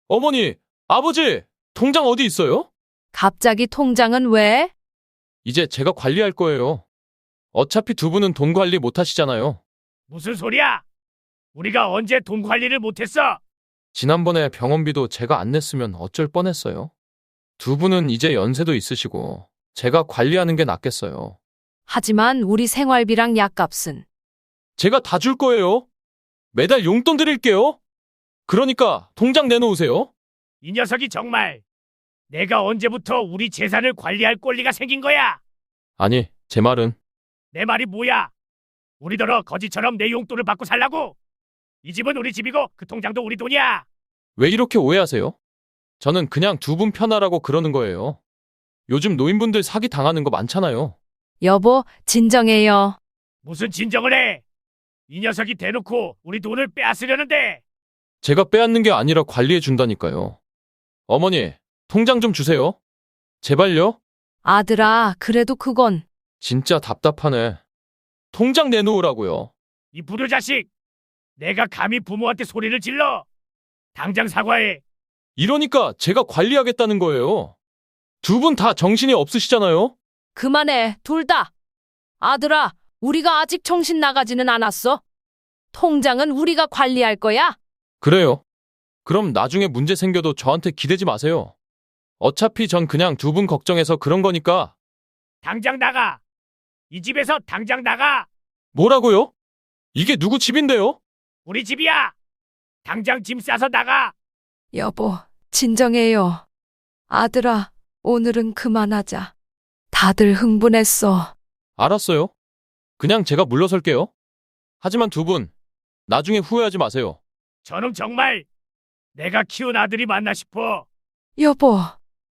어머니, 아버지, 통장 어디 있어요? 갑자기 통장은 왜? 이제 제가 관리할 거예요. 어차피 두 분은 돈 관리 못 하시잖아요. 무슨 소리야? 우리가 언제 돈 관리를 못했어? 지난번에 병원비도 제가 안 냈으면 어쩔 뻔했어요. 두 분은 이제 연세도 있으시고 제가 관리하는 게 낫겠어요. 하지만 우리 생활비랑 약값은 제가 다 줄 거예요. 매달 용돈 드릴게요. 그러니까 통장 내놓으세요. 이 녀석이 정말 내가 언제부터 우리 재산을 관리할 권리가 생긴 거야? 아니, 제 말은 내 말이 뭐야? 우리더러 거지처럼 내 용돈을 받고 살라고? 이 집은 우리 집이고 그 통장도 우리 돈이야. 왜 이렇게 오해하세요? 저는 그냥 두 분 편하라고 그러는 거예요. 요즘 노인분들 사기 당하는 거 많잖아요. 여보, 진정해요. 무슨 진정을 해? 이 녀석이 대놓고 우리 돈을 빼앗으려는데. 제가 빼앗는 게 아니라 관리해 준다니까요. 어머니, 통장 좀 주세요. 제발요. 아들아, 그래도 그건 진짜 답답하네. 통장 내놓으라고요. 이 불효자식! 내가 감히 부모한테 소리를 질러! 당장 사과해! 이러니까 제가 관리하겠다는 거예요. 두 분 다 정신이 없으시잖아요. 그만해, 둘 다. 아들아, 우리가 아직 정신 나가지는 않았어. 통장은 우리가 관리할 거야. 그래요. 그럼 나중에 문제 생겨도 저한테 기대지 마세요. 어차피 전 그냥 두 분 걱정해서 그런 거니까. 당장 나가! 이 집에서 당장 나가! 뭐라고요? 이게 누구 집인데요? 우리 집이야! 당장 짐 싸서 나가! 여보, 진정해요. 아들아, 오늘은 그만하자. 다들 흥분했어. 알았어요. 그냥 제가 물러설게요. 하지만 두 분, 나중에 후회하지 마세요. 저놈 정말 내가 키운 아들이 맞나 싶어. 여보,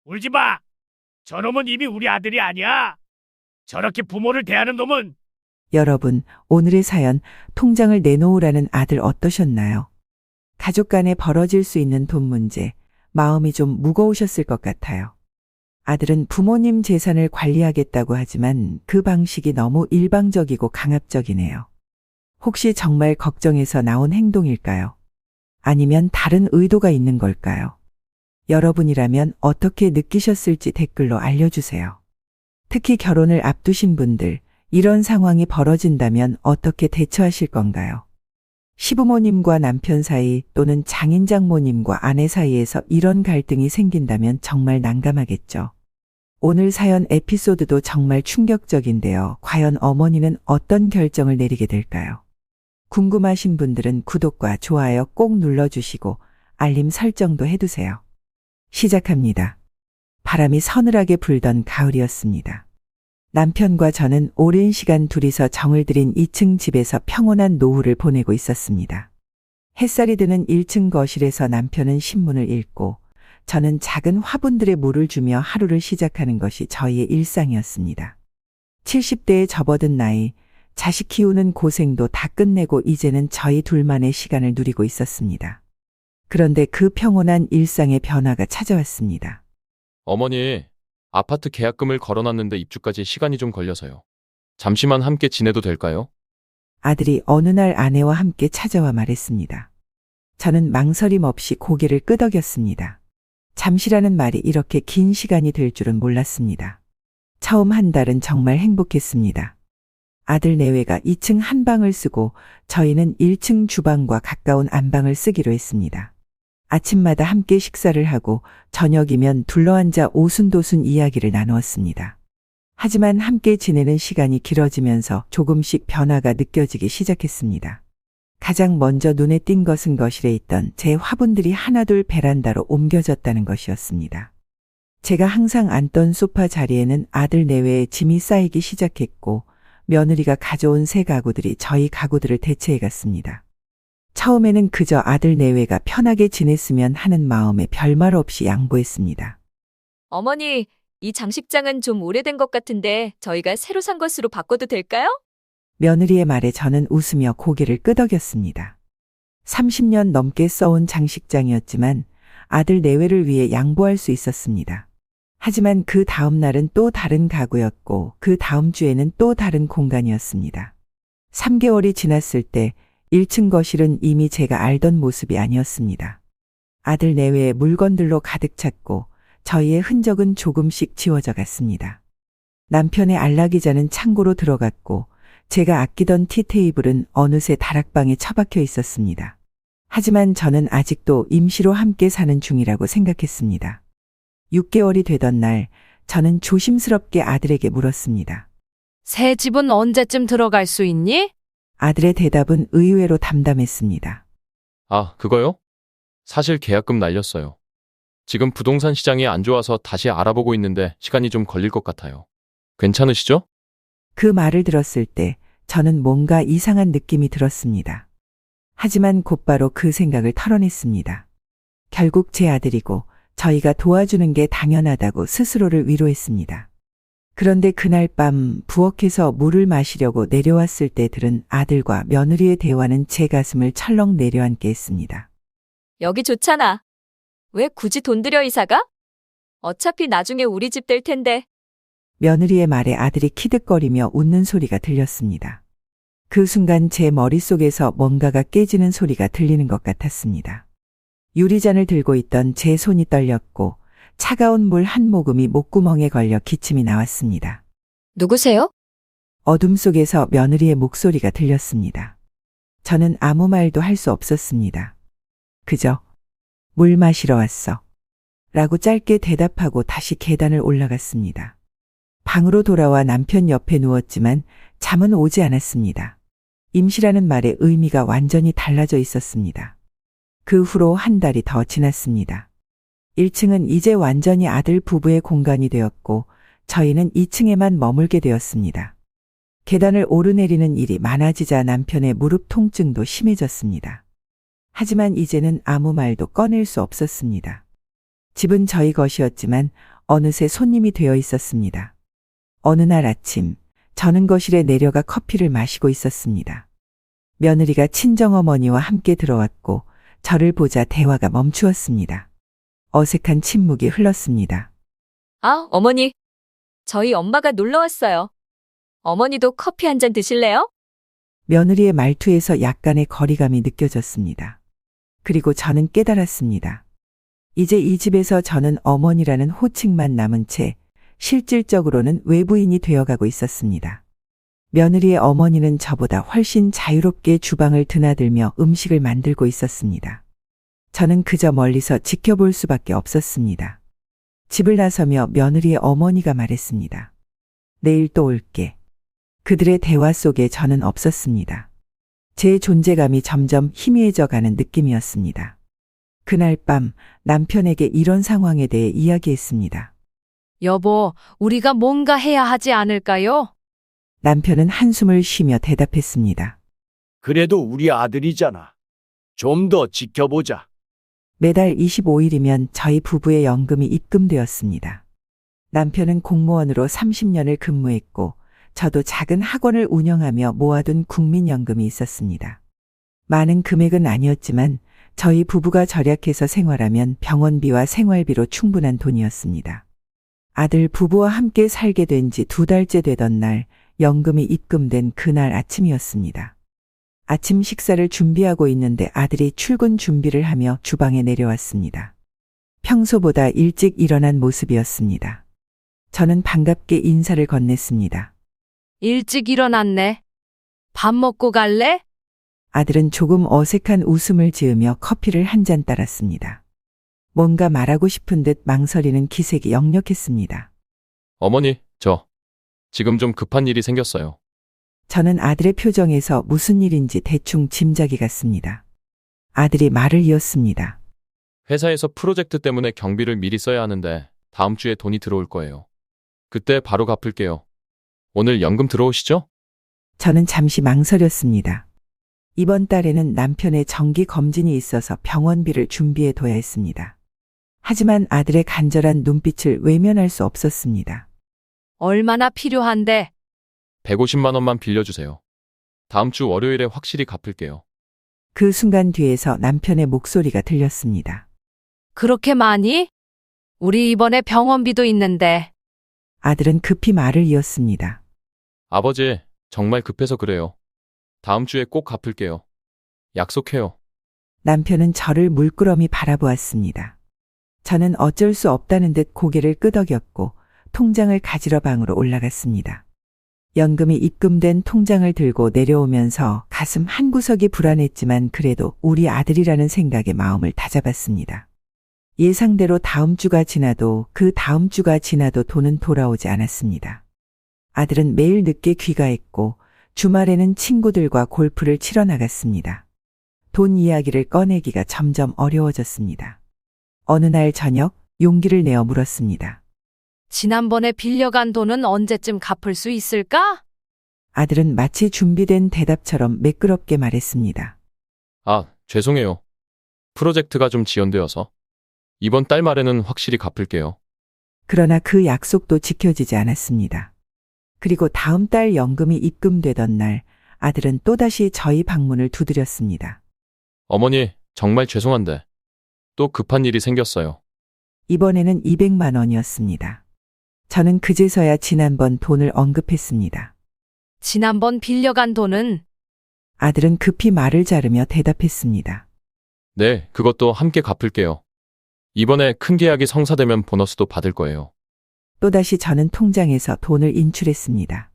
울지 마! 저놈은 이미 우리 아들이 아니야! 저렇게 부모를 대하는 놈은. 여러분, 오늘의 사연, 통장을 내놓으라는 아들 어떠셨나요? 가족 간에 벌어질 수 있는 돈 문제, 마음이 좀 무거우셨을 것 같아요. 아들은 부모님 재산을 관리하겠다고 하지만 그 방식이 너무 일방적이고 강압적이네요. 혹시 정말 걱정해서 나온 행동일까요? 아니면 다른 의도가 있는 걸까요? 여러분이라면 어떻게 느끼셨을지 댓글로 알려주세요. 특히 결혼을 앞두신 분들, 이런 상황이 벌어진다면 어떻게 대처하실 건가요? 시부모님과 남편 사이 또는 장인장모님과 아내 사이에서 이런 갈등이 생긴다면 정말 난감하겠죠. 오늘 사연 에피소드도 정말 충격적인데요. 과연 어머니는 어떤 결정을 내리게 될까요? 궁금하신 분들은 구독과 좋아요 꼭 눌러주시고 알림 설정도 해두세요. 시작합니다. 바람이 서늘하게 불던 가을이었습니다. 남편과 저는 오랜 시간 둘이서 정을 들인 2층 집에서 평온한 노후를 보내고 있었습니다. 햇살이 드는 1층 거실에서 남편은 신문을 읽고 저는 작은 화분들에 물을 주며 하루를 시작하는 것이 저희의 일상이었습니다. 70대에 접어든 나이, 자식 키우는 고생도 다 끝내고 이제는 저희 둘만의 시간을 누리고 있었습니다. 그런데 그 평온한 일상의 변화가 찾아왔습니다. 어머니, 아파트 계약금을 걸어놨는데 입주까지 시간이 좀 걸려서요. 잠시만 함께 지내도 될까요? 아들이 어느 날 아내와 함께 찾아와 말했습니다. 저는 망설임 없이 고개를 끄덕였습니다. 잠시라는 말이 이렇게 긴 시간이 될 줄은 몰랐습니다. 처음 한 달은 정말 행복했습니다. 아들 내외가 2층 한 방을 쓰고 저희는 1층 주방과 가까운 안방을 쓰기로 했습니다. 아침마다 함께 식사를 하고 저녁이면 둘러앉아 오순도순 이야기를 나누었습니다. 하지만 함께 지내는 시간이 길어지면서 조금씩 변화가 느껴지기 시작했습니다. 가장 먼저 눈에 띈 것은 거실에 있던 제 화분들이 하나둘 베란다로 옮겨졌다는 것이었습니다. 제가 항상 앉던 소파 자리에는 아들 내외의 짐이 쌓이기 시작했고 며느리가 가져온 새 가구들이 저희 가구들을 대체해갔습니다. 처음에는 그저 아들 내외가 편하게 지냈으면 하는 마음에 별말 없이 양보했습니다. 어머니, 이 장식장은 좀 오래된 것 같은데 저희가 새로 산 것으로 바꿔도 될까요? 며느리의 말에 저는 웃으며 고개를 끄덕였습니다. 30년 넘게 써온 장식장이었지만 아들 내외를 위해 양보할 수 있었습니다. 하지만 그 다음 날은 또 다른 가구였고 그 다음 주에는 또 다른 공간이었습니다. 3개월이 지났을 때 1층 거실은 이미 제가 알던 모습이 아니었습니다. 아들 내외의 물건들로 가득 찼고 저희의 흔적은 조금씩 지워져 갔습니다. 남편의 안락의자는 창고로 들어갔고 제가 아끼던 티테이블은 어느새 다락방에 처박혀 있었습니다. 하지만 저는 아직도 임시로 함께 사는 중이라고 생각했습니다. 6개월이 되던 날 저는 조심스럽게 아들에게 물었습니다. 새 집은 언제쯤 들어갈 수 있니? 아들의 대답은 의외로 담담했습니다. 아, 그거요? 사실 계약금 날렸어요. 지금 부동산 시장이 안 좋아서 다시 알아보고 있는데 시간이 좀 걸릴 것 같아요. 괜찮으시죠? 그 말을 들었을 때 저는 뭔가 이상한 느낌이 들었습니다. 하지만 곧바로 그 생각을 털어냈습니다. 결국 제 아들이고 저희가 도와주는 게 당연하다고 스스로를 위로했습니다. 그런데 그날 밤 부엌에서 물을 마시려고 내려왔을 때 들은 아들과 며느리의 대화는 제 가슴을 철렁 내려앉게 했습니다. 여기 좋잖아. 왜 굳이 돈 들여 이사가? 어차피 나중에 우리 집 될 텐데. 며느리의 말에 아들이 키득거리며 웃는 소리가 들렸습니다. 그 순간 제 머릿속에서 뭔가가 깨지는 소리가 들리는 것 같았습니다. 유리잔을 들고 있던 제 손이 떨렸고 차가운 물 한 모금이 목구멍에 걸려 기침이 나왔습니다. 누구세요? 어둠 속에서 며느리의 목소리가 들렸습니다. 저는 아무 말도 할 수 없었습니다. 그저 물 마시러 왔어. 라고 짧게 대답하고 다시 계단을 올라갔습니다. 방으로 돌아와 남편 옆에 누웠지만 잠은 오지 않았습니다. 임시라는 말의 의미가 완전히 달라져 있었습니다. 그 후로 한 달이 더 지났습니다. 1층은 이제 완전히 아들 부부의 공간이 되었고 저희는 2층에만 머물게 되었습니다. 계단을 오르내리는 일이 많아지자 남편의 무릎 통증도 심해졌습니다. 하지만 이제는 아무 말도 꺼낼 수 없었습니다. 집은 저희 것이었지만 어느새 손님이 되어 있었습니다. 어느 날 아침 저는 거실에 내려가 커피를 마시고 있었습니다. 며느리가 친정어머니와 함께 들어왔고 저를 보자 대화가 멈추었습니다. 어색한 침묵이 흘렀습니다. 아, 어머니. 저희 엄마가 놀러 왔어요. 어머니도 커피 한 잔 드실래요? 며느리의 말투에서 약간의 거리감이 느껴졌습니다. 그리고 저는 깨달았습니다. 이제 이 집에서 저는 어머니라는 호칭만 남은 채 실질적으로는 외부인이 되어가고 있었습니다. 며느리의 어머니는 저보다 훨씬 자유롭게 주방을 드나들며 음식을 만들고 있었습니다. 저는 그저 멀리서 지켜볼 수밖에 없었습니다. 집을 나서며 며느리의 어머니가 말했습니다. 내일 또 올게. 그들의 대화 속에 저는 없었습니다. 제 존재감이 점점 희미해져 가는 느낌이었습니다. 그날 밤 남편에게 이런 상황에 대해 이야기했습니다. 여보, 우리가 뭔가 해야 하지 않을까요? 남편은 한숨을 쉬며 대답했습니다. 그래도 우리 아들이잖아. 좀 더 지켜보자. 매달 25일이면 저희 부부의 연금이 입금되었습니다. 남편은 공무원으로 30년을 근무했고 저도 작은 학원을 운영하며 모아둔 국민연금이 있었습니다. 많은 금액은 아니었지만 저희 부부가 절약해서 생활하면 병원비와 생활비로 충분한 돈이었습니다. 아들 부부와 함께 살게 된 지 2달째 되던 날 연금이 입금된 그날 아침이었습니다. 아침 식사를 준비하고 있는데 아들이 출근 준비를 하며 주방에 내려왔습니다. 평소보다 일찍 일어난 모습이었습니다. 저는 반갑게 인사를 건넸습니다. 일찍 일어났네. 밥 먹고 갈래? 아들은 조금 어색한 웃음을 지으며 커피를 한 잔 따랐습니다. 뭔가 말하고 싶은 듯 망설이는 기색이 역력했습니다. 어머니, 지금 좀 급한 일이 생겼어요. 저는 아들의 표정에서 무슨 일인지 대충 짐작이 갔습니다. 아들이 말을 이었습니다. 회사에서 프로젝트 때문에 경비를 미리 써야 하는데 다음 주에 돈이 들어올 거예요. 그때 바로 갚을게요. 오늘 연금 들어오시죠? 저는 잠시 망설였습니다. 이번 달에는 남편의 정기 검진이 있어서 병원비를 준비해 둬야 했습니다. 하지만 아들의 간절한 눈빛을 외면할 수 없었습니다. 얼마나 필요한데? 150만 원만 빌려주세요. 다음 주 월요일에 확실히 갚을게요. 그 순간 뒤에서 남편의 목소리가 들렸습니다. 그렇게 많이? 우리 이번에 병원비도 있는데. 아들은 급히 말을 이었습니다. 아버지, 정말 급해서 그래요. 다음 주에 꼭 갚을게요. 약속해요. 남편은 저를 물끄러미 바라보았습니다. 저는 어쩔 수 없다는 듯 고개를 끄덕였고 통장을 가지러 방으로 올라갔습니다. 연금이 입금된 통장을 들고 내려오면서 가슴 한구석이 불안했지만 그래도 우리 아들이라는 생각에 마음을 다잡았습니다. 예상대로 다음 주가 지나도 그 다음 주가 지나도 돈은 돌아오지 않았습니다. 아들은 매일 늦게 귀가했고 주말에는 친구들과 골프를 치러 나갔습니다. 돈 이야기를 꺼내기가 점점 어려워졌습니다. 어느 날 저녁 용기를 내어 물었습니다. 지난번에 빌려간 돈은 언제쯤 갚을 수 있을까? 아들은 마치 준비된 대답처럼 매끄럽게 말했습니다. 아, 죄송해요. 프로젝트가 좀 지연되어서. 이번 달 말에는 확실히 갚을게요. 그러나 그 약속도 지켜지지 않았습니다. 그리고 다음 달 연금이 입금되던 날 아들은 또다시 저희 방문을 두드렸습니다. 어머니, 정말 죄송한데. 또 급한 일이 생겼어요. 이번에는 200만 원이었습니다. 저는 그제서야 지난번 돈을 언급했습니다. 지난번 빌려간 돈은 아들은 급히 말을 자르며 대답했습니다. 네, 그것도 함께 갚을게요. 이번에 큰 계약이 성사되면 보너스도 받을 거예요. 또다시 저는 통장에서 돈을 인출했습니다.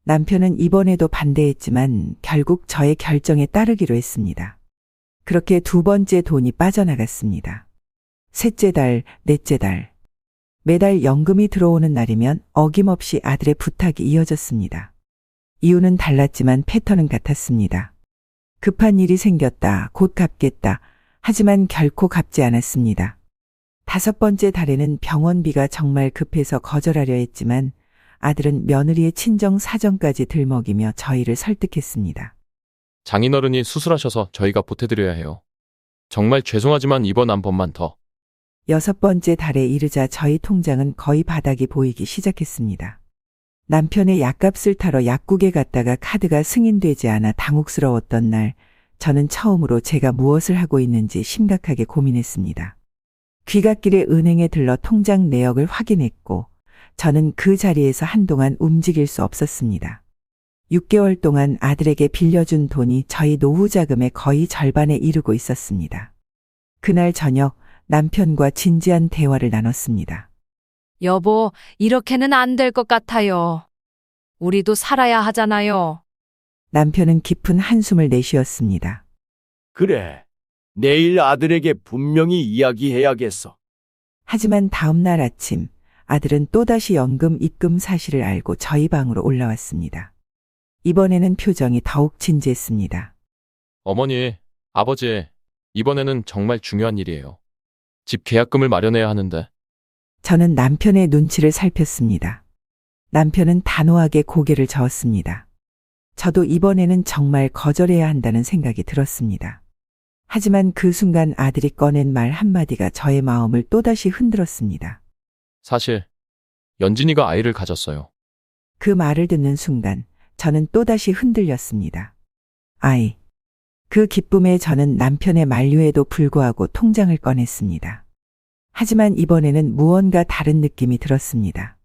남편은 이번에도 반대했지만 결국 저의 결정에 따르기로 했습니다. 그렇게 두 번째 돈이 빠져나갔습니다. 셋째 달, 넷째 달. 매달 연금이 들어오는 날이면 어김없이 아들의 부탁이 이어졌습니다. 이유는 달랐지만 패턴은 같았습니다. 급한 일이 생겼다, 곧 갚겠다. 하지만 결코 갚지 않았습니다. 다섯 번째 달에는 병원비가 정말 급해서 거절하려 했지만 아들은 며느리의 친정 사정까지 들먹이며 저희를 설득했습니다. 장인어른이 수술하셔서 저희가 보태드려야 해요. 정말 죄송하지만 이번 한 번만 더. 여섯 번째 달에 이르자 저희 통장은 거의 바닥이 보이기 시작했습니다. 남편의 약값을 타러 약국에 갔다가 카드가 승인되지 않아 당혹스러웠던 날, 저는 처음으로 제가 무엇을 하고 있는지 심각하게 고민했습니다. 귀갓길에 은행에 들러 통장 내역을 확인했고, 저는 그 자리에서 한동안 움직일 수 없었습니다. 6개월 동안 아들에게 빌려준 돈이 저희 노후 자금의 거의 절반에 이르고 있었습니다. 그날 저녁 남편과 진지한 대화를 나눴습니다. 여보, 이렇게는 안 될 것 같아요. 우리도 살아야 하잖아요. 남편은 깊은 한숨을 내쉬었습니다. 그래. 내일 아들에게 분명히 이야기해야겠어. 하지만 다음 날 아침 아들은 또다시 연금 입금 사실을 알고 저희 방으로 올라왔습니다. 이번에는 표정이 더욱 진지했습니다. 어머니, 아버지, 이번에는 정말 중요한 일이에요. 집 계약금을 마련해야 하는데. 저는 남편의 눈치를 살폈습니다. 남편은 단호하게 고개를 저었습니다. 저도 이번에는 정말 거절해야 한다는 생각이 들었습니다. 하지만 그 순간 아들이 꺼낸 말 한마디가 저의 마음을 또다시 흔들었습니다. 사실 연진이가 아이를 가졌어요. 그 말을 듣는 순간 저는 또다시 흔들렸습니다. 아이. 그 기쁨에 저는 남편의 만류에도 불구하고 통장을 꺼냈습니다. 하지만 이번에는 무언가 다른 느낌이 들었습니다.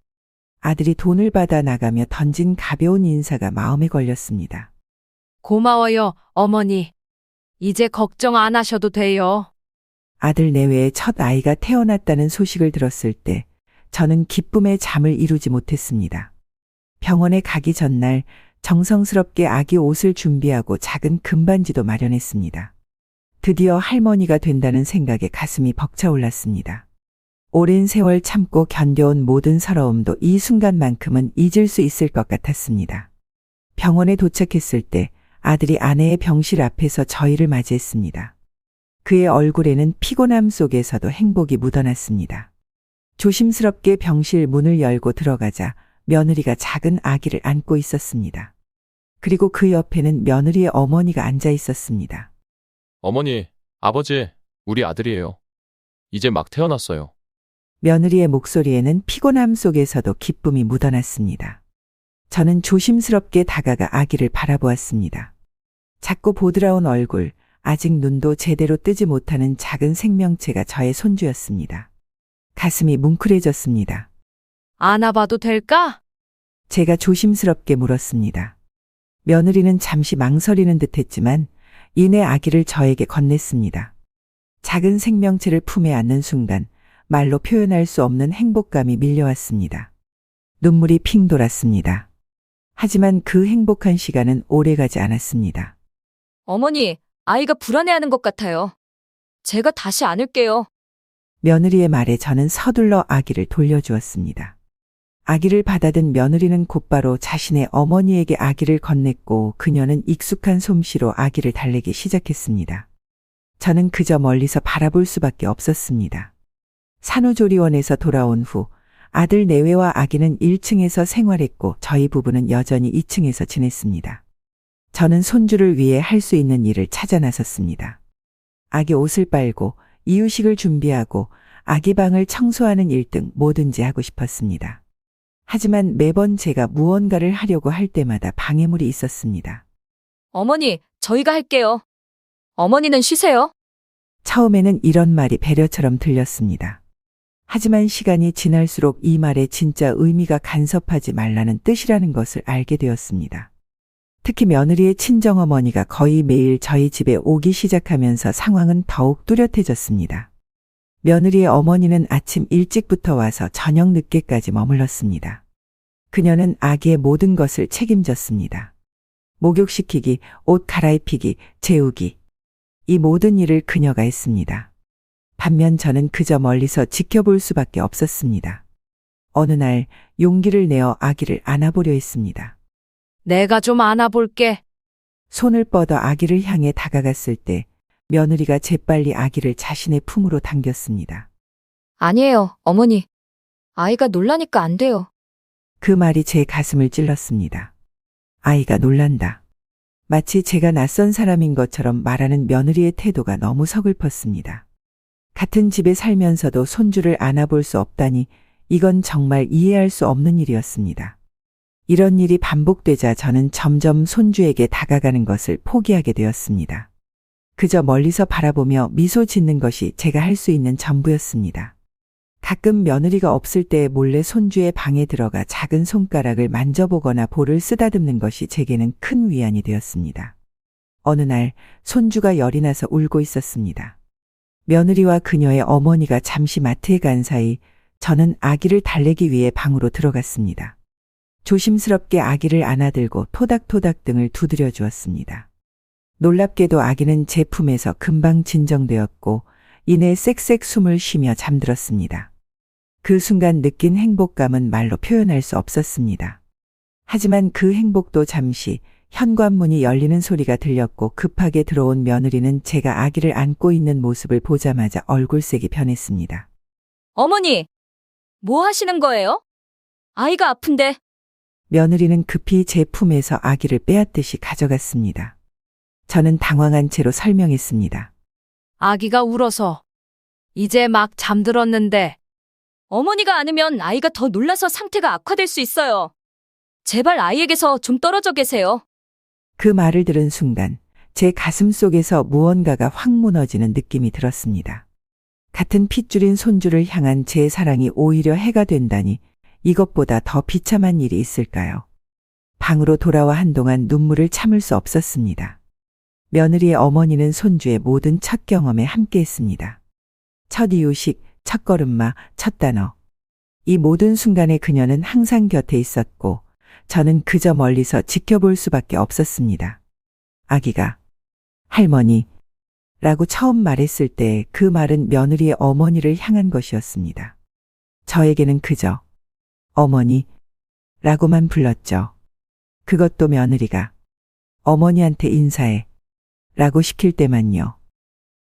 아들이 돈을 받아 나가며 던진 가벼운 인사가 마음에 걸렸습니다. 고마워요, 어머니. 이제 걱정 안 하셔도 돼요. 아들 내외의 첫 아이가 태어났다는 소식을 들었을 때 저는 기쁨에 잠을 이루지 못했습니다. 병원에 가기 전날 정성스럽게 아기 옷을 준비하고 작은 금반지도 마련했습니다. 드디어 할머니가 된다는 생각에 가슴이 벅차올랐습니다. 오랜 세월 참고 견뎌온 모든 서러움도 이 순간만큼은 잊을 수 있을 것 같았습니다. 병원에 도착했을 때 아들이 아내의 병실 앞에서 저희를 맞이했습니다. 그의 얼굴에는 피곤함 속에서도 행복이 묻어났습니다. 조심스럽게 병실 문을 열고 들어가자 며느리가 작은 아기를 안고 있었습니다. 그리고 그 옆에는 며느리의 어머니가 앉아 있었습니다. 어머니, 아버지, 우리 아들이에요. 이제 막 태어났어요. 며느리의 목소리에는 피곤함 속에서도 기쁨이 묻어났습니다. 저는 조심스럽게 다가가 아기를 바라보았습니다. 작고 보드라운 얼굴, 아직 눈도 제대로 뜨지 못하는 작은 생명체가 저의 손주였습니다. 가슴이 뭉클해졌습니다. 안아봐도 될까? 제가 조심스럽게 물었습니다. 며느리는 잠시 망설이는 듯했지만 이내 아기를 저에게 건넸습니다. 작은 생명체를 품에 안는 순간 말로 표현할 수 없는 행복감이 밀려왔습니다. 눈물이 핑 돌았습니다. 하지만 그 행복한 시간은 오래가지 않았습니다. 어머니, 아이가 불안해하는 것 같아요. 제가 다시 안을게요. 며느리의 말에 저는 서둘러 아기를 돌려주었습니다. 아기를 받아든 며느리는 곧바로 자신의 어머니에게 아기를 건넸고 그녀는 익숙한 솜씨로 아기를 달래기 시작했습니다. 저는 그저 멀리서 바라볼 수밖에 없었습니다. 산후조리원에서 돌아온 후 아들 내외와 아기는 1층에서 생활했고 저희 부부는 여전히 2층에서 지냈습니다. 저는 손주를 위해 할 수 있는 일을 찾아 나섰습니다. 아기 옷을 빨고 이유식을 준비하고 아기 방을 청소하는 일 등 뭐든지 하고 싶었습니다. 하지만 매번 제가 무언가를 하려고 할 때마다 방해물이 있었습니다. 어머니, 저희가 할게요. 어머니는 쉬세요. 처음에는 이런 말이 배려처럼 들렸습니다. 하지만 시간이 지날수록 이 말의 진짜 의미가 간섭하지 말라는 뜻이라는 것을 알게 되었습니다. 특히 며느리의 친정어머니가 거의 매일 저희 집에 오기 시작하면서 상황은 더욱 뚜렷해졌습니다. 며느리의 어머니는 아침 일찍부터 와서 저녁 늦게까지 머물렀습니다. 그녀는 아기의 모든 것을 책임졌습니다. 목욕시키기, 옷 갈아입히기, 재우기. 이 모든 일을 그녀가 했습니다. 반면 저는 그저 멀리서 지켜볼 수밖에 없었습니다. 어느 날 용기를 내어 아기를 안아보려 했습니다. 내가 좀 안아볼게. 손을 뻗어 아기를 향해 다가갔을 때 며느리가 재빨리 아기를 자신의 품으로 당겼습니다. 아니에요, 어머니. 아이가 놀라니까 안 돼요. 그 말이 제 가슴을 찔렀습니다. 아이가 놀란다. 마치 제가 낯선 사람인 것처럼 말하는 며느리의 태도가 너무 서글펐습니다. 같은 집에 살면서도 손주를 안아볼 수 없다니 이건 정말 이해할 수 없는 일이었습니다. 이런 일이 반복되자 저는 점점 손주에게 다가가는 것을 포기하게 되었습니다. 그저 멀리서 바라보며 미소 짓는 것이 제가 할 수 있는 전부였습니다. 가끔 며느리가 없을 때 몰래 손주의 방에 들어가 작은 손가락을 만져보거나 볼을 쓰다듬는 것이 제게는 큰 위안이 되었습니다. 어느 날 손주가 열이 나서 울고 있었습니다. 며느리와 그녀의 어머니가 잠시 마트에 간 사이 저는 아기를 달래기 위해 방으로 들어갔습니다. 조심스럽게 아기를 안아들고 토닥토닥 등을 두드려 주었습니다. 놀랍게도 아기는 제 품에서 금방 진정되었고 이내 쌕쌕 숨을 쉬며 잠들었습니다. 그 순간 느낀 행복감은 말로 표현할 수 없었습니다. 하지만 그 행복도 잠시 현관문이 열리는 소리가 들렸고 급하게 들어온 며느리는 제가 아기를 안고 있는 모습을 보자마자 얼굴색이 변했습니다. 어머니, 뭐 하시는 거예요? 아이가 아픈데. 며느리는 급히 제 품에서 아기를 빼앗듯이 가져갔습니다. 저는 당황한 채로 설명했습니다. 아기가 울어서 이제 막 잠들었는데. 어머니가 안으면 아이가 더 놀라서 상태가 악화될 수 있어요. 제발 아이에게서 좀 떨어져 계세요. 그 말을 들은 순간 제 가슴 속에서 무언가가 확 무너지는 느낌이 들었습니다. 같은 핏줄인 손주를 향한 제 사랑이 오히려 해가 된다니 이것보다 더 비참한 일이 있을까요? 방으로 돌아와 한동안 눈물을 참을 수 없었습니다. 며느리의 어머니는 손주의 모든 첫 경험에 함께했습니다. 첫 이유식, 첫 걸음마, 첫 단어. 이 모든 순간에 그녀는 항상 곁에 있었고 저는 그저 멀리서 지켜볼 수밖에 없었습니다. 아기가 할머니 라고 처음 말했을 때 그 말은 며느리의 어머니를 향한 것이었습니다. 저에게는 그저 어머니 라고만 불렀죠. 그것도 며느리가 어머니한테 인사해 라고 시킬 때만요.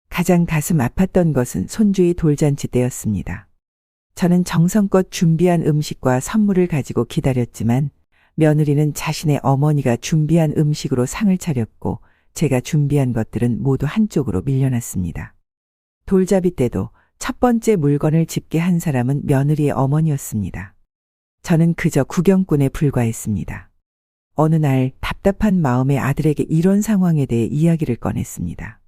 가장 가슴 아팠던 것은 손주의 돌잔치 때였습니다. 저는 정성껏 준비한 음식과 선물을 가지고 기다렸지만 며느리는 자신의 어머니가 준비한 음식으로 상을 차렸고 제가 준비한 것들은 모두 한쪽으로 밀려났습니다. 돌잡이 때도 첫 번째 물건을 집게 한 사람은 며느리의 어머니였습니다. 저는 그저 구경꾼에 불과했습니다. 어느 날 답답한 마음에 아들에게 이런 상황에 대해 이야기를 꺼냈습니다.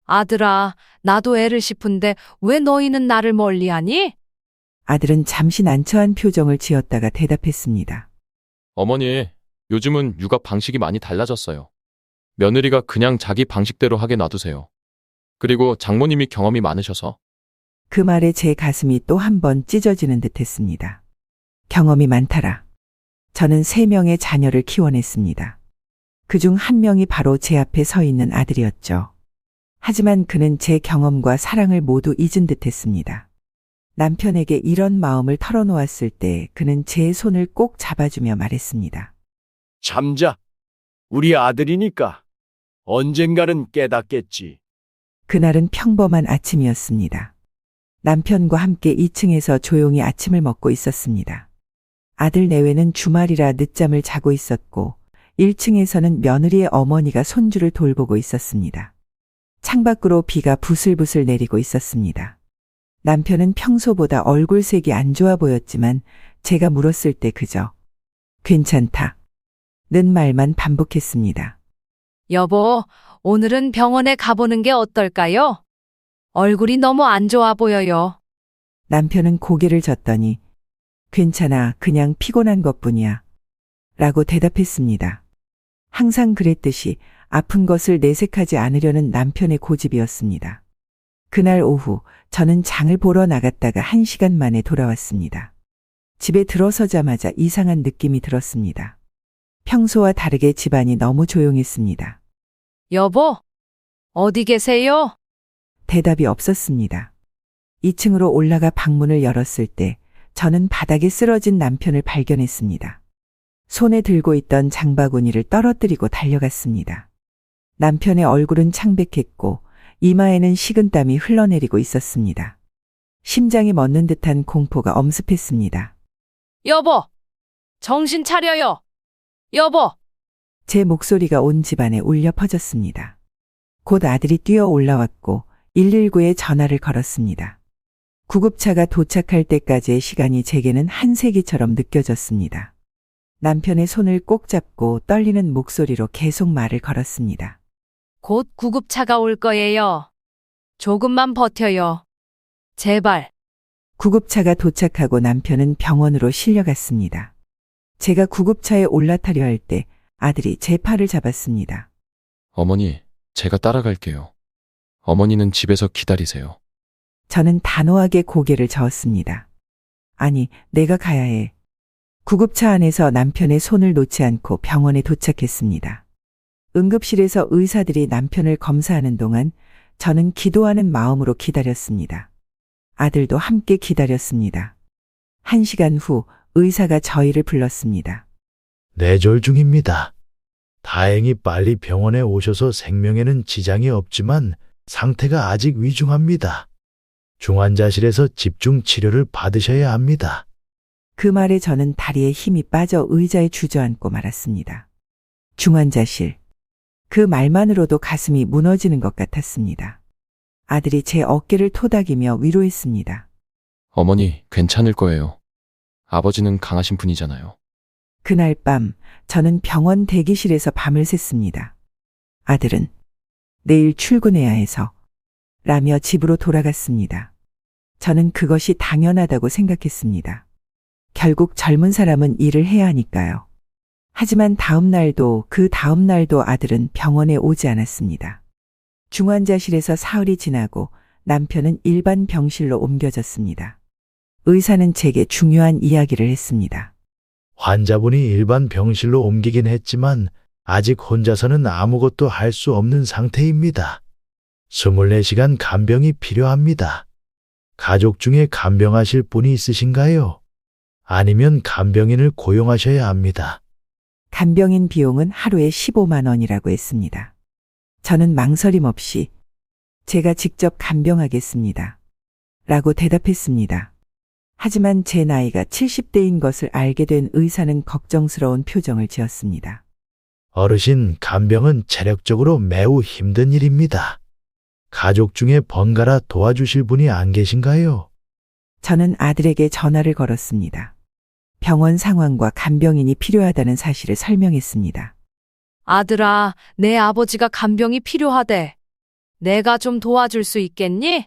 아들아, 나도 애를 싶은데 왜 너희는 나를 멀리하니? 아들은 잠시 난처한 표정을 지었다가 대답했습니다. 어머니, 요즘은 육아 방식이 많이 달라졌어요. 며느리가 그냥 자기 방식대로 하게 놔두세요. 그리고 장모님이 경험이 많으셔서 그 말에 제 가슴이 또 한 번 찢어지는 듯 했습니다. 경험이 많다라. 저는 3명의 자녀를 키워냈습니다. 그중 한 명이 바로 제 앞에 서 있는 아들이었죠. 하지만 그는 제 경험과 사랑을 모두 잊은 듯 했습니다. 남편에게 이런 마음을 털어놓았을 때 그는 제 손을 꼭 잡아주며 말했습니다. 참자. 우리 아들이니까 언젠가는 깨닫겠지. 그날은 평범한 아침이었습니다. 남편과 함께 2층에서 조용히 아침을 먹고 있었습니다. 아들 내외는 주말이라 늦잠을 자고 있었고 1층에서는 며느리의 어머니가 손주를 돌보고 있었습니다. 창밖으로 비가 부슬부슬 내리고 있었습니다. 남편은 평소보다 얼굴색이 안 좋아 보였지만 제가 물었을 때 그저 괜찮다 는 말만 반복했습니다. 여보, 오늘은 병원에 가보는 게 어떨까요? 얼굴이 너무 안 좋아 보여요. 남편은 고개를 젓더니 괜찮아, 그냥 피곤한 것뿐이야 라고 대답했습니다. 항상 그랬듯이 아픈 것을 내색하지 않으려는 남편의 고집이었습니다. 그날 오후 저는 장을 보러 나갔다가 1시간 만에 돌아왔습니다. 집에 들어서자마자 이상한 느낌이 들었습니다. 평소와 다르게 집안이 너무 조용했습니다. 여보, 어디 계세요? 대답이 없었습니다. 2층으로 올라가 방문을 열었을 때 저는 바닥에 쓰러진 남편을 발견했습니다. 손에 들고 있던 장바구니를 떨어뜨리고 달려갔습니다. 남편의 얼굴은 창백했고 이마에는 식은땀이 흘러내리고 있었습니다. 심장이 멎는 듯한 공포가 엄습했습니다. 여보, 정신 차려요. 여보, 제 목소리가 온 집안에 울려 퍼졌습니다. 곧 아들이 뛰어 올라왔고 119에 전화를 걸었습니다. 구급차가 도착할 때까지의 시간이 제게는 한 세기처럼 느껴졌습니다. 남편의 손을 꼭 잡고 떨리는 목소리로 계속 말을 걸었습니다. 곧 구급차가 올 거예요. 조금만 버텨요. 제발. 구급차가 도착하고 남편은 병원으로 실려갔습니다. 제가 구급차에 올라타려 할 때 아들이 제 팔을 잡았습니다. 어머니, 제가 따라갈게요. 어머니는 집에서 기다리세요. 저는 단호하게 고개를 저었습니다. 아니, 내가 가야 해. 구급차 안에서 남편의 손을 놓지 않고 병원에 도착했습니다. 응급실에서 의사들이 남편을 검사하는 동안 저는 기도하는 마음으로 기다렸습니다. 아들도 함께 기다렸습니다. 1시간 후 의사가 저희를 불렀습니다. 뇌졸 중입니다. 다행히 빨리 병원에 오셔서 생명에는 지장이 없지만 상태가 아직 위중합니다. 중환자실에서 집중 치료를 받으셔야 합니다. 그 말에 저는 다리에 힘이 빠져 의자에 주저앉고 말았습니다. 중환자실. 그 말만으로도 가슴이 무너지는 것 같았습니다. 아들이 제 어깨를 토닥이며 위로했습니다. 어머니, 괜찮을 거예요. 아버지는 강하신 분이잖아요. 그날 밤 저는 병원 대기실에서 밤을 샜습니다. 아들은 내일 출근해야 해서 라며 집으로 돌아갔습니다. 저는 그것이 당연하다고 생각했습니다. 결국 젊은 사람은 일을 해야 하니까요. 하지만 다음 날도 그 다음 날도 아들은 병원에 오지 않았습니다. 중환자실에서 사흘이 지나고 남편은 일반 병실로 옮겨졌습니다. 의사는 제게 중요한 이야기를 했습니다. 환자분이 일반 병실로 옮기긴 했지만 아직 혼자서는 아무것도 할 수 없는 상태입니다. 24시간 간병이 필요합니다. 가족 중에 간병하실 분이 있으신가요? 아니면 간병인을 고용하셔야 합니다. 간병인 비용은 하루에 15만 원이라고 했습니다. 저는 망설임 없이 제가 직접 간병하겠습니다. 라고 대답했습니다. 하지만 제 나이가 70대인 것을 알게 된 의사는 걱정스러운 표정을 지었습니다. 어르신, 간병은 체력적으로 매우 힘든 일입니다. 가족 중에 번갈아 도와주실 분이 안 계신가요? 저는 아들에게 전화를 걸었습니다. 병원 상황과 간병인이 필요하다는 사실을 설명했습니다. 아들아, 내 아버지가 간병이 필요하대. 내가 좀 도와줄 수 있겠니?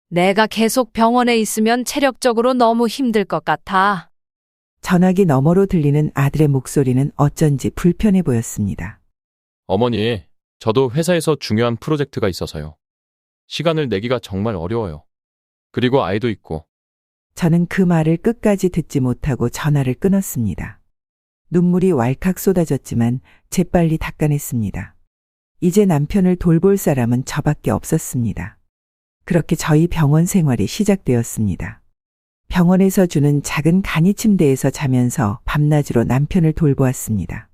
내가 계속 병원에 있으면 체력적으로 너무 힘들 것 같아. 전화기 너머로 들리는 아들의 목소리는 어쩐지 불편해 보였습니다. 어머니, 저도 회사에서 중요한 프로젝트가 있어서요. 시간을 내기가 정말 어려워요. 그리고 아이도 있고. 저는 그 말을 끝까지 듣지 못하고 전화를 끊었습니다. 눈물이 왈칵 쏟아졌지만 재빨리 닦아냈습니다. 이제 남편을 돌볼 사람은 저밖에 없었습니다. 그렇게 저희 병원 생활이 시작되었습니다. 병원에서 주는 작은 간이 침대에서 자면서 밤낮으로 남편을 돌보았습니다.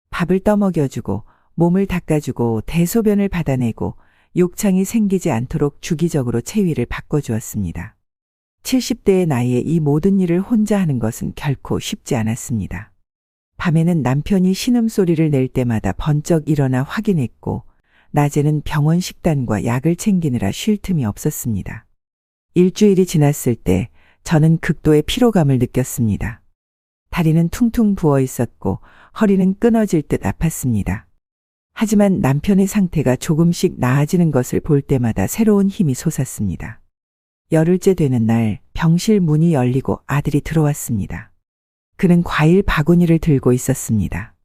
밥을 떠먹여주고 몸을 닦아주고 대소변을 받아내고 욕창이 생기지 않도록 주기적으로 체위를 바꿔주었습니다. 70대의 나이에 이 모든 일을 혼자 하는 것은 결코 쉽지 않았습니다. 밤에는 남편이 신음소리를 낼 때마다 번쩍 일어나 확인했고, 낮에는 병원 식단과 약을 챙기느라 쉴 틈이 없었습니다. 일주일이 지났을 때 저는 극도의 피로감을 느꼈습니다. 다리는 퉁퉁 부어 있었고 허리는 끊어질 듯 아팠습니다. 하지만 남편의 상태가 조금씩 나아지는 것을 볼 때마다 새로운 힘이 솟았습니다. 열흘째 되는 날 병실 문이 열리고 아들이 들어왔습니다. 그는 과일 바구니를 들고 있었습니다.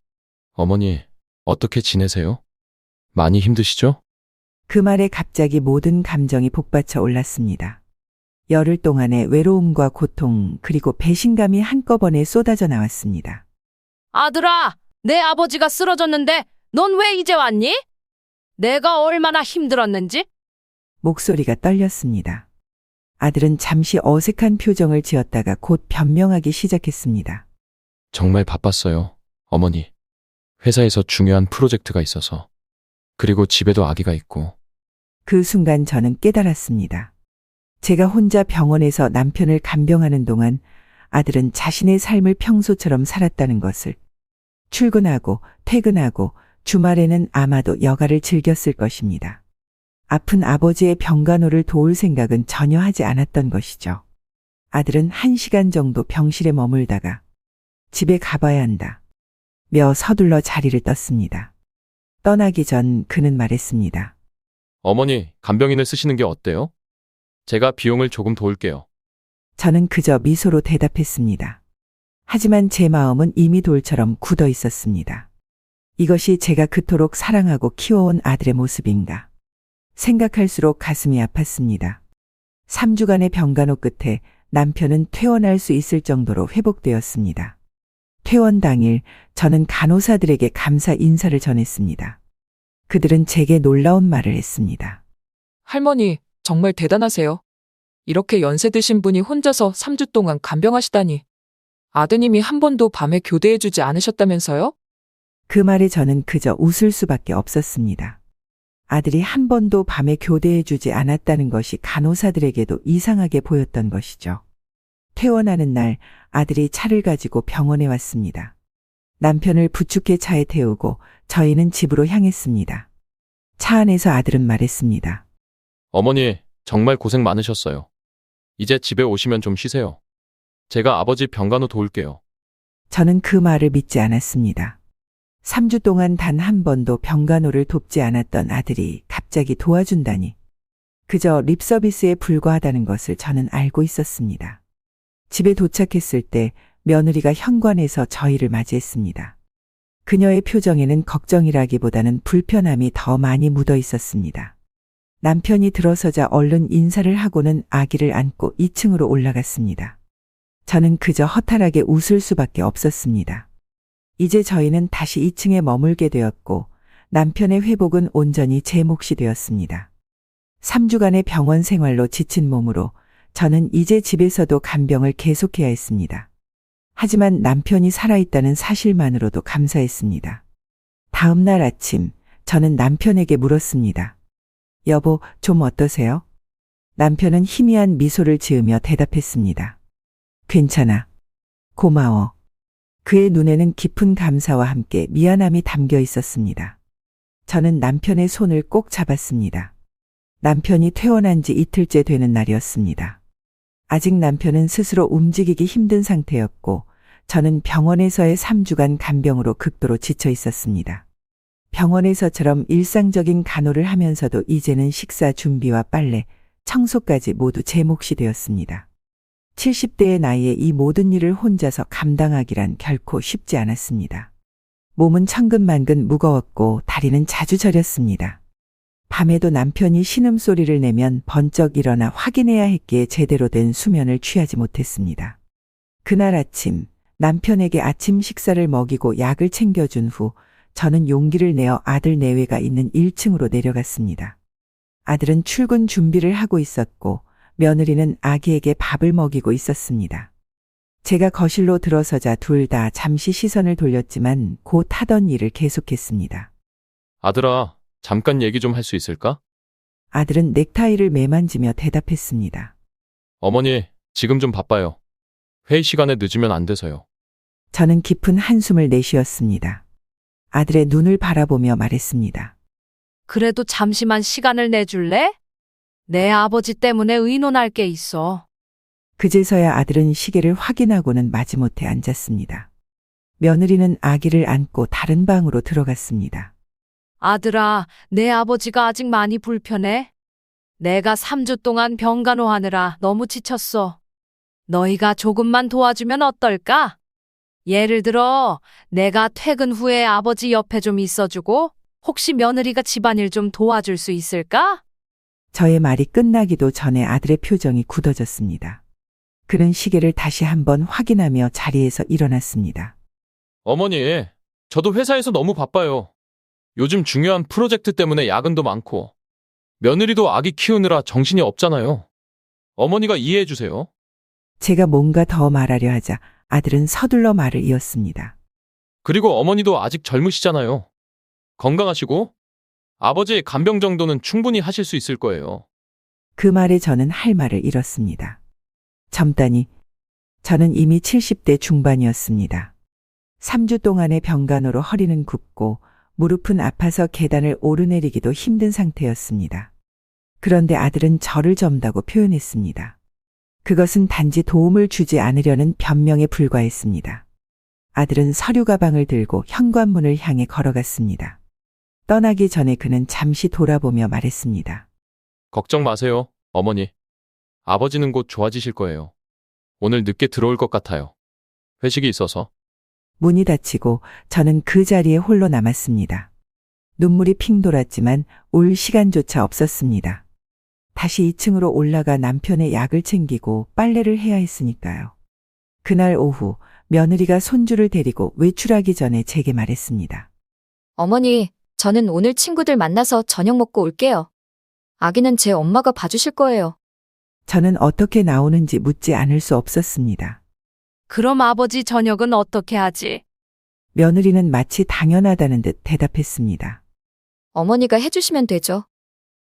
어머니, 어떻게 지내세요? 많이 힘드시죠? 그 말에 갑자기 모든 감정이 복받쳐 올랐습니다. 열흘 동안의 외로움과 고통 그리고 배신감이 한꺼번에 쏟아져 나왔습니다. 아들아, 내 아버지가 쓰러졌는데 넌 왜 이제 왔니? 내가 얼마나 힘들었는지? 목소리가 떨렸습니다. 아들은 잠시 어색한 표정을 지었다가 곧 변명하기 시작했습니다. 정말 바빴어요, 어머니. 회사에서 중요한 프로젝트가 있어서. 그리고 집에도 아기가 있고. 그 순간 저는 깨달았습니다. 제가 혼자 병원에서 남편을 간병하는 동안 아들은 자신의 삶을 평소처럼 살았다는 것을. 출근하고 퇴근하고 주말에는 아마도 여가를 즐겼을 것입니다. 아픈 아버지의 병간호를 도울 생각은 전혀 하지 않았던 것이죠. 아들은 1시간 정도 병실에 머물다가 집에 가봐야 한다. 며 서둘러 자리를 떴습니다. 떠나기 전 그는 말했습니다. 어머니, 간병인을 쓰시는 게 어때요? 제가 비용을 조금 도울게요. 저는 그저 미소로 대답했습니다. 하지만 제 마음은 이미 돌처럼 굳어 있었습니다. 이것이 제가 그토록 사랑하고 키워온 아들의 모습인가. 생각할수록 가슴이 아팠습니다. 3주간의 병간호 끝에 남편은 퇴원할 수 있을 정도로 회복되었습니다. 퇴원 당일 저는 간호사들에게 감사 인사를 전했습니다. 그들은 제게 놀라운 말을 했습니다. 할머니, 정말 대단하세요. 이렇게 연세 드신 분이 혼자서 3주 동안 간병하시다니. 아드님이 한 번도 밤에 교대해주지 않으셨다면서요? 그 말에 저는 그저 웃을 수밖에 없었습니다. 아들이 한 번도 밤에 교대해주지 않았다는 것이 간호사들에게도 이상하게 보였던 것이죠. 퇴원하는 날 아들이 차를 가지고 병원에 왔습니다. 남편을 부축해 차에 태우고 저희는 집으로 향했습니다. 차 안에서 아들은 말했습니다. 어머니, 정말 고생 많으셨어요. 이제 집에 오시면 좀 쉬세요. 제가 아버지 병간호 도울게요. 저는 그 말을 믿지 않았습니다. 3주 동안 단 한 번도 병간호를 돕지 않았던 아들이 갑자기 도와준다니. 그저 립서비스에 불과하다는 것을 저는 알고 있었습니다. 집에 도착했을 때 며느리가 현관에서 저희를 맞이했습니다. 그녀의 표정에는 걱정이라기보다는 불편함이 더 많이 묻어 있었습니다. 남편이 들어서자 얼른 인사를 하고는 아기를 안고 2층으로 올라갔습니다. 저는 그저 허탈하게 웃을 수밖에 없었습니다. 이제 저희는 다시 2층에 머물게 되었고 남편의 회복은 온전히 제 몫이 되었습니다. 3주간의 병원 생활로 지친 몸으로 저는 이제 집에서도 간병을 계속해야 했습니다. 하지만 남편이 살아있다는 사실만으로도 감사했습니다. 다음 날 아침 저는 남편에게 물었습니다. 여보, 좀 어떠세요? 남편은 희미한 미소를 지으며 대답했습니다. 괜찮아. 고마워. 그의 눈에는 깊은 감사와 함께 미안함이 담겨 있었습니다. 저는 남편의 손을 꼭 잡았습니다. 남편이 퇴원한 지 이틀째 되는 날이었습니다. 아직 남편은 스스로 움직이기 힘든 상태였고 저는 병원에서의 3주간 간병으로 극도로 지쳐 있었습니다. 병원에서처럼 일상적인 간호를 하면서도 이제는 식사 준비와 빨래, 청소까지 모두 제 몫이 되었습니다. 70대의 나이에 이 모든 일을 혼자서 감당하기란 결코 쉽지 않았습니다. 몸은 천근만근 무거웠고 다리는 자주 저렸습니다. 밤에도 남편이 신음소리를 내면 번쩍 일어나 확인해야 했기에 제대로 된 수면을 취하지 못했습니다. 그날 아침 남편에게 아침 식사를 먹이고 약을 챙겨준 후 저는 용기를 내어 아들 내외가 있는 1층으로 내려갔습니다. 아들은 출근 준비를 하고 있었고 며느리는 아기에게 밥을 먹이고 있었습니다. 제가 거실로 들어서자 둘 다 잠시 시선을 돌렸지만 곧 하던 일을 계속했습니다. 아들아, 잠깐 얘기 좀 할 수 있을까? 아들은 넥타이를 매만지며 대답했습니다. 어머니, 지금 좀 바빠요. 회의 시간에 늦으면 안 돼서요. 저는 깊은 한숨을 내쉬었습니다. 아들의 눈을 바라보며 말했습니다. 그래도 잠시만 시간을 내줄래? 내 아버지 때문에 의논할 게 있어. 그제서야 아들은 시계를 확인하고는 마지못해 앉았습니다. 며느리는 아기를 안고 다른 방으로 들어갔습니다. 아들아, 내 아버지가 아직 많이 불편해. 내가 3주 동안 병간호하느라 너무 지쳤어. 너희가 조금만 도와주면 어떨까? 예를 들어, 내가 퇴근 후에 아버지 옆에 좀 있어주고, 혹시 며느리가 집안일 좀 도와줄 수 있을까? 저의 말이 끝나기도 전에 아들의 표정이 굳어졌습니다. 그는 시계를 다시 한번 확인하며 자리에서 일어났습니다. 어머니, 저도 회사에서 너무 바빠요. 요즘 중요한 프로젝트 때문에 야근도 많고, 며느리도 아기 키우느라 정신이 없잖아요. 어머니가 이해해 주세요. 제가 뭔가 더 말하려 하자 아들은 서둘러 말을 이었습니다. 그리고 어머니도 아직 젊으시잖아요. 건강하시고, 아버지의 간병 정도는 충분히 하실 수 있을 거예요. 그 말에 저는 할 말을 잃었습니다. 젊다니, 저는 이미 70대 중반이었습니다. 3주 동안의 병간호로 허리는 굽고 무릎은 아파서 계단을 오르내리기도 힘든 상태였습니다. 그런데 아들은 저를 젊다고 표현했습니다. 그것은 단지 도움을 주지 않으려는 변명에 불과했습니다. 아들은 서류 가방을 들고 현관문을 향해 걸어갔습니다. 떠나기 전에 그는 잠시 돌아보며 말했습니다. 걱정 마세요, 어머니. 아버지는 곧 좋아지실 거예요. 오늘 늦게 들어올 것 같아요. 회식이 있어서. 문이 닫히고 저는 그 자리에 홀로 남았습니다. 눈물이 핑 돌았지만 올 시간조차 없었습니다. 다시 2층으로 올라가 남편의 약을 챙기고 빨래를 해야 했으니까요. 그날 오후 며느리가 손주를 데리고 외출하기 전에 제게 말했습니다. 어머니, 저는 오늘 친구들 만나서 저녁 먹고 올게요. 아기는 제 엄마가 봐주실 거예요. 저는 어떻게 나오는지 묻지 않을 수 없었습니다. 그럼 아버지 저녁은 어떻게 하지? 며느리는 마치 당연하다는 듯 대답했습니다. 어머니가 해주시면 되죠.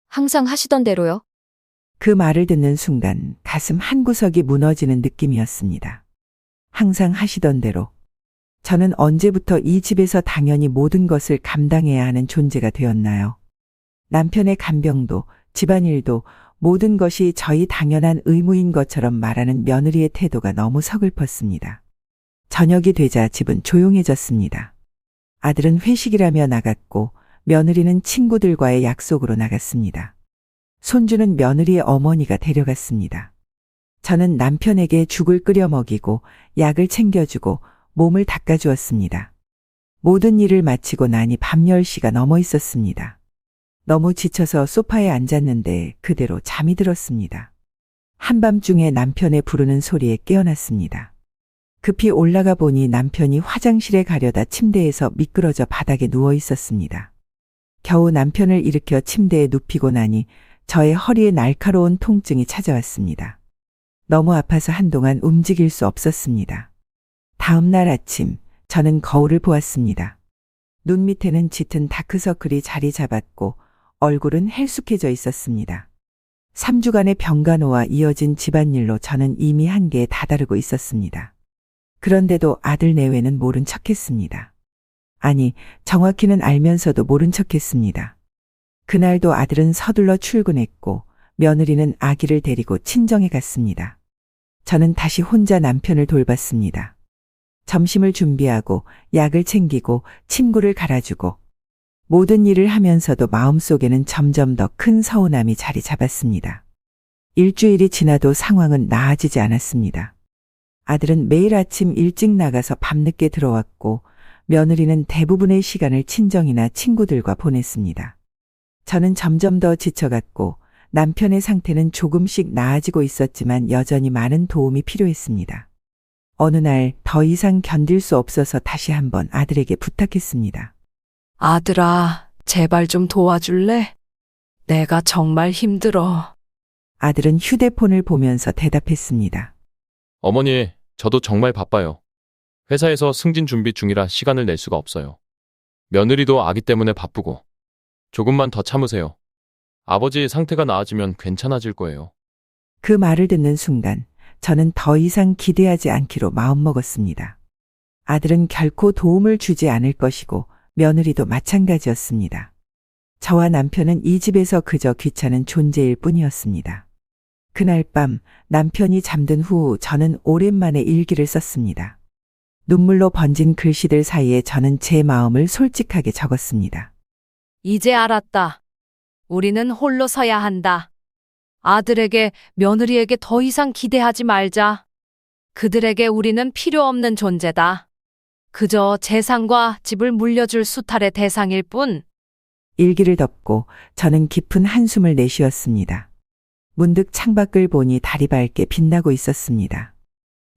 항상 하시던 대로요. 그 말을 듣는 순간 가슴 한구석이 무너지는 느낌이었습니다. 항상 하시던 대로. 저는 언제부터 이 집에서 당연히 모든 것을 감당해야 하는 존재가 되었나요? 남편의 간병도, 집안일도 모든 것이 저희 당연한 의무인 것처럼 말하는 며느리의 태도가 너무 서글펐습니다. 저녁이 되자 집은 조용해졌습니다. 아들은 회식이라며 나갔고 며느리는 친구들과의 약속으로 나갔습니다. 손주는 며느리의 어머니가 데려갔습니다. 저는 남편에게 죽을 끓여 먹이고 약을 챙겨주고 몸을 닦아주었습니다. 모든 일을 마치고 나니 밤 10시가 넘어 있었습니다. 너무 지쳐서 소파에 앉았는데 그대로 잠이 들었습니다. 한밤중에 남편의 부르는 소리에 깨어났습니다. 급히 올라가 보니 남편이 화장실에 가려다 침대에서 미끄러져 바닥에 누워 있었습니다. 겨우 남편을 일으켜 침대에 눕히고 나니 저의 허리에 날카로운 통증이 찾아왔습니다. 너무 아파서 한동안 움직일 수 없었습니다. 다음 날 아침 저는 거울을 보았습니다. 눈 밑에는 짙은 다크서클이 자리 잡았고 얼굴은 헬쑥해져 있었습니다. 3주간의 병간호와 이어진 집안일로 저는 이미 한계에 다다르고 있었습니다. 그런데도 아들 내외는 모른 척했습니다. 아니, 정확히는 알면서도 모른 척했습니다. 그날도 아들은 서둘러 출근했고 며느리는 아기를 데리고 친정에 갔습니다. 저는 다시 혼자 남편을 돌봤습니다. 점심을 준비하고 약을 챙기고 침구를 갈아주고 모든 일을 하면서도 마음속에는 점점 더 큰 서운함이 자리 잡았습니다. 일주일이 지나도 상황은 나아지지 않았습니다. 아들은 매일 아침 일찍 나가서 밤늦게 들어왔고 며느리는 대부분의 시간을 친정이나 친구들과 보냈습니다. 저는 점점 더 지쳐갔고 남편의 상태는 조금씩 나아지고 있었지만 여전히 많은 도움이 필요했습니다. 어느 날 더 이상 견딜 수 없어서 다시 한번 아들에게 부탁했습니다. 아들아, 제발 좀 도와줄래? 내가 정말 힘들어. 아들은 휴대폰을 보면서 대답했습니다. 어머니, 저도 정말 바빠요. 회사에서 승진 준비 중이라 시간을 낼 수가 없어요. 며느리도 아기 때문에 바쁘고. 조금만 더 참으세요. 아버지 상태가 나아지면 괜찮아질 거예요. 그 말을 듣는 순간 저는 더 이상 기대하지 않기로 마음먹었습니다. 아들은 결코 도움을 주지 않을 것이고 며느리도 마찬가지였습니다. 저와 남편은 이 집에서 그저 귀찮은 존재일 뿐이었습니다. 그날 밤 남편이 잠든 후 저는 오랜만에 일기를 썼습니다. 눈물로 번진 글씨들 사이에 저는 제 마음을 솔직하게 적었습니다. 이제 알았다. 우리는 홀로 서야 한다. 아들에게, 며느리에게 더 이상 기대하지 말자. 그들에게 우리는 필요 없는 존재다. 그저 재산과 집을 물려줄 수탈의 대상일 뿐. 일기를 덮고 저는 깊은 한숨을 내쉬었습니다. 문득 창밖을 보니 달이 밝게 빛나고 있었습니다.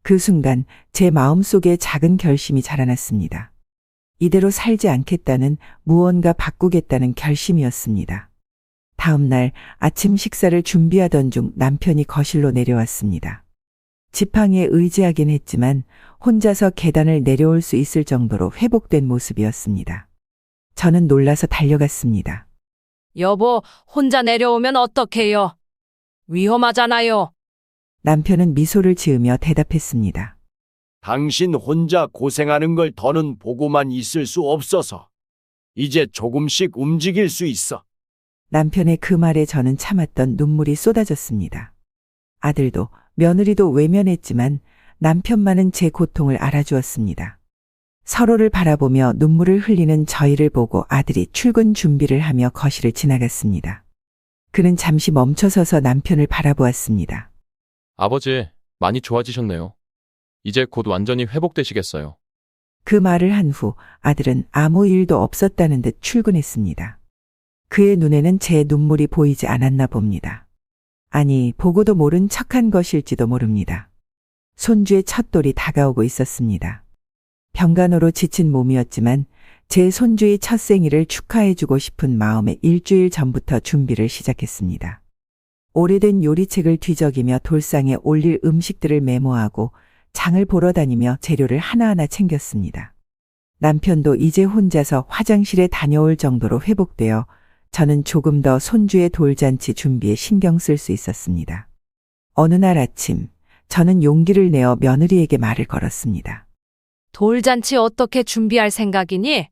그 순간 제 마음속에 작은 결심이 자라났습니다. 이대로 살지 않겠다는, 무언가 바꾸겠다는 결심이었습니다. 다음 날 아침 식사를 준비하던 중 남편이 거실로 내려왔습니다. 지팡이에 의지하긴 했지만 혼자서 계단을 내려올 수 있을 정도로 회복된 모습이었습니다. 저는 놀라서 달려갔습니다. 여보, 혼자 내려오면 어떡해요? 위험하잖아요. 남편은 미소를 지으며 대답했습니다. 당신 혼자 고생하는 걸 더는 보고만 있을 수 없어서 이제 조금씩 움직일 수 있어. 남편의 그 말에 저는 참았던 눈물이 쏟아졌습니다. 아들도 며느리도 외면했지만 남편만은 제 고통을 알아주었습니다. 서로를 바라보며 눈물을 흘리는 저희를 보고 아들이 출근 준비를 하며 거실을 지나갔습니다. 그는 잠시 멈춰서서 남편을 바라보았습니다. 아버지, 많이 좋아지셨네요. 이제 곧 완전히 회복되시겠어요. 그 말을 한 후 아들은 아무 일도 없었다는 듯 출근했습니다. 그의 눈에는 제 눈물이 보이지 않았나 봅니다. 아니, 보고도 모른 척한 것일지도 모릅니다. 손주의 첫 돌이 다가오고 있었습니다. 병간호로 지친 몸이었지만 제 손주의 첫 생일을 축하해주고 싶은 마음에 일주일 전부터 준비를 시작했습니다. 오래된 요리책을 뒤적이며 돌상에 올릴 음식들을 메모하고 장을 보러 다니며 재료를 하나하나 챙겼습니다. 남편도 이제 혼자서 화장실에 다녀올 정도로 회복되어 저는 조금 더 손주의 돌잔치 준비에 신경 쓸 수 있었습니다. 어느 날 아침, 저는 용기를 내어 며느리에게 말을 걸었습니다. 돌잔치 어떻게 준비할 생각이니?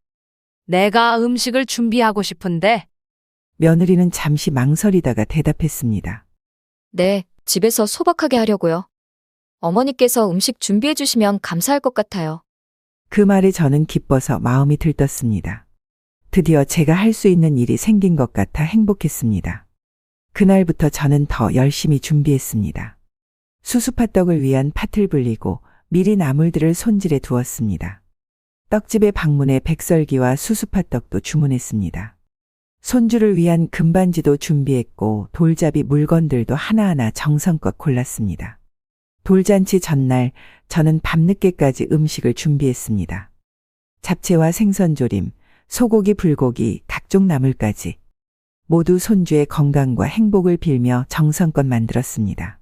내가 음식을 준비하고 싶은데. 며느리는 잠시 망설이다가 대답했습니다. 네, 집에서 소박하게 하려고요. 어머니께서 음식 준비해 주시면 감사할 것 같아요. 그 말에 저는 기뻐서 마음이 들떴습니다. 드디어 제가 할 수 있는 일이 생긴 것 같아 행복했습니다. 그날부터 저는 더 열심히 준비했습니다. 수수팥떡을 위한 팥을 불리고 미리 나물들을 손질해 두었습니다. 떡집의 방문에 백설기와 수수팥떡도 주문했습니다. 손주를 위한 금반지도 준비했고 돌잡이 물건들도 하나하나 정성껏 골랐습니다. 돌잔치 전날 저는 밤늦게까지 음식을 준비했습니다. 잡채와 생선조림, 소고기, 불고기, 각종 나물까지 모두 손주의 건강과 행복을 빌며 정성껏 만들었습니다.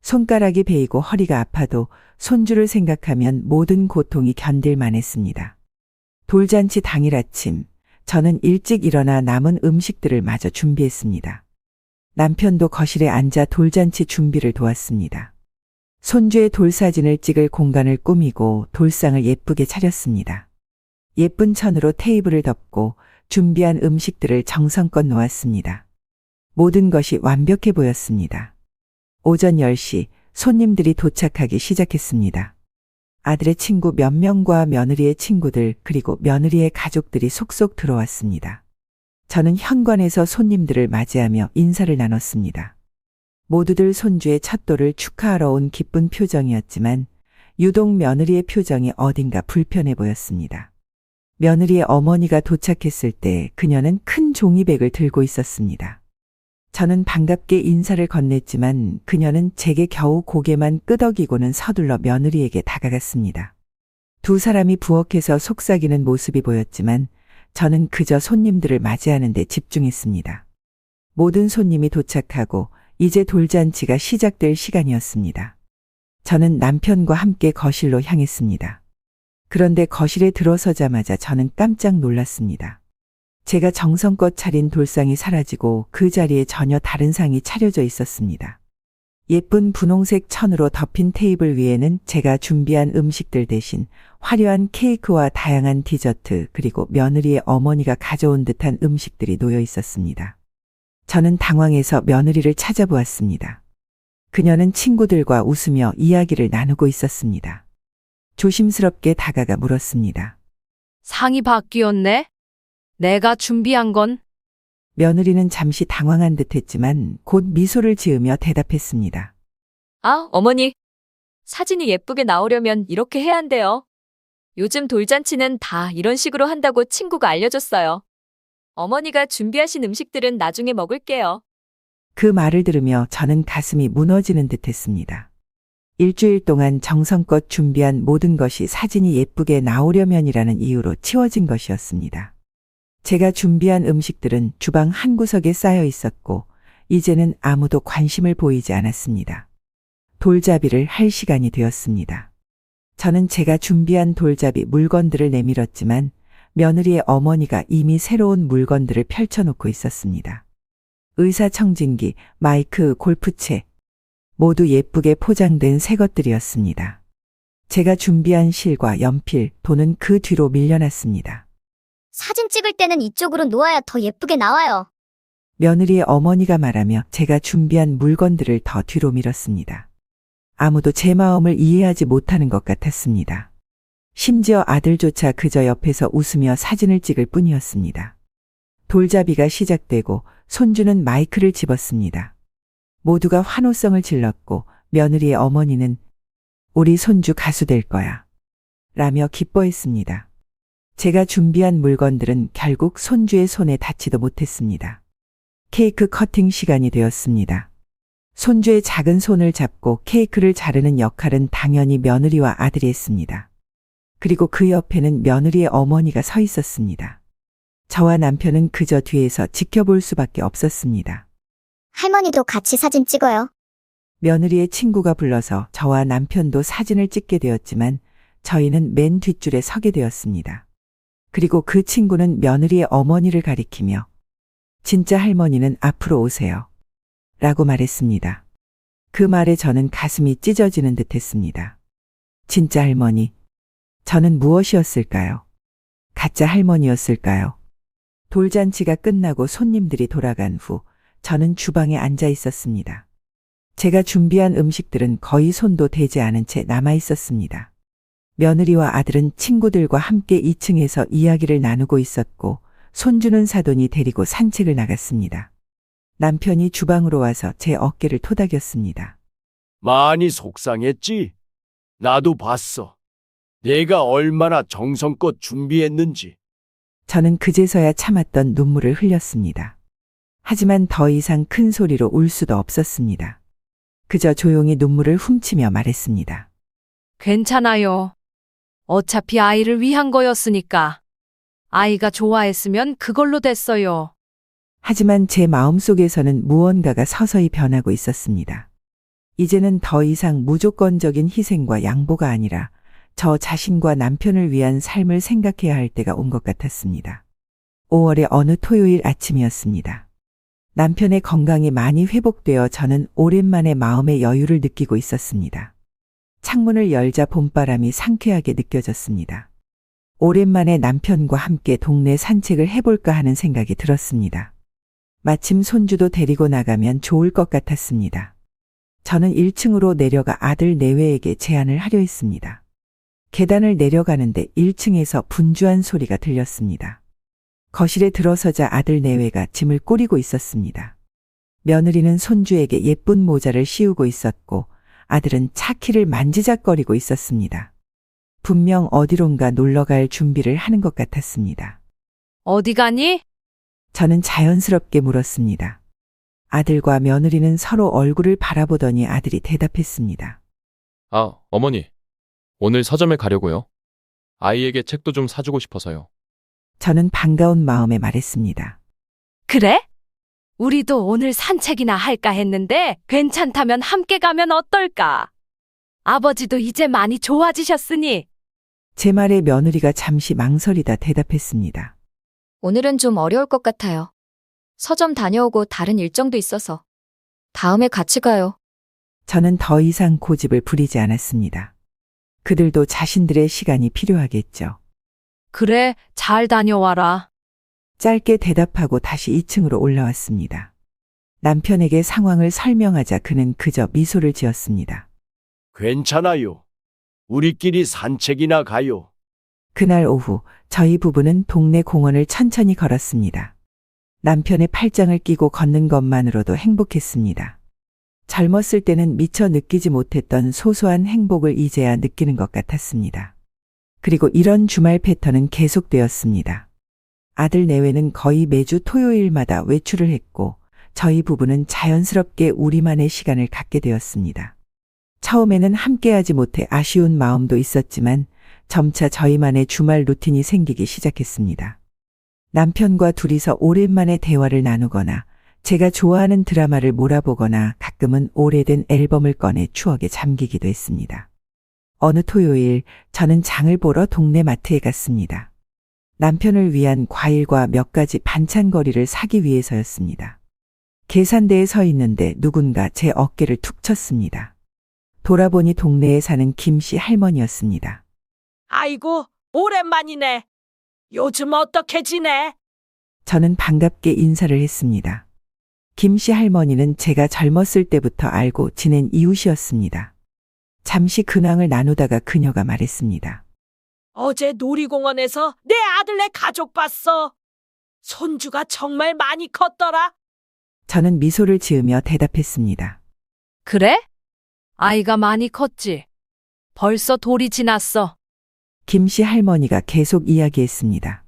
손가락이 베이고 허리가 아파도 손주를 생각하면 모든 고통이 견딜만 했습니다. 돌잔치 당일 아침, 저는 일찍 일어나 남은 음식들을 마저 준비했습니다. 남편도 거실에 앉아 돌잔치 준비를 도왔습니다. 손주의 돌사진을 찍을 공간을 꾸미고 돌상을 예쁘게 차렸습니다. 예쁜 천으로 테이블을 덮고 준비한 음식들을 정성껏 놓았습니다. 모든 것이 완벽해 보였습니다. 오전 10시 손님들이 도착하기 시작했습니다. 아들의 친구 몇 명과 며느리의 친구들 그리고 며느리의 가족들이 속속 들어왔습니다. 저는 현관에서 손님들을 맞이하며 인사를 나눴습니다. 모두들 손주의 첫 돌을 축하하러 온 기쁜 표정이었지만 유독 며느리의 표정이 어딘가 불편해 보였습니다. 며느리의 어머니가 도착했을 때 그녀는 큰 종이백을 들고 있었습니다. 저는 반갑게 인사를 건넸지만 그녀는 제게 겨우 고개만 끄덕이고는 서둘러 며느리에게 다가갔습니다. 두 사람이 부엌에서 속삭이는 모습이 보였지만 저는 그저 손님들을 맞이하는 데 집중했습니다. 모든 손님이 도착하고 이제 돌잔치가 시작될 시간이었습니다. 저는 남편과 함께 거실로 향했습니다. 그런데 거실에 들어서자마자 저는 깜짝 놀랐습니다. 제가 정성껏 차린 돌상이 사라지고 그 자리에 전혀 다른 상이 차려져 있었습니다. 예쁜 분홍색 천으로 덮인 테이블 위에는 제가 준비한 음식들 대신 화려한 케이크와 다양한 디저트 그리고 며느리의 어머니가 가져온 듯한 음식들이 놓여 있었습니다. 저는 당황해서 며느리를 찾아보았습니다. 그녀는 친구들과 웃으며 이야기를 나누고 있었습니다. 조심스럽게 다가가 물었습니다. 상이 바뀌었네? 내가 준비한 건? 며느리는 잠시 당황한 듯 했지만 곧 미소를 지으며 대답했습니다. 아, 어머니. 사진이 예쁘게 나오려면 이렇게 해야 한대요. 요즘 돌잔치는 다 이런 식으로 한다고 친구가 알려줬어요. 어머니가 준비하신 음식들은 나중에 먹을게요. 그 말을 들으며 저는 가슴이 무너지는 듯 했습니다. 일주일 동안 정성껏 준비한 모든 것이 사진이 예쁘게 나오려면이라는 이유로 치워진 것이었습니다. 제가 준비한 음식들은 주방 한 구석에 쌓여 있었고 이제는 아무도 관심을 보이지 않았습니다. 돌잡이를 할 시간이 되었습니다. 저는 제가 준비한 돌잡이 물건들을 내밀었지만 며느리의 어머니가 이미 새로운 물건들을 펼쳐놓고 있었습니다. 의사청진기, 마이크, 골프채, 모두 예쁘게 포장된 새 것들이었습니다. 제가 준비한 실과 연필, 돈은 그 뒤로 밀려났습니다. 사진 찍을 때는 이쪽으로 놓아야 더 예쁘게 나와요. 며느리의 어머니가 말하며 제가 준비한 물건들을 더 뒤로 밀었습니다. 아무도 제 마음을 이해하지 못하는 것 같았습니다. 심지어 아들조차 그저 옆에서 웃으며 사진을 찍을 뿐이었습니다. 돌잡이가 시작되고 손주는 마이크를 집었습니다. 모두가 환호성을 질렀고 며느리의 어머니는 우리 손주 가수 될 거야 라며 기뻐했습니다. 제가 준비한 물건들은 결국 손주의 손에 닿지도 못했습니다. 케이크 커팅 시간이 되었습니다. 손주의 작은 손을 잡고 케이크를 자르는 역할은 당연히 며느리와 아들이 했습니다. 그리고 그 옆에는 며느리의 어머니가 서 있었습니다. 저와 남편은 그저 뒤에서 지켜볼 수밖에 없었습니다. 할머니도 같이 사진 찍어요. 며느리의 친구가 불러서 저와 남편도 사진을 찍게 되었지만 저희는 맨 뒷줄에 서게 되었습니다. 그리고 그 친구는 며느리의 어머니를 가리키며 진짜 할머니는 앞으로 오세요 라고 말했습니다. 그 말에 저는 가슴이 찢어지는 듯 했습니다. 진짜 할머니, 저는 무엇이었을까요? 가짜 할머니였을까요? 돌잔치가 끝나고 손님들이 돌아간 후 저는 주방에 앉아 있었습니다. 제가 준비한 음식들은 거의 손도 대지 않은 채 남아 있었습니다. 며느리와 아들은 친구들과 함께 2층에서 이야기를 나누고 있었고 손주는 사돈이 데리고 산책을 나갔습니다. 남편이 주방으로 와서 제 어깨를 토닥였습니다. 많이 속상했지? 나도 봤어. 내가 얼마나 정성껏 준비했는지. 저는 그제서야 참았던 눈물을 흘렸습니다. 하지만 더 이상 큰 소리로 울 수도 없었습니다. 그저 조용히 눈물을 훔치며 말했습니다. 괜찮아요. 어차피 아이를 위한 거였으니까. 아이가 좋아했으면 그걸로 됐어요. 하지만 제 마음속에서는 무언가가 서서히 변하고 있었습니다. 이제는 더 이상 무조건적인 희생과 양보가 아니라 저 자신과 남편을 위한 삶을 생각해야 할 때가 온 것 같았습니다. 5월의 어느 토요일 아침이었습니다. 남편의 건강이 많이 회복되어 저는 오랜만에 마음의 여유를 느끼고 있었습니다. 창문을 열자 봄바람이 상쾌하게 느껴졌습니다. 오랜만에 남편과 함께 동네 산책을 해볼까 하는 생각이 들었습니다. 마침 손주도 데리고 나가면 좋을 것 같았습니다. 저는 1층으로 내려가 아들 내외에게 제안을 하려 했습니다. 계단을 내려가는데 1층에서 분주한 소리가 들렸습니다. 거실에 들어서자 아들 내외가 짐을 꾸리고 있었습니다. 며느리는 손주에게 예쁜 모자를 씌우고 있었고 아들은 차키를 만지작거리고 있었습니다. 분명 어디론가 놀러 갈 준비를 하는 것 같았습니다. 어디 가니? 저는 자연스럽게 물었습니다. 아들과 며느리는 서로 얼굴을 바라보더니 아들이 대답했습니다. 아, 어머니. 오늘 서점에 가려고요. 아이에게 책도 좀 사주고 싶어서요. 저는 반가운 마음에 말했습니다. 그래? 우리도 오늘 산책이나 할까 했는데 괜찮다면 함께 가면 어떨까? 아버지도 이제 많이 좋아지셨으니. 제 말에 며느리가 잠시 망설이다 대답했습니다. 오늘은 좀 어려울 것 같아요. 서점 다녀오고 다른 일정도 있어서. 다음에 같이 가요. 저는 더 이상 고집을 부리지 않았습니다. 그들도 자신들의 시간이 필요하겠죠. 그래, 잘 다녀와라. 짧게 대답하고 다시 2층으로 올라왔습니다. 남편에게 상황을 설명하자 그는 그저 미소를 지었습니다. 괜찮아요. 우리끼리 산책이나 가요. 그날 오후 저희 부부는 동네 공원을 천천히 걸었습니다. 남편의 팔짱을 끼고 걷는 것만으로도 행복했습니다. 젊었을 때는 미처 느끼지 못했던 소소한 행복을 이제야 느끼는 것 같았습니다. 그리고 이런 주말 패턴은 계속되었습니다. 아들 내외는 거의 매주 토요일마다 외출을 했고 저희 부부는 자연스럽게 우리만의 시간을 갖게 되었습니다. 처음에는 함께하지 못해 아쉬운 마음도 있었지만 점차 저희만의 주말 루틴이 생기기 시작했습니다. 남편과 둘이서 오랜만에 대화를 나누거나 제가 좋아하는 드라마를 몰아보거나 가끔은 오래된 앨범을 꺼내 추억에 잠기기도 했습니다. 어느 토요일 저는 장을 보러 동네 마트에 갔습니다. 남편을 위한 과일과 몇 가지 반찬거리를 사기 위해서였습니다. 계산대에 서 있는데 누군가 제 어깨를 툭 쳤습니다. 돌아보니 동네에 사는 김씨 할머니였습니다. 아이고, 오랜만이네. 요즘 어떻게 지내? 저는 반갑게 인사를 했습니다. 김씨 할머니는 제가 젊었을 때부터 알고 지낸 이웃이었습니다. 잠시 근황을 나누다가 그녀가 말했습니다. 어제 놀이공원에서 내 아들네 가족 봤어. 손주가 정말 많이 컸더라. 저는 미소를 지으며 대답했습니다. 그래? 아이가 많이 컸지. 벌써 돌이 지났어. 김씨 할머니가 계속 이야기했습니다.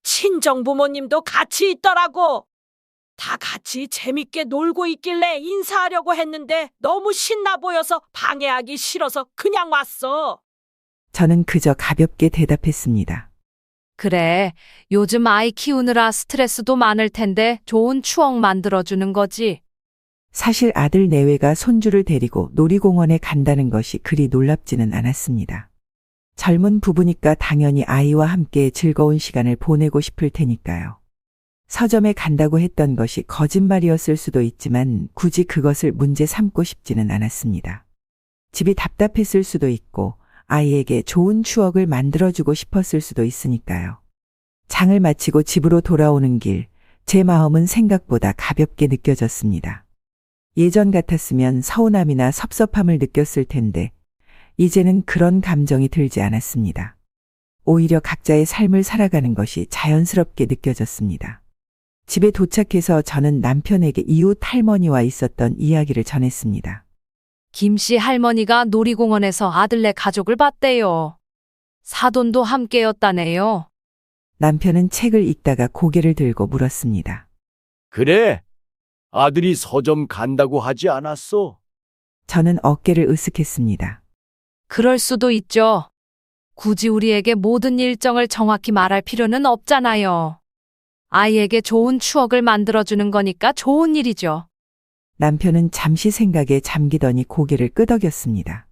친정 부모님도 같이 있더라고. 다 같이 재밌게 놀고 있길래 인사하려고 했는데 너무 신나 보여서 방해하기 싫어서 그냥 왔어. 저는 그저 가볍게 대답했습니다. 그래, 요즘 아이 키우느라 스트레스도 많을 텐데 좋은 추억 만들어주는 거지. 사실 아들 내외가 손주를 데리고 놀이공원에 간다는 것이 그리 놀랍지는 않았습니다. 젊은 부부니까 당연히 아이와 함께 즐거운 시간을 보내고 싶을 테니까요. 서점에 간다고 했던 것이 거짓말이었을 수도 있지만 굳이 그것을 문제 삼고 싶지는 않았습니다. 집이 답답했을 수도 있고 아이에게 좋은 추억을 만들어주고 싶었을 수도 있으니까요. 장을 마치고 집으로 돌아오는 길, 제 마음은 생각보다 가볍게 느껴졌습니다. 예전 같았으면 서운함이나 섭섭함을 느꼈을 텐데 이제는 그런 감정이 들지 않았습니다. 오히려 각자의 삶을 살아가는 것이 자연스럽게 느껴졌습니다. 집에 도착해서 저는 남편에게 이웃 할머니와 있었던 이야기를 전했습니다. 김씨 할머니가 놀이공원에서 아들네 가족을 봤대요. 사돈도 함께였다네요. 남편은 책을 읽다가 고개를 들고 물었습니다. 그래, 아들이 서점 간다고 하지 않았어? 저는 어깨를 으쓱했습니다. 그럴 수도 있죠. 굳이 우리에게 모든 일정을 정확히 말할 필요는 없잖아요. 아이에게 좋은 추억을 만들어주는 거니까 좋은 일이죠. 남편은 잠시 생각에 잠기더니 고개를 끄덕였습니다.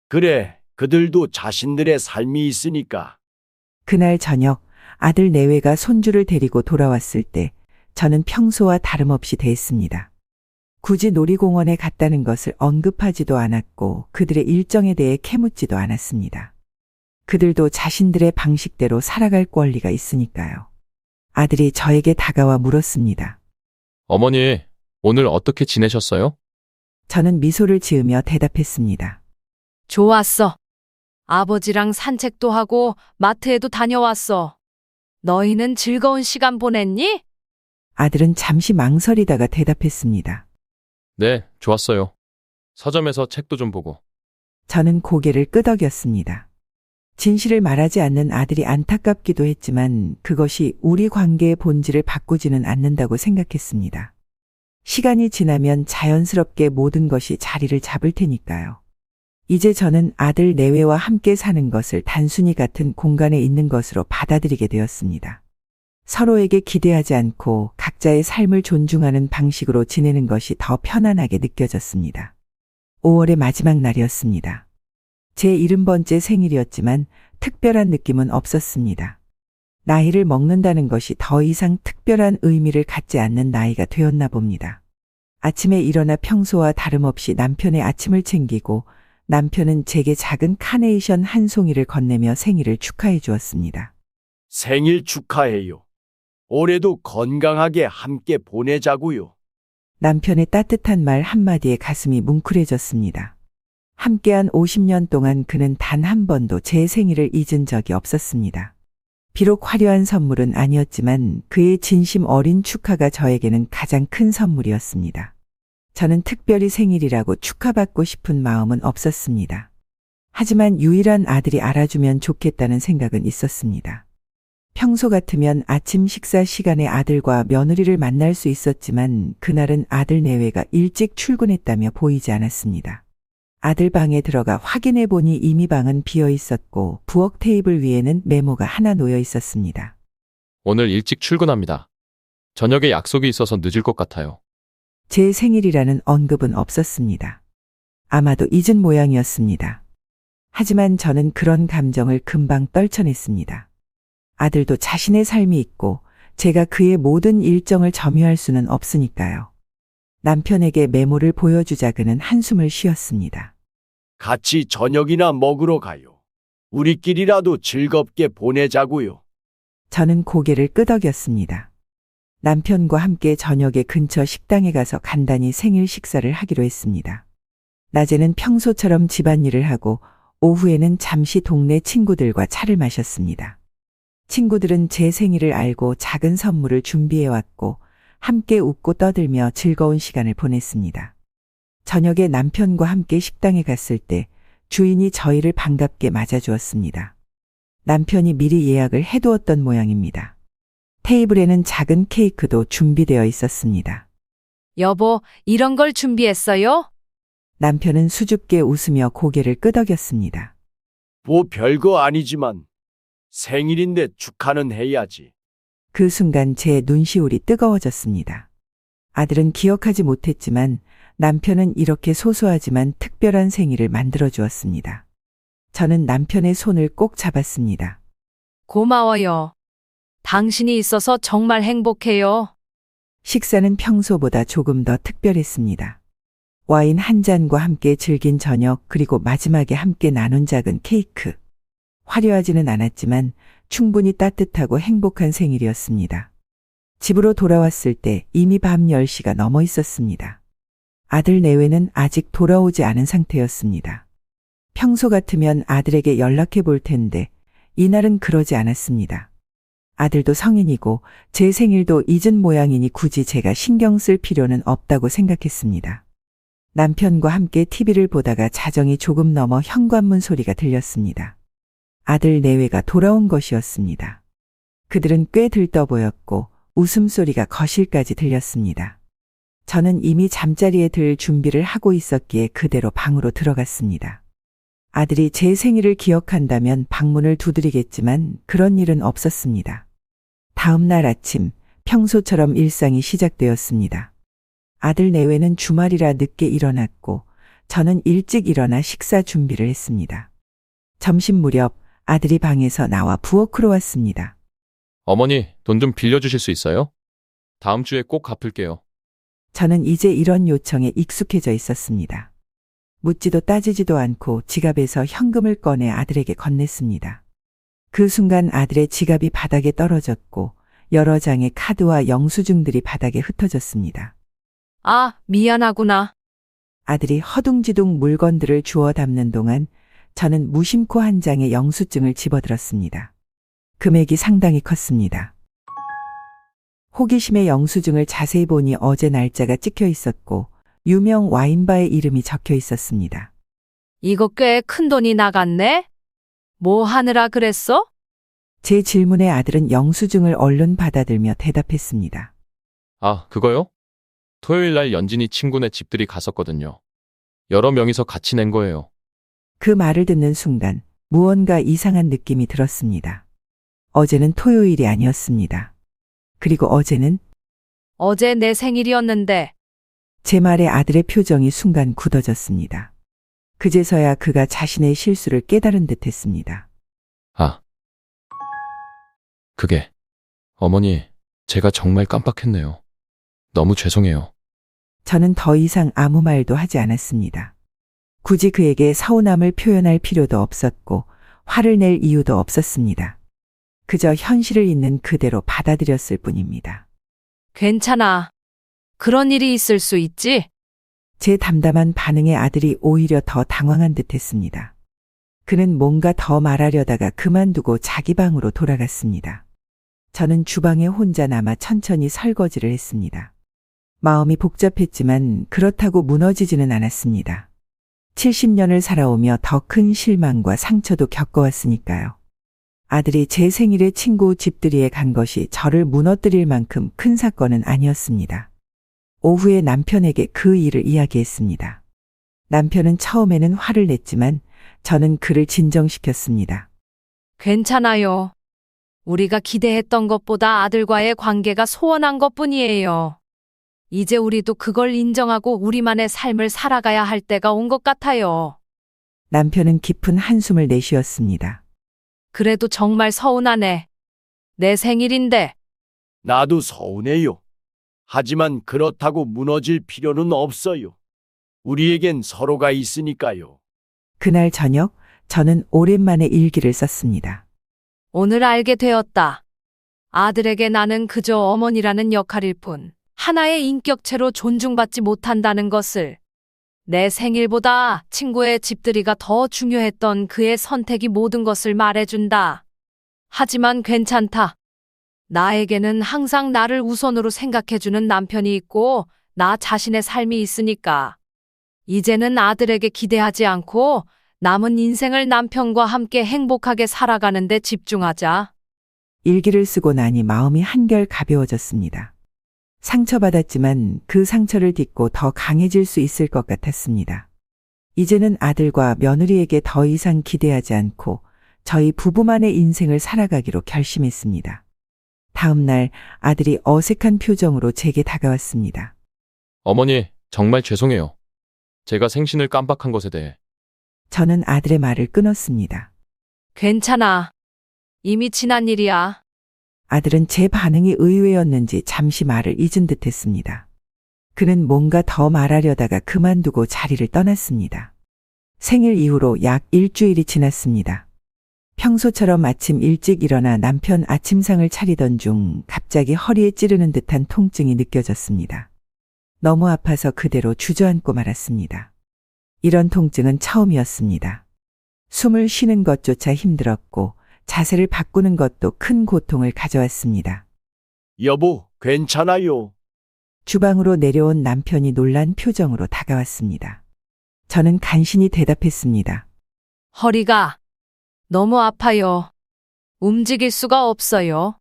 그래, 그들도 자신들의 삶이 있으니까. 그날 저녁 아들 내외가 손주를 데리고 돌아왔을 때 저는 평소와 다름없이 대했습니다. 굳이 놀이공원에 갔다는 것을 언급하지도 않았고 그들의 일정에 대해 캐묻지도 않았습니다. 그들도 자신들의 방식대로 살아갈 권리가 있으니까요. 아들이 저에게 다가와 물었습니다. 어머니, 오늘 어떻게 지내셨어요? 저는 미소를 지으며 대답했습니다. 좋았어. 아버지랑 산책도 하고 마트에도 다녀왔어. 너희는 즐거운 시간 보냈니? 아들은 잠시 망설이다가 대답했습니다. 네, 좋았어요. 서점에서 책도 좀 보고. 저는 고개를 끄덕였습니다. 진실을 말하지 않는 아들이 안타깝기도 했지만 그것이 우리 관계의 본질을 바꾸지는 않는다고 생각했습니다. 시간이 지나면 자연스럽게 모든 것이 자리를 잡을 테니까요. 이제 저는 아들 내외와 함께 사는 것을 단순히 같은 공간에 있는 것으로 받아들이게 되었습니다. 서로에게 기대하지 않고 각자의 삶을 존중하는 방식으로 지내는 것이 더 편안하게 느껴졌습니다. 5월의 마지막 날이었습니다. 제 70번째 생일이었지만 특별한 느낌은 없었습니다. 나이를 먹는다는 것이 더 이상 특별한 의미를 갖지 않는 나이가 되었나 봅니다. 아침에 일어나 평소와 다름없이 남편의 아침을 챙기고 남편은 제게 작은 카네이션 한 송이를 건네며 생일을 축하해 주었습니다. 생일 축하해요. 올해도 건강하게 함께 보내자고요. 남편의 따뜻한 말 한마디에 가슴이 뭉클해졌습니다. 함께한 50년 동안 그는 단 한 번도 제 생일을 잊은 적이 없었습니다. 비록 화려한 선물은 아니었지만 그의 진심 어린 축하가 저에게는 가장 큰 선물이었습니다. 저는 특별히 생일이라고 축하받고 싶은 마음은 없었습니다. 하지만 유일한 아들이 알아주면 좋겠다는 생각은 있었습니다. 평소 같으면 아침 식사 시간에 아들과 며느리를 만날 수 있었지만 그날은 아들 내외가 일찍 출근했다며 보이지 않았습니다. 아들 방에 들어가 확인해 보니 이미 방은 비어 있었고 부엌 테이블 위에는 메모가 하나 놓여 있었습니다. 오늘 일찍 출근합니다. 저녁에 약속이 있어서 늦을 것 같아요. 제 생일이라는 언급은 없었습니다. 아마도 잊은 모양이었습니다. 하지만 저는 그런 감정을 금방 떨쳐냈습니다. 아들도 자신의 삶이 있고 제가 그의 모든 일정을 점유할 수는 없으니까요. 남편에게 메모를 보여주자 그는 한숨을 쉬었습니다. 같이 저녁이나 먹으러 가요. 우리끼리라도 즐겁게 보내자고요. 저는 고개를 끄덕였습니다. 남편과 함께 저녁에 근처 식당에 가서 간단히 생일 식사를 하기로 했습니다. 낮에는 평소처럼 집안일을 하고 오후에는 잠시 동네 친구들과 차를 마셨습니다. 친구들은 제 생일을 알고 작은 선물을 준비해왔고 함께 웃고 떠들며 즐거운 시간을 보냈습니다. 저녁에 남편과 함께 식당에 갔을 때 주인이 저희를 반갑게 맞아주었습니다. 남편이 미리 예약을 해두었던 모양입니다. 테이블에는 작은 케이크도 준비되어 있었습니다. 여보, 이런 걸 준비했어요? 남편은 수줍게 웃으며 고개를 끄덕였습니다. 뭐 별거 아니지만 생일인데 축하는 해야지. 그 순간 제 눈시울이 뜨거워졌습니다. 아들은 기억하지 못했지만 남편은 이렇게 소소하지만 특별한 생일을 만들어 주었습니다. 저는 남편의 손을 꼭 잡았습니다. 고마워요. 당신이 있어서 정말 행복해요. 식사는 평소보다 조금 더 특별했습니다. 와인 한 잔과 함께 즐긴 저녁 그리고 마지막에 함께 나눈 작은 케이크. 화려하지는 않았지만 충분히 따뜻하고 행복한 생일이었습니다. 집으로 돌아왔을 때 이미 밤 10시가 넘어 있었습니다. 아들 내외는 아직 돌아오지 않은 상태였습니다. 평소 같으면 아들에게 연락해 볼 텐데 이날은 그러지 않았습니다. 아들도 성인이고 제 생일도 잊은 모양이니 굳이 제가 신경 쓸 필요는 없다고 생각했습니다. 남편과 함께 TV를 보다가 자정이 조금 넘어 현관문 소리가 들렸습니다. 아들 내외가 돌아온 것이었습니다. 그들은 꽤 들떠 보였고 웃음소리가 거실까지 들렸습니다. 저는 이미 잠자리에 들 준비를 하고 있었기에 그대로 방으로 들어갔습니다. 아들이 제 생일을 기억한다면 방문을 두드리겠지만 그런 일은 없었습니다. 다음 날 아침 평소처럼 일상이 시작되었습니다. 아들 내외는 주말이라 늦게 일어났고 저는 일찍 일어나 식사 준비를 했습니다. 점심 무렵 아들이 방에서 나와 부엌으로 왔습니다. 어머니, 돈 좀 빌려주실 수 있어요? 다음 주에 꼭 갚을게요. 저는 이제 이런 요청에 익숙해져 있었습니다. 묻지도 따지지도 않고 지갑에서 현금을 꺼내 아들에게 건넸습니다. 그 순간 아들의 지갑이 바닥에 떨어졌고 여러 장의 카드와 영수증들이 바닥에 흩어졌습니다. 아, 미안하구나. 아들이 허둥지둥 물건들을 주워 담는 동안 저는 무심코 한 장의 영수증을 집어들었습니다. 금액이 상당히 컸습니다. 호기심에 영수증을 자세히 보니 어제 날짜가 찍혀 있었고 유명 와인바의 이름이 적혀 있었습니다. 이거 꽤 큰 돈이 나갔네? 뭐 하느라 그랬어? 제 질문에 아들은 영수증을 얼른 받아들며 대답했습니다. 아, 그거요? 토요일 날 연진이 친구네 집들이 갔었거든요. 여러 명이서 같이 낸 거예요. 그 말을 듣는 순간 무언가 이상한 느낌이 들었습니다. 어제는 토요일이 아니었습니다. 그리고 어제는 어제 내 생일이었는데. 제 말에 아들의 표정이 순간 굳어졌습니다. 그제서야 그가 자신의 실수를 깨달은 듯 했습니다. 아, 그게 어머니, 제가 정말 깜빡했네요. 너무 죄송해요. 저는 더 이상 아무 말도 하지 않았습니다. 굳이 그에게 서운함을 표현할 필요도 없었고 화를 낼 이유도 없었습니다. 그저 현실을 있는 그대로 받아들였을 뿐입니다. 괜찮아. 그런 일이 있을 수 있지? 제 담담한 반응에 아들이 오히려 더 당황한 듯 했습니다. 그는 뭔가 더 말하려다가 그만두고 자기 방으로 돌아갔습니다. 저는 주방에 혼자 남아 천천히 설거지를 했습니다. 마음이 복잡했지만 그렇다고 무너지지는 않았습니다. 70년을 살아오며 더 큰 실망과 상처도 겪어왔으니까요. 아들이 제 생일에 친구 집들이에 간 것이 저를 무너뜨릴 만큼 큰 사건은 아니었습니다. 오후에 남편에게 그 일을 이야기했습니다. 남편은 처음에는 화를 냈지만 저는 그를 진정시켰습니다. 괜찮아요. 우리가 기대했던 것보다 아들과의 관계가 소원한 것뿐이에요. 이제 우리도 그걸 인정하고 우리만의 삶을 살아가야 할 때가 온 것 같아요. 남편은 깊은 한숨을 내쉬었습니다. 그래도 정말 서운하네. 내 생일인데. 나도 서운해요. 하지만 그렇다고 무너질 필요는 없어요. 우리에겐 서로가 있으니까요. 그날 저녁 저는 오랜만에 일기를 썼습니다. 오늘 알게 되었다. 아들에게 나는 그저 어머니라는 역할일 뿐 하나의 인격체로 존중받지 못한다는 것을. 내 생일보다 친구의 집들이가 더 중요했던 그의 선택이 모든 것을 말해준다. 하지만 괜찮다. 나에게는 항상 나를 우선으로 생각해주는 남편이 있고 나 자신의 삶이 있으니까. 이제는 아들에게 기대하지 않고 남은 인생을 남편과 함께 행복하게 살아가는 데 집중하자. 일기를 쓰고 나니 마음이 한결 가벼워졌습니다. 상처받았지만 그 상처를 딛고 더 강해질 수 있을 것 같았습니다. 이제는 아들과 며느리에게 더 이상 기대하지 않고 저희 부부만의 인생을 살아가기로 결심했습니다. 다음 날 아들이 어색한 표정으로 제게 다가왔습니다. 어머니, 정말 죄송해요. 제가 생신을 깜빡한 것에 대해. 저는 아들의 말을 끊었습니다. 괜찮아. 이미 지난 일이야. 아들은 제 반응이 의외였는지 잠시 말을 잊은 듯 했습니다. 그는 뭔가 더 말하려다가 그만두고 자리를 떠났습니다. 생일 이후로 약 일주일이 지났습니다. 평소처럼 아침 일찍 일어나 남편 아침상을 차리던 중 갑자기 허리에 찌르는 듯한 통증이 느껴졌습니다. 너무 아파서 그대로 주저앉고 말았습니다. 이런 통증은 처음이었습니다. 숨을 쉬는 것조차 힘들었고 자세를 바꾸는 것도 큰 고통을 가져왔습니다. 여보, 괜찮아요. 주방으로 내려온 남편이 놀란 표정으로 다가왔습니다. 저는 간신히 대답했습니다. 허리가 너무 아파요. 움직일 수가 없어요.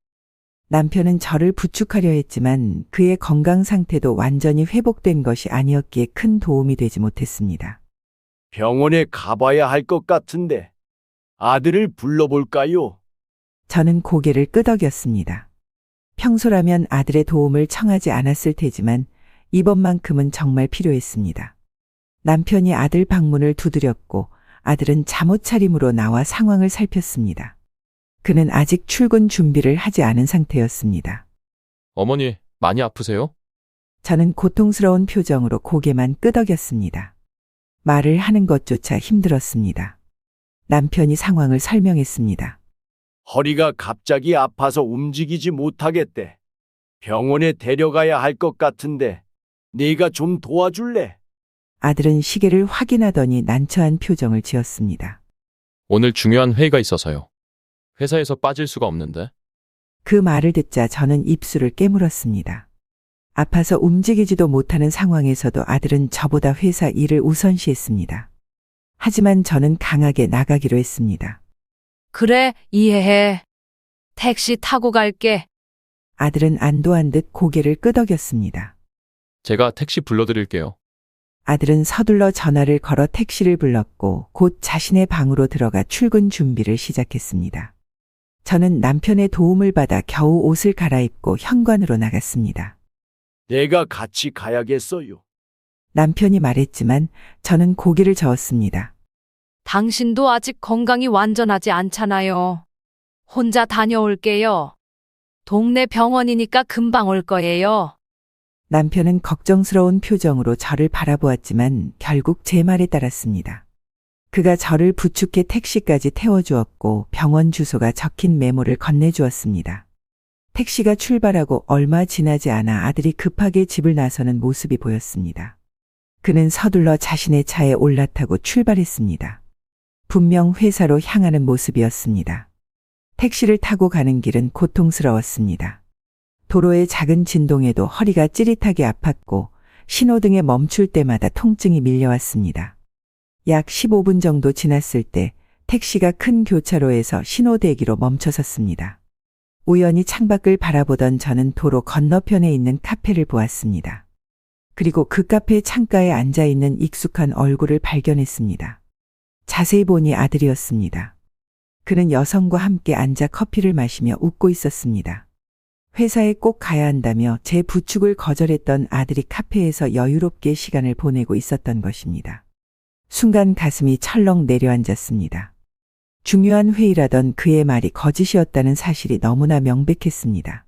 남편은 저를 부축하려 했지만 그의 건강 상태도 완전히 회복된 것이 아니었기에 큰 도움이 되지 못했습니다. 병원에 가봐야 할 것 같은데 아들을 불러볼까요? 저는 고개를 끄덕였습니다. 평소라면 아들의 도움을 청하지 않았을 테지만 이번만큼은 정말 필요했습니다. 남편이 아들 방문을 두드렸고 아들은 잠옷 차림으로 나와 상황을 살폈습니다. 그는 아직 출근 준비를 하지 않은 상태였습니다. 어머니, 많이 아프세요? 저는 고통스러운 표정으로 고개만 끄덕였습니다. 말을 하는 것조차 힘들었습니다. 남편이 상황을 설명했습니다. 허리가 갑자기 아파서 움직이지 못하겠대. 병원에 데려가야 할 것 같은데 네가 좀 도와줄래? 아들은 시계를 확인하더니 난처한 표정을 지었습니다. 오늘 중요한 회의가 있어서요. 회사에서 빠질 수가 없는데. 그 말을 듣자 저는 입술을 깨물었습니다. 아파서 움직이지도 못하는 상황에서도 아들은 저보다 회사 일을 우선시했습니다. 하지만 저는 강하게 나가기로 했습니다. 그래, 이해해. 택시 타고 갈게. 아들은 안도한 듯 고개를 끄덕였습니다. 제가 택시 불러드릴게요. 아들은 서둘러 전화를 걸어 택시를 불렀고 곧 자신의 방으로 들어가 출근 준비를 시작했습니다. 저는 남편의 도움을 받아 겨우 옷을 갈아입고 현관으로 나갔습니다. 내가 같이 가야겠어요. 남편이 말했지만 저는 고개를 저었습니다. 당신도 아직 건강이 완전하지 않잖아요. 혼자 다녀올게요. 동네 병원이니까 금방 올 거예요. 남편은 걱정스러운 표정으로 저를 바라보았지만 결국 제 말에 따랐습니다. 그가 저를 부축해 택시까지 태워주었고 병원 주소가 적힌 메모를 건네주었습니다. 택시가 출발하고 얼마 지나지 않아 아들이 급하게 집을 나서는 모습이 보였습니다. 그는 서둘러 자신의 차에 올라타고 출발했습니다. 분명 회사로 향하는 모습이었습니다. 택시를 타고 가는 길은 고통스러웠습니다. 도로의 작은 진동에도 허리가 찌릿하게 아팠고 신호등에 멈출 때마다 통증이 밀려왔습니다. 약 15분 정도 지났을 때 택시가 큰 교차로에서 신호대기로 멈춰섰습니다. 우연히 창밖을 바라보던 저는 도로 건너편에 있는 카페를 보았습니다. 그리고 그 카페 창가에 앉아있는 익숙한 얼굴을 발견했습니다. 자세히 보니 아들이었습니다. 그는 여성과 함께 앉아 커피를 마시며 웃고 있었습니다. 회사에 꼭 가야 한다며 제 부축을 거절했던 아들이 카페에서 여유롭게 시간을 보내고 있었던 것입니다. 순간 가슴이 철렁 내려앉았습니다. 중요한 회의라던 그의 말이 거짓이었다는 사실이 너무나 명백했습니다.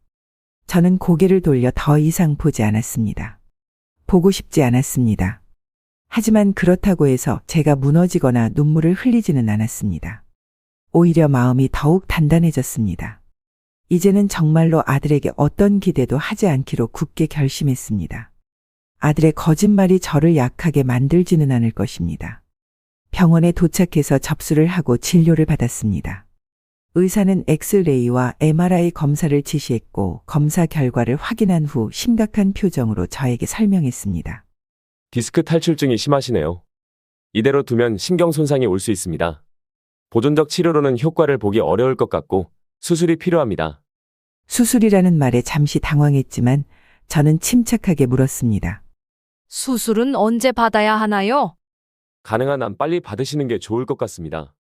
저는 고개를 돌려 더 이상 보지 않았습니다. 보고 싶지 않았습니다. 하지만 그렇다고 해서 제가 무너지거나 눈물을 흘리지는 않았습니다. 오히려 마음이 더욱 단단해졌습니다. 이제는 정말로 아들에게 어떤 기대도 하지 않기로 굳게 결심했습니다. 아들의 거짓말이 저를 약하게 만들지는 않을 것입니다. 병원에 도착해서 접수를 하고 진료를 받았습니다. 의사는 엑스레이와 MRI 검사를 지시했고 검사 결과를 확인한 후 심각한 표정으로 저에게 설명했습니다. 디스크 탈출증이 심하시네요. 이대로 두면 신경 손상이 올 수 있습니다. 보존적 치료로는 효과를 보기 어려울 것 같고 수술이 필요합니다. 수술이라는 말에 잠시 당황했지만 저는 침착하게 물었습니다. 수술은 언제 받아야 하나요? 가능한 한 빨리 받으시는 게 좋을 것 같습니다.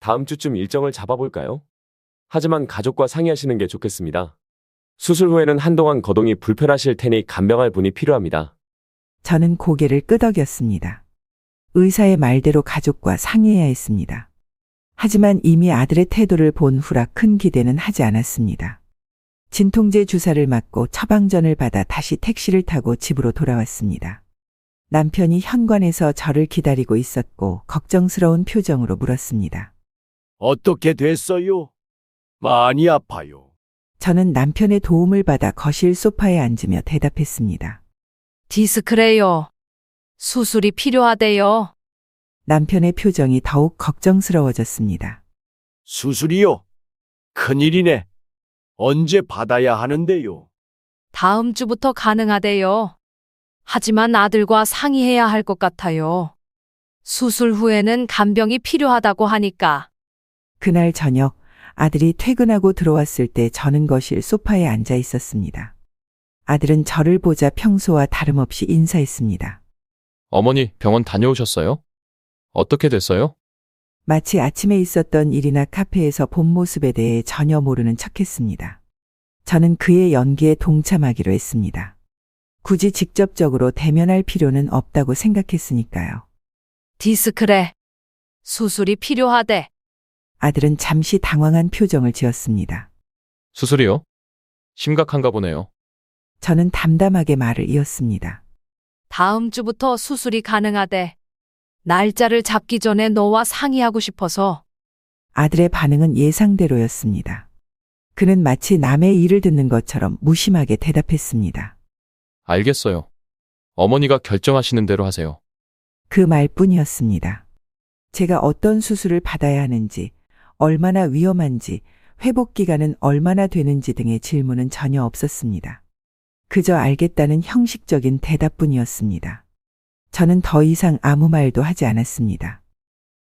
다음 주쯤 일정을 잡아볼까요? 하지만 가족과 상의하시는 게 좋겠습니다. 수술 후에는 한동안 거동이 불편하실 테니 간병할 분이 필요합니다. 저는 고개를 끄덕였습니다. 의사의 말대로 가족과 상의해야 했습니다. 하지만 이미 아들의 태도를 본 후라 큰 기대는 하지 않았습니다. 진통제 주사를 맞고 처방전을 받아 다시 택시를 타고 집으로 돌아왔습니다. 남편이 현관에서 저를 기다리고 있었고 걱정스러운 표정으로 물었습니다. 어떻게 됐어요? 많이 아파요. 저는 남편의 도움을 받아 거실 소파에 앉으며 대답했습니다. 디스크래요. 수술이 필요하대요. 남편의 표정이 더욱 걱정스러워졌습니다. 수술이요? 큰일이네. 언제 받아야 하는데요? 다음 주부터 가능하대요. 하지만 아들과 상의해야 할 것 같아요. 수술 후에는 간병이 필요하다고 하니까. 그날 저녁 아들이 퇴근하고 들어왔을 때 저는 거실 소파에 앉아 있었습니다. 아들은 저를 보자 평소와 다름없이 인사했습니다. 어머니, 병원 다녀오셨어요? 어떻게 됐어요? 마치 아침에 있었던 일이나 카페에서 본 모습에 대해 전혀 모르는 척했습니다. 저는 그의 연기에 동참하기로 했습니다. 굳이 직접적으로 대면할 필요는 없다고 생각했으니까요. 디스크래. 수술이 필요하대. 아들은 잠시 당황한 표정을 지었습니다. 수술이요? 심각한가 보네요. 저는 담담하게 말을 이었습니다. 다음 주부터 수술이 가능하대. 날짜를 잡기 전에 너와 상의하고 싶어서. 아들의 반응은 예상대로였습니다. 그는 마치 남의 일을 듣는 것처럼 무심하게 대답했습니다. 알겠어요. 어머니가 결정하시는 대로 하세요. 그 말뿐이었습니다. 제가 어떤 수술을 받아야 하는지, 얼마나 위험한지, 회복 기간은 얼마나 되는지 등의 질문은 전혀 없었습니다. 그저 알겠다는 형식적인 대답뿐이었습니다. 저는 더 이상 아무 말도 하지 않았습니다.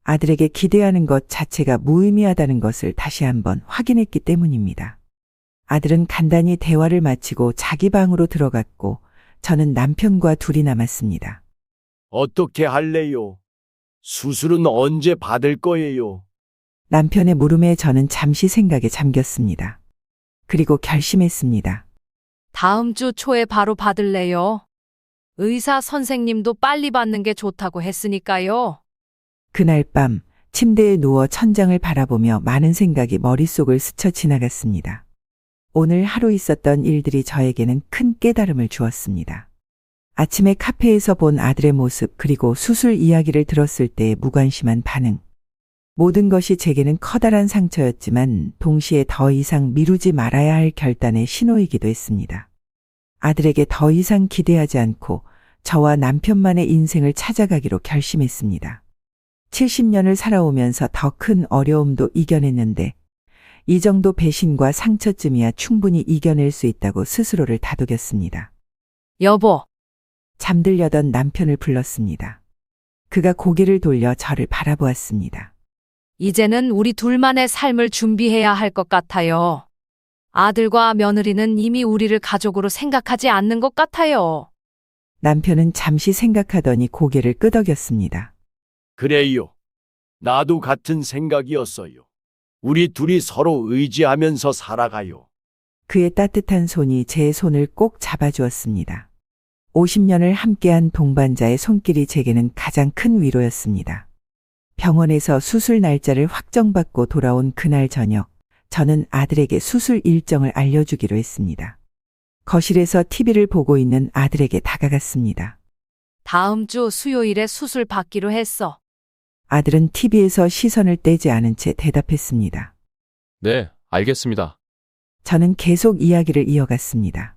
아들에게 기대하는 것 자체가 무의미하다는 것을 다시 한번 확인했기 때문입니다. 아들은 간단히 대화를 마치고 자기 방으로 들어갔고 저는 남편과 둘이 남았습니다. 어떻게 할래요? 수술은 언제 받을 거예요? 남편의 물음에 저는 잠시 생각에 잠겼습니다. 그리고 결심했습니다. 다음 주 초에 바로 받을래요. 의사 선생님도 빨리 받는 게 좋다고 했으니까요. 그날 밤 침대에 누워 천장을 바라보며 많은 생각이 머릿속을 스쳐 지나갔습니다. 오늘 하루 있었던 일들이 저에게는 큰 깨달음을 주었습니다. 아침에 카페에서 본 아들의 모습 그리고 수술 이야기를 들었을 때의 무관심한 반응. 모든 것이 제게는 커다란 상처였지만 동시에 더 이상 미루지 말아야 할 결단의 신호이기도 했습니다. 아들에게 더 이상 기대하지 않고 저와 남편만의 인생을 찾아가기로 결심했습니다. 70년을 살아오면서 더 큰 어려움도 이겨냈는데 이 정도 배신과 상처쯤이야 충분히 이겨낼 수 있다고 스스로를 다독였습니다. 여보, 잠들려던 남편을 불렀습니다. 그가 고개를 돌려 저를 바라보았습니다. 이제는 우리 둘만의 삶을 준비해야 할 것 같아요. 아들과 며느리는 이미 우리를 가족으로 생각하지 않는 것 같아요. 남편은 잠시 생각하더니 고개를 끄덕였습니다. 그래요. 나도 같은 생각이었어요. 우리 둘이 서로 의지하면서 살아가요. 그의 따뜻한 손이 제 손을 꼭 잡아주었습니다. 50년을 함께한 동반자의 손길이 제게는 가장 큰 위로였습니다. 병원에서 수술 날짜를 확정받고 돌아온 그날 저녁, 저는 아들에게 수술 일정을 알려주기로 했습니다. 거실에서 TV를 보고 있는 아들에게 다가갔습니다. 다음 주 수요일에 수술 받기로 했어. 아들은 TV에서 시선을 떼지 않은 채 대답했습니다. 네, 알겠습니다. 저는 계속 이야기를 이어갔습니다.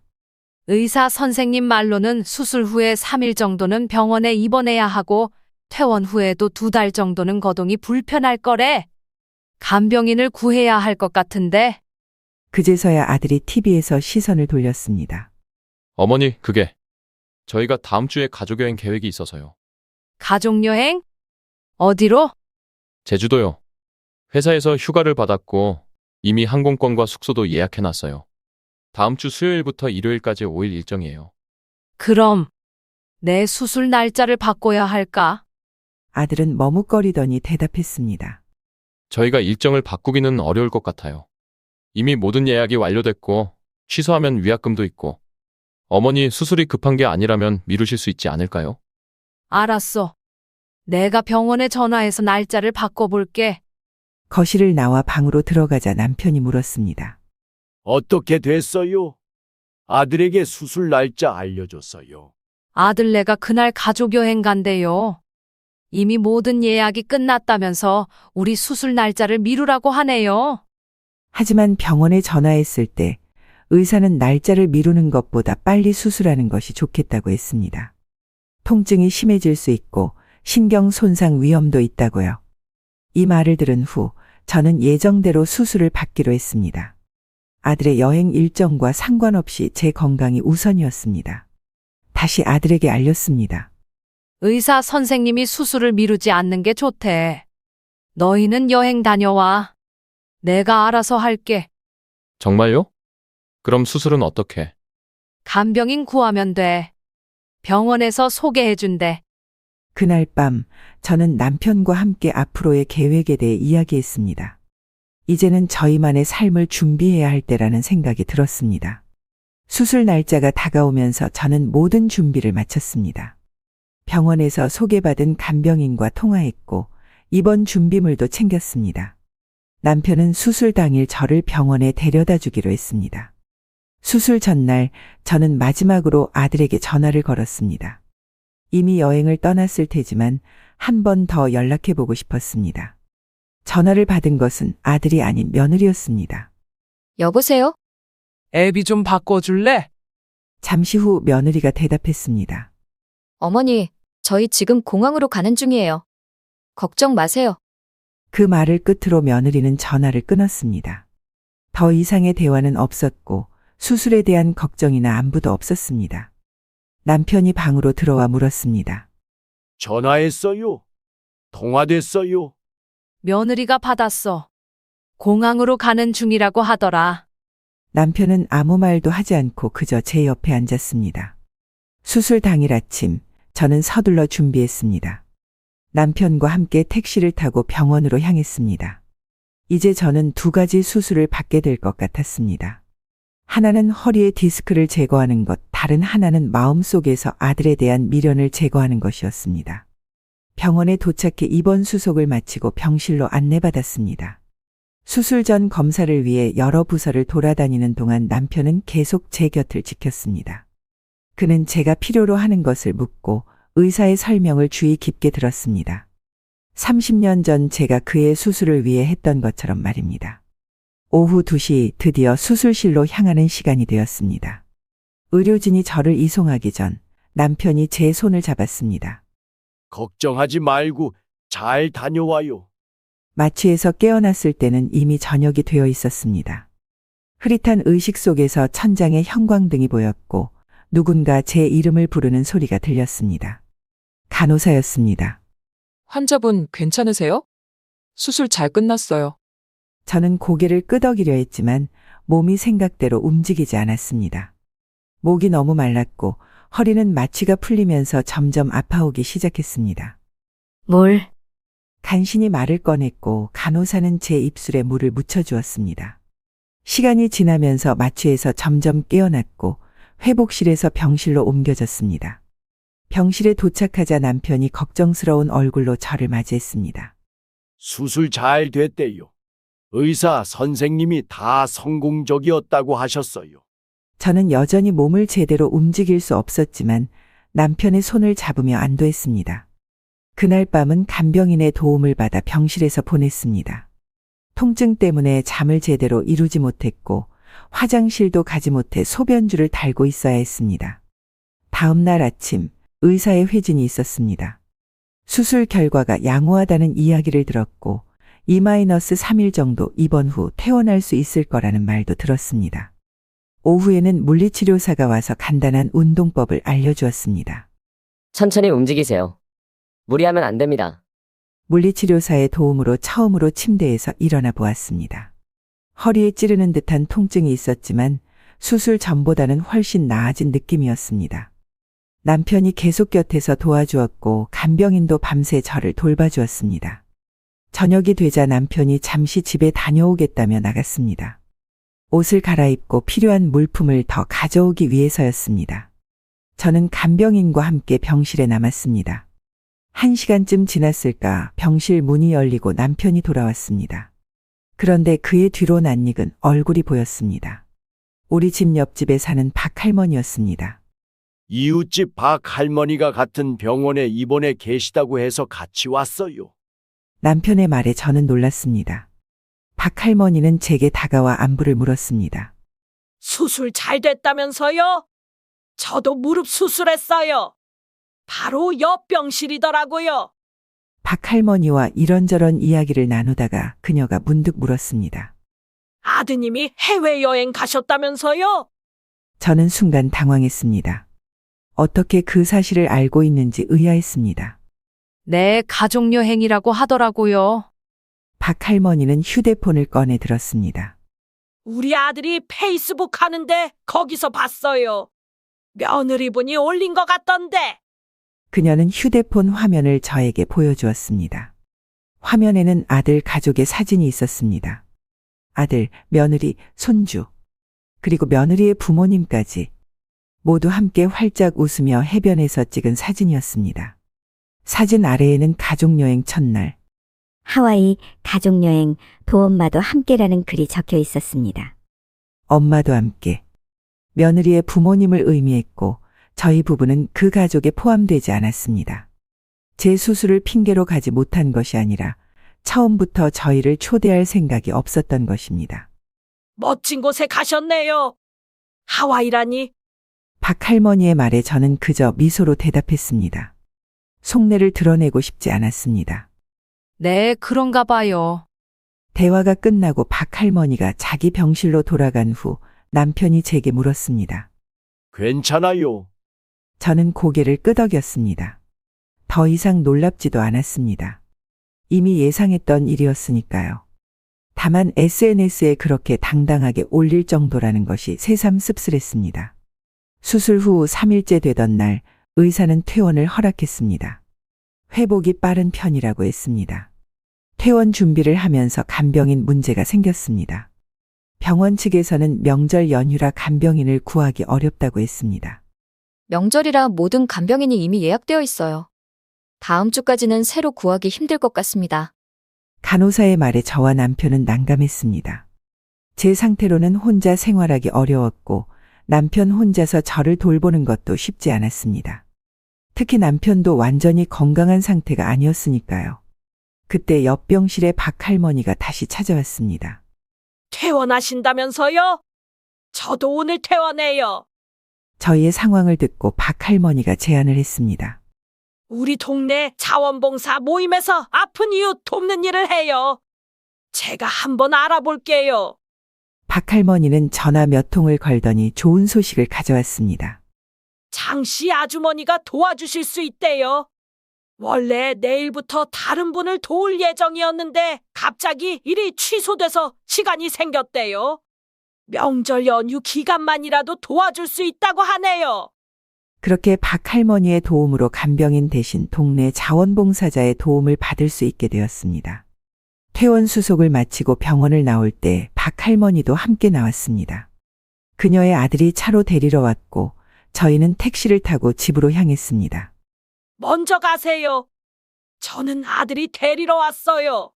의사 선생님 말로는 수술 후에 3일 정도는 병원에 입원해야 하고 퇴원 후에도 2달 정도는 거동이 불편할 거래. 간병인을 구해야 할 것 같은데. 그제서야 아들이 TV에서 시선을 돌렸습니다. 어머니, 그게 저희가 다음 주에 가족여행 계획이 있어서요. 가족여행? 어디로? 제주도요. 회사에서 휴가를 받았고 이미 항공권과 숙소도 예약해놨어요. 다음 주 수요일부터 일요일까지 5일 일정이에요. 그럼 내 수술 날짜를 바꿔야 할까? 아들은 머뭇거리더니 대답했습니다. 저희가 일정을 바꾸기는 어려울 것 같아요. 이미 모든 예약이 완료됐고 취소하면 위약금도 있고 어머니 수술이 급한 게 아니라면 미루실 수 있지 않을까요? 알았어. 내가 병원에 전화해서 날짜를 바꿔볼게. 거실을 나와 방으로 들어가자 남편이 물었습니다. 어떻게 됐어요? 아들에게 수술 날짜 알려줬어요. 아들네가 그날 가족여행 간대요. 이미 모든 예약이 끝났다면서 우리 수술 날짜를 미루라고 하네요. 하지만 병원에 전화했을 때 의사는 날짜를 미루는 것보다 빨리 수술하는 것이 좋겠다고 했습니다. 통증이 심해질 수 있고 신경 손상 위험도 있다고요. 이 말을 들은 후 저는 예정대로 수술을 받기로 했습니다. 아들의 여행 일정과 상관없이 제 건강이 우선이었습니다. 다시 아들에게 알렸습니다. 의사 선생님이 수술을 미루지 않는 게 좋대. 너희는 여행 다녀와. 내가 알아서 할게. 정말요? 그럼 수술은 어떻게? 간병인 구하면 돼. 병원에서 소개해준대. 그날 밤 저는 남편과 함께 앞으로의 계획에 대해 이야기했습니다. 이제는 저희만의 삶을 준비해야 할 때라는 생각이 들었습니다. 수술 날짜가 다가오면서 저는 모든 준비를 마쳤습니다. 병원에서 소개받은 간병인과 통화했고 입원 준비물도 챙겼습니다. 남편은 수술 당일 저를 병원에 데려다 주기로 했습니다. 수술 전날 저는 마지막으로 아들에게 전화를 걸었습니다. 이미 여행을 떠났을 테지만 한 번 더 연락해보고 싶었습니다. 전화를 받은 것은 아들이 아닌 며느리였습니다. 여보세요? 애비 좀 바꿔줄래? 잠시 후 며느리가 대답했습니다. 어머니, 저희 지금 공항으로 가는 중이에요. 걱정 마세요. 그 말을 끝으로 며느리는 전화를 끊었습니다. 더 이상의 대화는 없었고 수술에 대한 걱정이나 안부도 없었습니다. 남편이 방으로 들어와 물었습니다. 전화했어요? 통화됐어요. 며느리가 받았어. 공항으로 가는 중이라고 하더라. 남편은 아무 말도 하지 않고 그저 제 옆에 앉았습니다. 수술 당일 아침, 저는 서둘러 준비했습니다. 남편과 함께 택시를 타고 병원으로 향했습니다. 이제 저는 두 가지 수술을 받게 될 것 같았습니다. 하나는 허리의 디스크를 제거하는 것, 다른 하나는 마음속에서 아들에 대한 미련을 제거하는 것이었습니다. 병원에 도착해 입원 수속을 마치고 병실로 안내받았습니다. 수술 전 검사를 위해 여러 부서를 돌아다니는 동안 남편은 계속 제 곁을 지켰습니다. 그는 제가 필요로 하는 것을 묻고 의사의 설명을 주의 깊게 들었습니다. 30년 전 제가 그의 수술을 위해 했던 것처럼 말입니다. 오후 2시 드디어 수술실로 향하는 시간이 되었습니다. 의료진이 저를 이송하기 전 남편이 제 손을 잡았습니다. 걱정하지 말고 잘 다녀와요. 마취에서 깨어났을 때는 이미 저녁이 되어 있었습니다. 흐릿한 의식 속에서 천장에 형광등이 보였고 누군가 제 이름을 부르는 소리가 들렸습니다. 간호사였습니다. 환자분 괜찮으세요? 수술 잘 끝났어요. 저는 고개를 끄덕이려 했지만 몸이 생각대로 움직이지 않았습니다. 목이 너무 말랐고 허리는 마취가 풀리면서 점점 아파오기 시작했습니다. 물. 간신히 말을 꺼냈고 간호사는 제 입술에 물을 묻혀주었습니다. 시간이 지나면서 마취에서 점점 깨어났고 회복실에서 병실로 옮겨졌습니다. 병실에 도착하자 남편이 걱정스러운 얼굴로 저를 맞이했습니다. 수술 잘 됐대요. 의사 선생님이 다 성공적이었다고 하셨어요. 저는 여전히 몸을 제대로 움직일 수 없었지만 남편의 손을 잡으며 안도했습니다. 그날 밤은 간병인의 도움을 받아 병실에서 보냈습니다. 통증 때문에 잠을 제대로 이루지 못했고 화장실도 가지 못해 소변줄을 달고 있어야 했습니다. 다음 날 아침 의사의 회진이 있었습니다. 수술 결과가 양호하다는 이야기를 들었고 2-3일 정도 입원 후 퇴원할 수 있을 거라는 말도 들었습니다. 오후에는 물리치료사가 와서 간단한 운동법을 알려주었습니다. 천천히 움직이세요. 무리하면 안 됩니다. 물리치료사의 도움으로 처음으로 침대에서 일어나 보았습니다. 허리에 찌르는 듯한 통증이 있었지만 수술 전보다는 훨씬 나아진 느낌이었습니다. 남편이 계속 곁에서 도와주었고 간병인도 밤새 저를 돌봐주었습니다. 저녁이 되자 남편이 잠시 집에 다녀오겠다며 나갔습니다. 옷을 갈아입고 필요한 물품을 더 가져오기 위해서였습니다. 저는 간병인과 함께 병실에 남았습니다. 1시간쯤 지났을까 병실 문이 열리고 남편이 돌아왔습니다. 그런데 그의 뒤로 낯익은 얼굴이 보였습니다. 우리 집 옆집에 사는 박 할머니였습니다. 이웃집 박 할머니가 같은 병원에 입원해 계시다고 해서 같이 왔어요. 남편의 말에 저는 놀랐습니다. 박 할머니는 제게 다가와 안부를 물었습니다. 수술 잘 됐다면서요? 저도 무릎 수술했어요. 바로 옆 병실이더라고요. 박 할머니와 이런저런 이야기를 나누다가 그녀가 문득 물었습니다. 아드님이 해외여행 가셨다면서요? 저는 순간 당황했습니다. 어떻게 그 사실을 알고 있는지 의아했습니다. 네, 가족여행이라고 하더라고요. 박 할머니는 휴대폰을 꺼내 들었습니다. 우리 아들이 페이스북 하는데 거기서 봤어요. 며느리분이 올린 것 같던데. 그녀는 휴대폰 화면을 저에게 보여주었습니다. 화면에는 아들 가족의 사진이 있었습니다. 아들, 며느리, 손주, 그리고 며느리의 부모님까지 모두 함께 활짝 웃으며 해변에서 찍은 사진이었습니다. 사진 아래에는 가족여행 첫날, 하와이 가족여행 도엄마도 함께라는 글이 적혀 있었습니다. 엄마도 함께, 며느리의 부모님을 의미했고 저희 부부는 그 가족에 포함되지 않았습니다. 제 수술을 핑계로 가지 못한 것이 아니라 처음부터 저희를 초대할 생각이 없었던 것입니다. 멋진 곳에 가셨네요. 하와이라니. 박 할머니의 말에 저는 그저 미소로 대답했습니다. 속내를 드러내고 싶지 않았습니다. 네, 그런가 봐요. 대화가 끝나고 박 할머니가 자기 병실로 돌아간 후 남편이 제게 물었습니다. 괜찮아요. 저는 고개를 끄덕였습니다. 더 이상 놀랍지도 않았습니다. 이미 예상했던 일이었으니까요. 다만 SNS에 그렇게 당당하게 올릴 정도라는 것이 새삼 씁쓸했습니다. 수술 후 3일째 되던 날 의사는 퇴원을 허락했습니다. 회복이 빠른 편이라고 했습니다. 퇴원 준비를 하면서 간병인 문제가 생겼습니다. 병원 측에서는 명절 연휴라 간병인을 구하기 어렵다고 했습니다. 명절이라 모든 간병인이 이미 예약되어 있어요. 다음 주까지는 새로 구하기 힘들 것 같습니다. 간호사의 말에 저와 남편은 난감했습니다. 제 상태로는 혼자 생활하기 어려웠고 남편 혼자서 저를 돌보는 것도 쉽지 않았습니다. 특히 남편도 완전히 건강한 상태가 아니었으니까요. 그때 옆 병실에 박 할머니가 다시 찾아왔습니다. 퇴원하신다면서요? 저도 오늘 퇴원해요. 저희의 상황을 듣고 박 할머니가 제안을 했습니다. 우리 동네 자원봉사 모임에서 아픈 이웃 돕는 일을 해요. 제가 한번 알아볼게요. 박 할머니는 전화 몇 통을 걸더니 좋은 소식을 가져왔습니다. 장씨 아주머니가 도와주실 수 있대요. 원래 내일부터 다른 분을 도울 예정이었는데 갑자기 일이 취소돼서 시간이 생겼대요. 명절 연휴 기간만이라도 도와줄 수 있다고 하네요. 그렇게 박 할머니의 도움으로 간병인 대신 동네 자원봉사자의 도움을 받을 수 있게 되었습니다. 퇴원 수속을 마치고 병원을 나올 때 박 할머니도 함께 나왔습니다. 그녀의 아들이 차로 데리러 왔고 저희는 택시를 타고 집으로 향했습니다. 먼저 가세요. 저는 아들이 데리러 왔어요.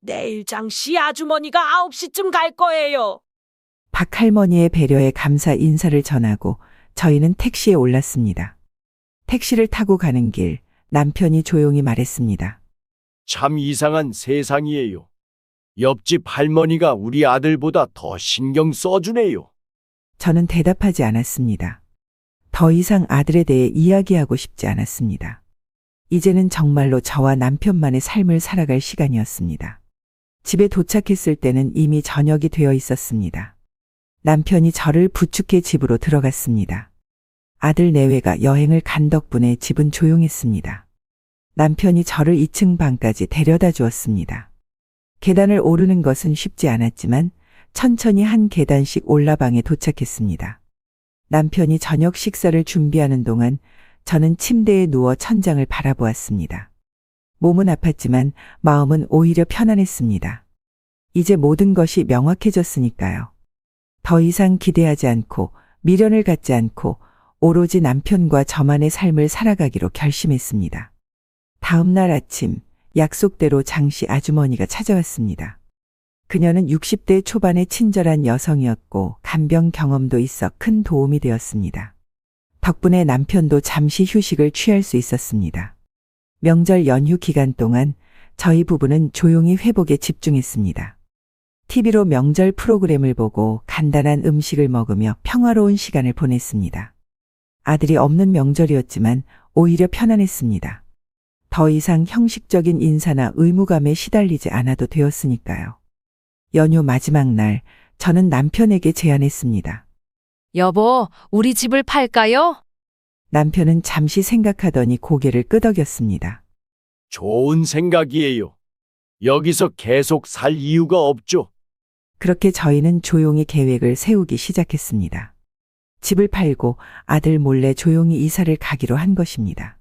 내일 장씨 아주머니가 9시쯤 갈 거예요. 박 할머니의 배려에 감사 인사를 전하고 저희는 택시에 올랐습니다. 택시를 타고 가는 길 남편이 조용히 말했습니다. 참 이상한 세상이에요. 옆집 할머니가 우리 아들보다 더 신경 써주네요. 저는 대답하지 않았습니다. 더 이상 아들에 대해 이야기하고 싶지 않았습니다. 이제는 정말로 저와 남편만의 삶을 살아갈 시간이었습니다. 집에 도착했을 때는 이미 저녁이 되어 있었습니다. 남편이 저를 부축해 집으로 들어갔습니다. 아들 내외가 여행을 간 덕분에 집은 조용했습니다. 남편이 저를 2층 방까지 데려다 주었습니다. 계단을 오르는 것은 쉽지 않았지만 천천히 한 계단씩 올라 방에 도착했습니다. 남편이 저녁 식사를 준비하는 동안 저는 침대에 누워 천장을 바라보았습니다. 몸은 아팠지만 마음은 오히려 편안했습니다. 이제 모든 것이 명확해졌으니까요. 더 이상 기대하지 않고 미련을 갖지 않고 오로지 남편과 저만의 삶을 살아가기로 결심했습니다. 다음 날 아침 약속대로 장씨 아주머니가 찾아왔습니다. 그녀는 60대 초반의 친절한 여성이었고 간병 경험도 있어 큰 도움이 되었습니다. 덕분에 남편도 잠시 휴식을 취할 수 있었습니다. 명절 연휴 기간 동안 저희 부부는 조용히 회복에 집중했습니다. TV로 명절 프로그램을 보고 간단한 음식을 먹으며 평화로운 시간을 보냈습니다. 아들이 없는 명절이었지만 오히려 편안했습니다. 더 이상 형식적인 인사나 의무감에 시달리지 않아도 되었으니까요. 연휴 마지막 날 저는 남편에게 제안했습니다. 여보, 우리 집을 팔까요? 남편은 잠시 생각하더니 고개를 끄덕였습니다. 좋은 생각이에요. 여기서 계속 살 이유가 없죠. 그렇게 저희는 조용히 계획을 세우기 시작했습니다. 집을 팔고 아들 몰래 조용히 이사를 가기로 한 것입니다.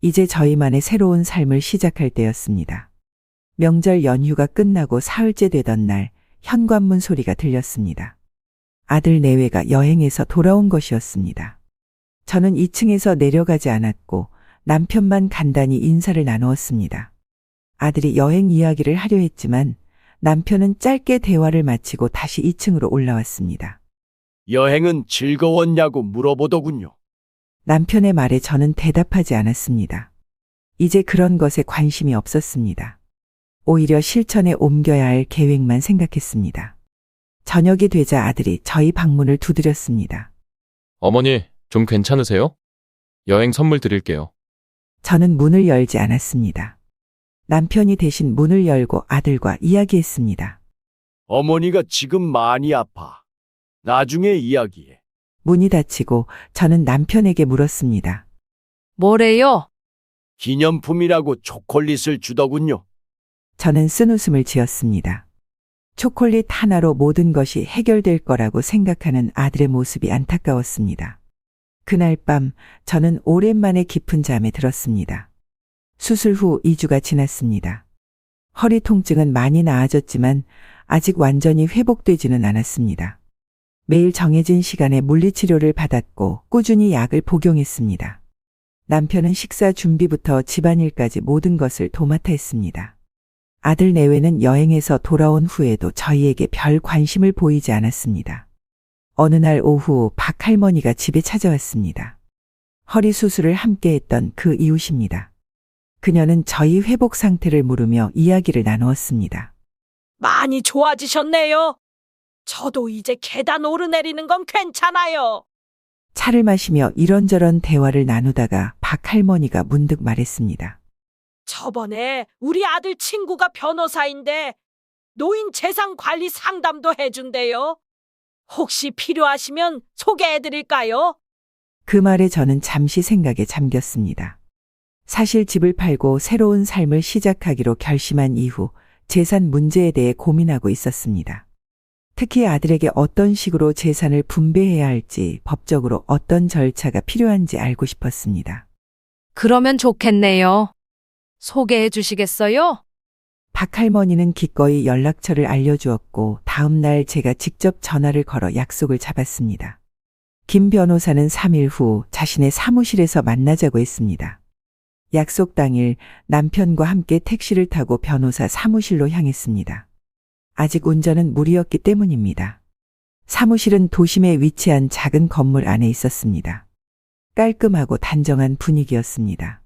이제 저희만의 새로운 삶을 시작할 때였습니다. 명절 연휴가 끝나고 사흘째 되던 날 현관문 소리가 들렸습니다. 아들 내외가 여행에서 돌아온 것이었습니다. 저는 2층에서 내려가지 않았고 남편만 간단히 인사를 나누었습니다. 아들이 여행 이야기를 하려 했지만 남편은 짧게 대화를 마치고 다시 2층으로 올라왔습니다. 여행은 즐거웠냐고 물어보더군요. 남편의 말에 저는 대답하지 않았습니다. 이제 그런 것에 관심이 없었습니다. 오히려 실천에 옮겨야 할 계획만 생각했습니다. 저녁이 되자 아들이 저희 방문을 두드렸습니다. 어머니, 좀 괜찮으세요? 여행 선물 드릴게요. 저는 문을 열지 않았습니다. 남편이 대신 문을 열고 아들과 이야기했습니다. 어머니가 지금 많이 아파. 나중에 이야기해. 문이 닫히고 저는 남편에게 물었습니다. 뭐래요? 기념품이라고 초콜릿을 주더군요. 저는 쓴웃음을 지었습니다. 초콜릿 하나로 모든 것이 해결될 거라고 생각하는 아들의 모습이 안타까웠습니다. 그날 밤 저는 오랜만에 깊은 잠에 들었습니다. 수술 후 2주가 지났습니다. 허리 통증은 많이 나아졌지만 아직 완전히 회복되지는 않았습니다. 매일 정해진 시간에 물리치료를 받았고 꾸준히 약을 복용했습니다. 남편은 식사 준비부터 집안일까지 모든 것을 도맡아 했습니다. 아들 내외는 여행에서 돌아온 후에도 저희에게 별 관심을 보이지 않았습니다. 어느 날 오후 박 할머니가 집에 찾아왔습니다. 허리 수술을 함께 했던 그 이웃입니다. 그녀는 저희 회복 상태를 물으며 이야기를 나누었습니다. 많이 좋아지셨네요. 저도 이제 계단 오르내리는 건 괜찮아요. 차를 마시며 이런저런 대화를 나누다가 박 할머니가 문득 말했습니다. 저번에 우리 아들 친구가 변호사인데 노인 재산 관리 상담도 해준대요. 혹시 필요하시면 소개해드릴까요? 그 말에 저는 잠시 생각에 잠겼습니다. 사실 집을 팔고 새로운 삶을 시작하기로 결심한 이후 재산 문제에 대해 고민하고 있었습니다. 특히 아들에게 어떤 식으로 재산을 분배해야 할지 법적으로 어떤 절차가 필요한지 알고 싶었습니다. 그러면 좋겠네요. 소개해 주시겠어요? 박 할머니는 기꺼이 연락처를 알려주었고 다음 날 제가 직접 전화를 걸어 약속을 잡았습니다. 김 변호사는 3일 후 자신의 사무실에서 만나자고 했습니다. 약속 당일 남편과 함께 택시를 타고 변호사 사무실로 향했습니다. 아직 운전은 무리였기 때문입니다. 사무실은 도심에 위치한 작은 건물 안에 있었습니다. 깔끔하고 단정한 분위기였습니다.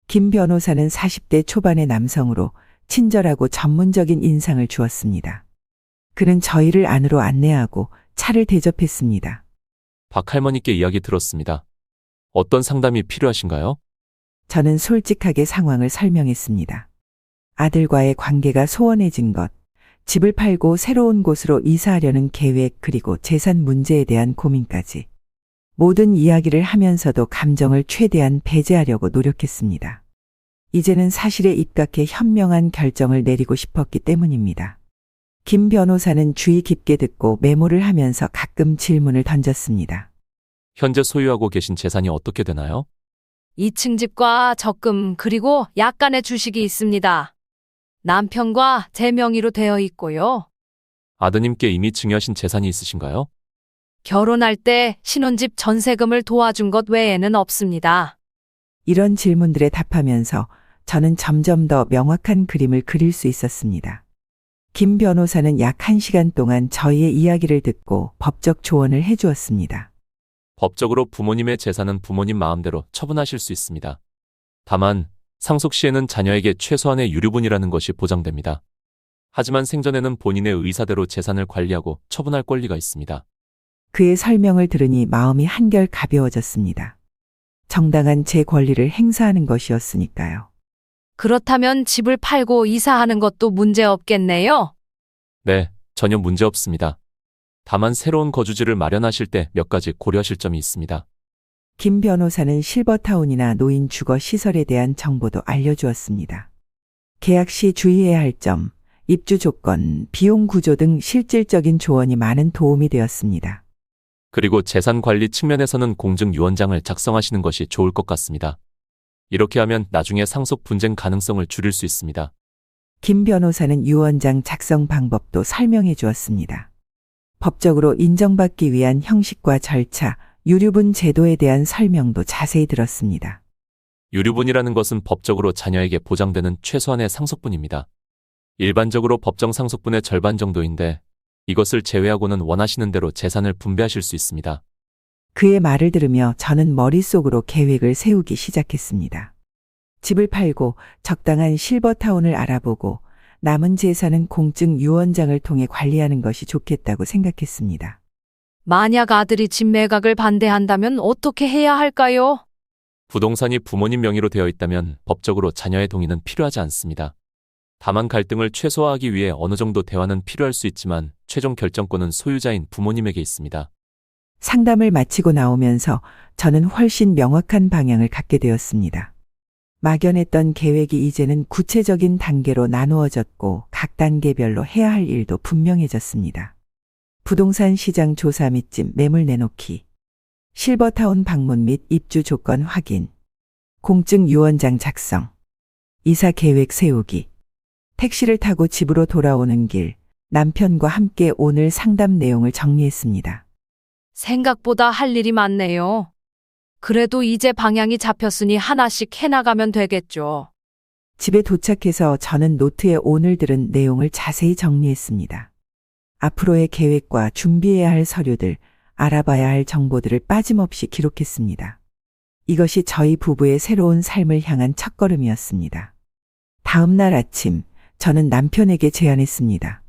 김 변호사는 40대 초반의 남성으로 친절하고 전문적인 인상을 주었습니다. 그는 저희를 안으로 안내하고 차를 대접했습니다. 박 할머니께 이야기 들었습니다. 어떤 상담이 필요하신가요? 저는 솔직하게 상황을 설명했습니다. 아들과의 관계가 소원해진 것, 집을 팔고 새로운 곳으로 이사하려는 계획 그리고 재산 문제에 대한 고민까지 모든 이야기를 하면서도 감정을 최대한 배제하려고 노력했습니다. 이제는 사실에 입각해 현명한 결정을 내리고 싶었기 때문입니다. 김 변호사는 주의 깊게 듣고 메모를 하면서 가끔 질문을 던졌습니다. 현재 소유하고 계신 재산이 어떻게 되나요? 2층 집과 적금 그리고 약간의 주식이 있습니다. 남편과 제 명의로 되어 있고요. 아드님께 이미 증여하신 재산이 있으신가요? 결혼할 때 신혼집 전세금을 도와준 것 외에는 없습니다. 이런 질문들에 답하면서 저는 점점 더 명확한 그림을 그릴 수 있었습니다. 김 변호사는 약 1시간 동안 저희의 이야기를 듣고 법적 조언을 해주었습니다. 법적으로 부모님의 재산은 부모님 마음대로 처분하실 수 있습니다. 다만 상속 시에는 자녀에게 최소한의 유류분이라는 것이 보장됩니다. 하지만 생전에는 본인의 의사대로 재산을 관리하고 처분할 권리가 있습니다. 그의 설명을 들으니 마음이 한결 가벼워졌습니다. 정당한 제 권리를 행사하는 것이었으니까요. 그렇다면 집을 팔고 이사하는 것도 문제 없겠네요. 네, 전혀 문제 없습니다. 다만 새로운 거주지를 마련하실 때 몇 가지 고려하실 점이 있습니다. 김 변호사는 실버타운이나 노인 주거 시설에 대한 정보도 알려주었습니다. 계약 시 주의해야 할 점, 입주 조건, 비용 구조 등 실질적인 조언이 많은 도움이 되었습니다. 그리고 재산 관리 측면에서는 공증유언장을 작성하시는 것이 좋을 것 같습니다. 이렇게 하면 나중에 상속 분쟁 가능성을 줄일 수 있습니다. 김 변호사는 유언장 작성 방법도 설명해 주었습니다. 법적으로 인정받기 위한 형식과 절차, 유류분 제도에 대한 설명도 자세히 들었습니다. 유류분이라는 것은 법적으로 자녀에게 보장되는 최소한의 상속분입니다. 일반적으로 법정 상속분의 절반 정도인데 이것을 제외하고는 원하시는 대로 재산을 분배하실 수 있습니다. 그의 말을 들으며 저는 머릿속으로 계획을 세우기 시작했습니다. 집을 팔고 적당한 실버타운을 알아보고 남은 재산은 공증 유언장을 통해 관리하는 것이 좋겠다고 생각했습니다. 만약 아들이 집 매각을 반대한다면 어떻게 해야 할까요? 부동산이 부모님 명의로 되어 있다면 법적으로 자녀의 동의는 필요하지 않습니다. 다만 갈등을 최소화하기 위해 어느 정도 대화는 필요할 수 있지만 최종 결정권은 소유자인 부모님에게 있습니다. 상담을 마치고 나오면서 저는 훨씬 명확한 방향을 갖게 되었습니다. 막연했던 계획이 이제는 구체적인 단계로 나누어졌고 각 단계별로 해야 할 일도 분명해졌습니다. 부동산 시장 조사 및 매물 내놓기, 실버타운 방문 및 입주 조건 확인, 공증 유언장 작성, 이사 계획 세우기, 택시를 타고 집으로 돌아오는 길, 남편과 함께 오늘 상담 내용을 정리했습니다. 생각보다 할 일이 많네요. 그래도 이제 방향이 잡혔으니 하나씩 해나가면 되겠죠. 집에 도착해서 저는 노트에 오늘 들은 내용을 자세히 정리했습니다. 앞으로의 계획과 준비해야 할 서류들, 알아봐야 할 정보들을 빠짐없이 기록했습니다. 이것이 저희 부부의 새로운 삶을 향한 첫걸음이었습니다. 다음 날 아침, 저는 남편에게 제안했습니다.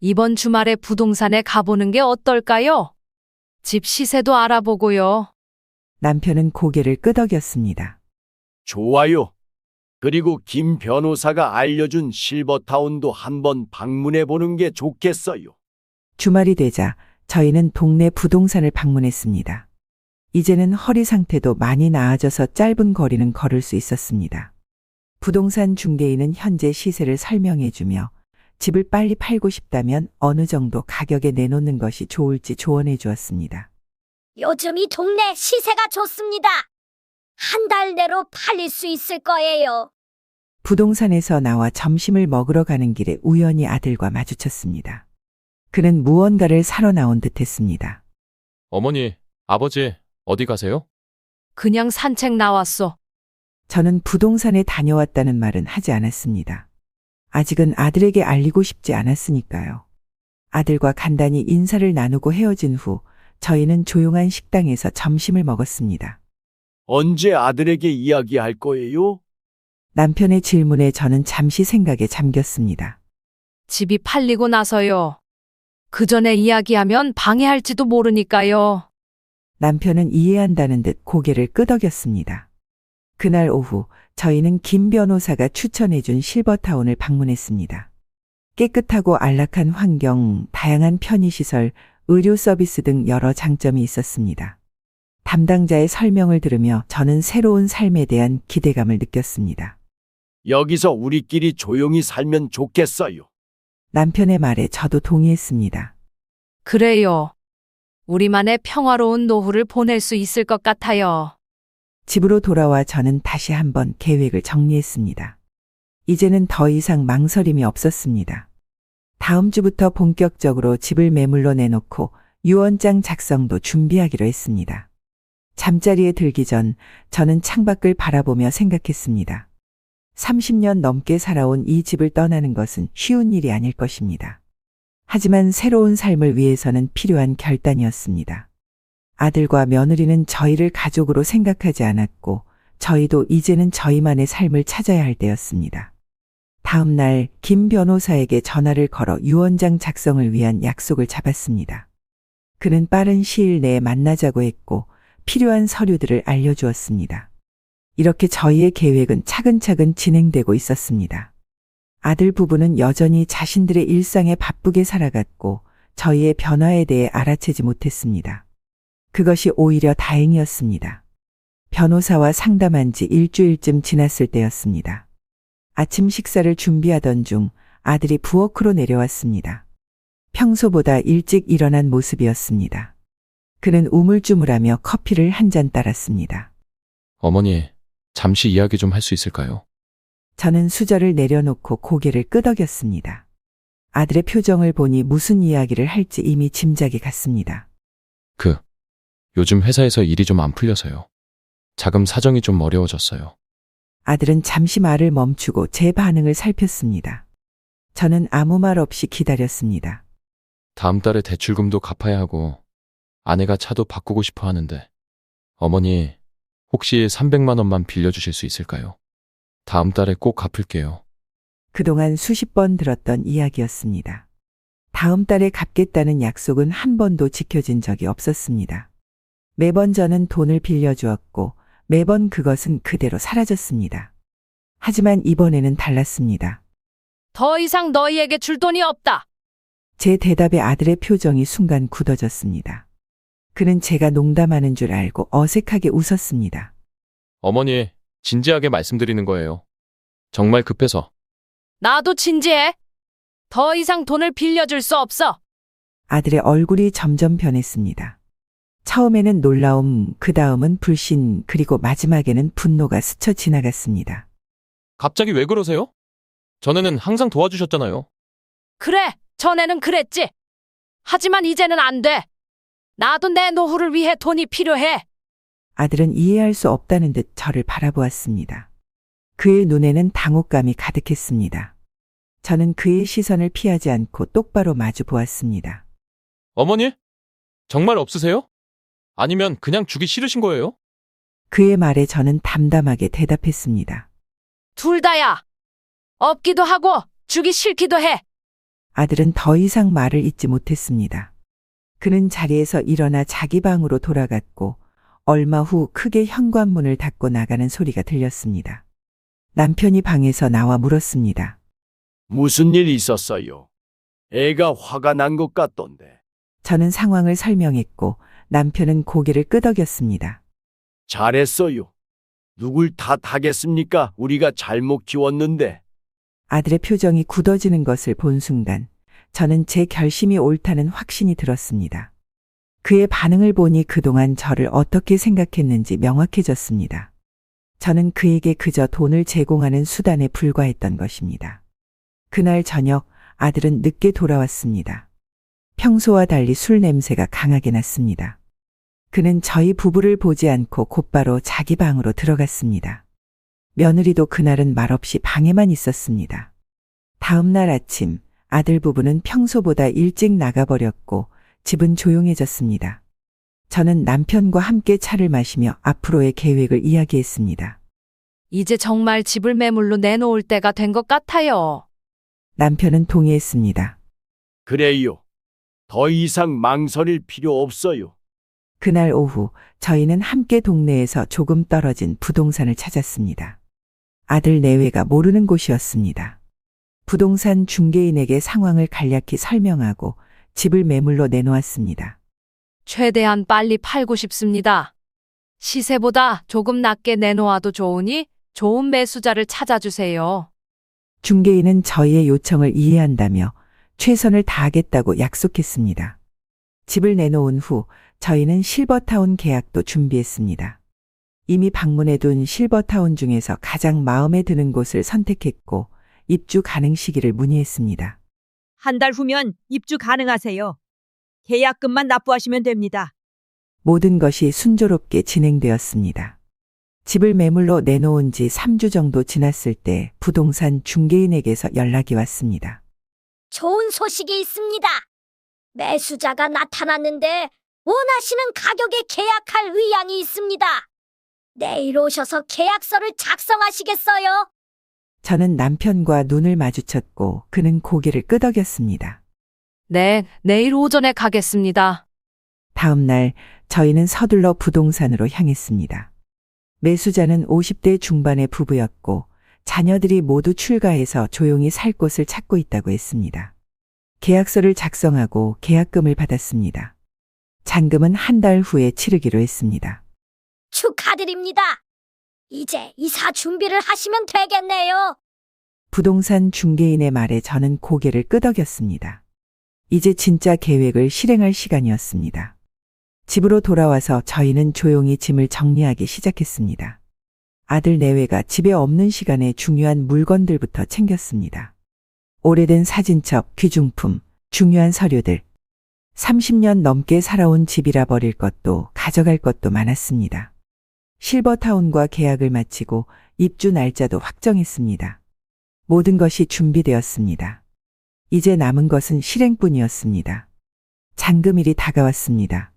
이번 주말에 부동산에 가보는 게 어떨까요? 집 시세도 알아보고요. 남편은 고개를 끄덕였습니다. 좋아요. 그리고 김 변호사가 알려준 실버타운도 한번 방문해 보는 게 좋겠어요. 주말이 되자 저희는 동네 부동산을 방문했습니다. 이제는 허리 상태도 많이 나아져서 짧은 거리는 걸을 수 있었습니다. 부동산 중개인은 현재 시세를 설명해주며 집을 빨리 팔고 싶다면 어느 정도 가격에 내놓는 것이 좋을지 조언해 주었습니다. 요즘 이 동네 시세가 좋습니다. 한 달 내로 팔릴 수 있을 거예요. 부동산에서 나와 점심을 먹으러 가는 길에 우연히 아들과 마주쳤습니다. 그는 무언가를 사러 나온 듯했습니다. 어머니, 아버지, 어디 가세요? 그냥 산책 나왔어. 저는 부동산에 다녀왔다는 말은 하지 않았습니다. 아직은 아들에게 알리고 싶지 않았으니까요. 아들과 간단히 인사를 나누고 헤어진 후 저희는 조용한 식당에서 점심을 먹었습니다. 언제 아들에게 이야기할 거예요? 남편의 질문에 저는 잠시 생각에 잠겼습니다. 집이 팔리고 나서요. 그 전에 이야기하면 방해할지도 모르니까요. 남편은 이해한다는 듯 고개를 끄덕였습니다. 그날 오후 저희는 김 변호사가 추천해준 실버타운을 방문했습니다. 깨끗하고 안락한 환경, 다양한 편의시설, 의료 서비스 등 여러 장점이 있었습니다. 담당자의 설명을 들으며 저는 새로운 삶에 대한 기대감을 느꼈습니다. 여기서 우리끼리 조용히 살면 좋겠어요. 남편의 말에 저도 동의했습니다. 그래요. 우리만의 평화로운 노후를 보낼 수 있을 것 같아요. 집으로 돌아와 저는 다시 한번 계획을 정리했습니다. 이제는 더 이상 망설임이 없었습니다. 다음 주부터 본격적으로 집을 매물로 내놓고 유언장 작성도 준비하기로 했습니다. 잠자리에 들기 전 저는 창밖을 바라보며 생각했습니다. 30년 넘게 살아온 이 집을 떠나는 것은 쉬운 일이 아닐 것입니다. 하지만 새로운 삶을 위해서는 필요한 결단이었습니다. 아들과 며느리는 저희를 가족으로 생각하지 않았고 저희도 이제는 저희만의 삶을 찾아야 할 때였습니다. 다음 날 김 변호사에게 전화를 걸어 유언장 작성을 위한 약속을 잡았습니다. 그는 빠른 시일 내에 만나자고 했고 필요한 서류들을 알려주었습니다. 이렇게 저희의 계획은 차근차근 진행되고 있었습니다. 아들 부부는 여전히 자신들의 일상에 바쁘게 살아갔고 저희의 변화에 대해 알아채지 못했습니다. 그것이 오히려 다행이었습니다. 변호사와 상담한 지 일주일쯤 지났을 때였습니다. 아침 식사를 준비하던 중 아들이 부엌으로 내려왔습니다. 평소보다 일찍 일어난 모습이었습니다. 그는 우물쭈물하며 커피를 한 잔 따랐습니다. 어머니, 잠시 이야기 좀 할 수 있을까요? 저는 수저를 내려놓고 고개를 끄덕였습니다. 아들의 표정을 보니 무슨 이야기를 할지 이미 짐작이 갔습니다. 요즘 회사에서 일이 좀 안 풀려서요. 자금 사정이 좀 어려워졌어요. 아들은 잠시 말을 멈추고 제 반응을 살폈습니다. 저는 아무 말 없이 기다렸습니다. 다음 달에 대출금도 갚아야 하고 아내가 차도 바꾸고 싶어 하는데 어머니, 혹시 300만 원만 빌려주실 수 있을까요? 다음 달에 꼭 갚을게요. 그동안 수십 번 들었던 이야기였습니다. 다음 달에 갚겠다는 약속은 한 번도 지켜진 적이 없었습니다. 매번 저는 돈을 빌려주었고 매번 그것은 그대로 사라졌습니다. 하지만 이번에는 달랐습니다. 더 이상 너희에게 줄 돈이 없다. 제 대답에 아들의 표정이 순간 굳어졌습니다. 그는 제가 농담하는 줄 알고 어색하게 웃었습니다. 어머니, 진지하게 말씀드리는 거예요. 정말 급해서. 나도 진지해. 더 이상 돈을 빌려줄 수 없어. 아들의 얼굴이 점점 변했습니다. 처음에는 놀라움, 그 다음은 불신, 그리고 마지막에는 분노가 스쳐 지나갔습니다. 갑자기 왜 그러세요? 전에는 항상 도와주셨잖아요. 그래, 전에는 그랬지. 하지만 이제는 안 돼. 나도 내 노후를 위해 돈이 필요해. 아들은 이해할 수 없다는 듯 저를 바라보았습니다. 그의 눈에는 당혹감이 가득했습니다. 저는 그의 시선을 피하지 않고 똑바로 마주 보았습니다. 어머니? 정말 없으세요? 아니면 그냥 주기 싫으신 거예요? 그의 말에 저는 담담하게 대답했습니다. 둘 다야. 없기도 하고 주기 싫기도 해. 아들은 더 이상 말을 잇지 못했습니다. 그는 자리에서 일어나 자기 방으로 돌아갔고 얼마 후 크게 현관문을 닫고 나가는 소리가 들렸습니다. 남편이 방에서 나와 물었습니다. 무슨 일 있었어요? 애가 화가 난 것 같던데. 저는 상황을 설명했고 남편은 고개를 끄덕였습니다. 잘했어요. 누굴 탓하겠습니까? 우리가 잘못 키웠는데. 아들의 표정이 굳어지는 것을 본 순간 저는 제 결심이 옳다는 확신이 들었습니다. 그의 반응을 보니 그동안 저를 어떻게 생각했는지 명확해졌습니다. 저는 그에게 그저 돈을 제공하는 수단에 불과했던 것입니다. 그날 저녁 아들은 늦게 돌아왔습니다. 평소와 달리 술 냄새가 강하게 났습니다. 그는 저희 부부를 보지 않고 곧바로 자기 방으로 들어갔습니다. 며느리도 그날은 말없이 방에만 있었습니다. 다음 날 아침 아들 부부는 평소보다 일찍 나가버렸고 집은 조용해졌습니다. 저는 남편과 함께 차를 마시며 앞으로의 계획을 이야기했습니다. 이제 정말 집을 매물로 내놓을 때가 된 것 같아요. 남편은 동의했습니다. 그래요. 더 이상 망설일 필요 없어요. 그날 오후 저희는 함께 동네에서 조금 떨어진 부동산을 찾았습니다. 아들 내외가 모르는 곳이었습니다. 부동산 중개인에게 상황을 간략히 설명하고 집을 매물로 내놓았습니다. 최대한 빨리 팔고 싶습니다. 시세보다 조금 낮게 내놓아도 좋으니 좋은 매수자를 찾아주세요. 중개인은 저희의 요청을 이해한다며 최선을 다하겠다고 약속했습니다. 집을 내놓은 후 저희는 실버타운 계약도 준비했습니다. 이미 방문해둔 실버타운 중에서 가장 마음에 드는 곳을 선택했고 입주 가능 시기를 문의했습니다. 한 달 후면 입주 가능하세요. 계약금만 납부하시면 됩니다. 모든 것이 순조롭게 진행되었습니다. 집을 매물로 내놓은 지 3주 정도 지났을 때 부동산 중개인에게서 연락이 왔습니다. 좋은 소식이 있습니다. 매수자가 나타났는데 원하시는 가격에 계약할 의향이 있습니다. 내일 오셔서 계약서를 작성하시겠어요? 저는 남편과 눈을 마주쳤고 그는 고개를 끄덕였습니다. 네, 내일 오전에 가겠습니다. 다음 날 저희는 서둘러 부동산으로 향했습니다. 매수자는 50대 중반의 부부였고 자녀들이 모두 출가해서 조용히 살 곳을 찾고 있다고 했습니다. 계약서를 작성하고 계약금을 받았습니다. 잔금은 한 달 후에 치르기로 했습니다. 축하드립니다. 이제 이사 준비를 하시면 되겠네요. 부동산 중개인의 말에 저는 고개를 끄덕였습니다. 이제 진짜 계획을 실행할 시간이었습니다. 집으로 돌아와서 저희는 조용히 짐을 정리하기 시작했습니다. 아들 내외가 집에 없는 시간에 중요한 물건들부터 챙겼습니다. 오래된 사진첩, 귀중품, 중요한 서류들. 30년 넘게 살아온 집이라 버릴 것도 가져갈 것도 많았습니다. 실버타운과 계약을 마치고 입주 날짜도 확정했습니다. 모든 것이 준비되었습니다. 이제 남은 것은 실행뿐이었습니다. 잔금일이 다가왔습니다.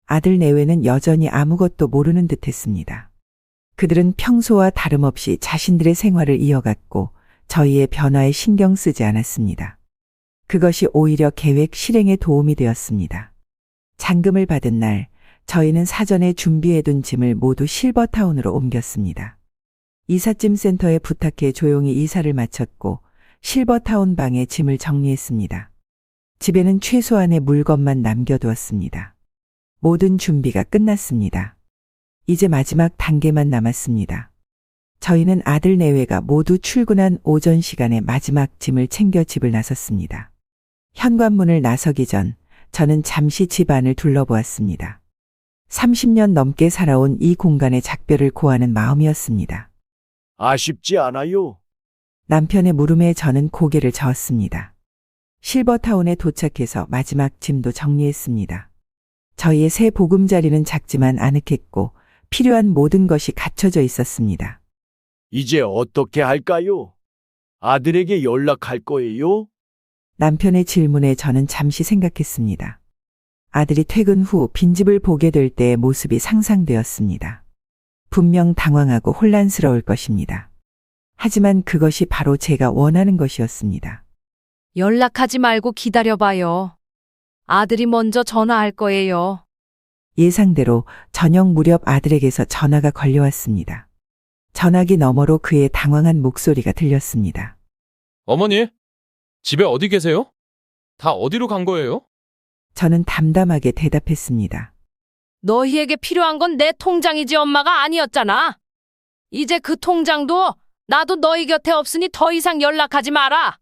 아들 내외는 여전히 아무것도 모르는 듯 했습니다. 그들은 평소와 다름없이 자신들의 생활을 이어갔고 저희의 변화에 신경 쓰지 않았습니다. 그것이 오히려 계획 실행에 도움이 되었습니다. 잔금을 받은 날 저희는 사전에 준비해둔 짐을 모두 실버타운으로 옮겼습니다. 이삿짐 센터에 부탁해 조용히 이사를 마쳤고 실버타운 방에 짐을 정리했습니다. 집에는 최소한의 물건만 남겨두었습니다. 모든 준비가 끝났습니다. 이제 마지막 단계만 남았습니다. 저희는 아들 내외가 모두 출근한 오전 시간에 마지막 짐을 챙겨 집을 나섰습니다. 현관문을 나서기 전 저는 잠시 집 안을 둘러보았습니다. 30년 넘게 살아온 이 공간의 작별을 고하는 마음이었습니다. 아쉽지 않아요? 남편의 물음에 저는 고개를 저었습니다. 실버타운에 도착해서 마지막 짐도 정리했습니다. 저희의 새 보금자리는 작지만 아늑했고 필요한 모든 것이 갖춰져 있었습니다. 이제 어떻게 할까요? 아들에게 연락할 거예요? 남편의 질문에 저는 잠시 생각했습니다. 아들이 퇴근 후 빈집을 보게 될 때의 모습이 상상되었습니다. 분명 당황하고 혼란스러울 것입니다. 하지만 그것이 바로 제가 원하는 것이었습니다. 연락하지 말고 기다려봐요. 아들이 먼저 전화할 거예요. 예상대로 저녁 무렵 아들에게서 전화가 걸려왔습니다. 전화기 너머로 그의 당황한 목소리가 들렸습니다. 어머니, 집에 어디 계세요? 다 어디로 간 거예요? 저는 담담하게 대답했습니다. 너희에게 필요한 건 내 통장이지 엄마가 아니었잖아. 이제 그 통장도 나도 너희 곁에 없으니 더 이상 연락하지 마라.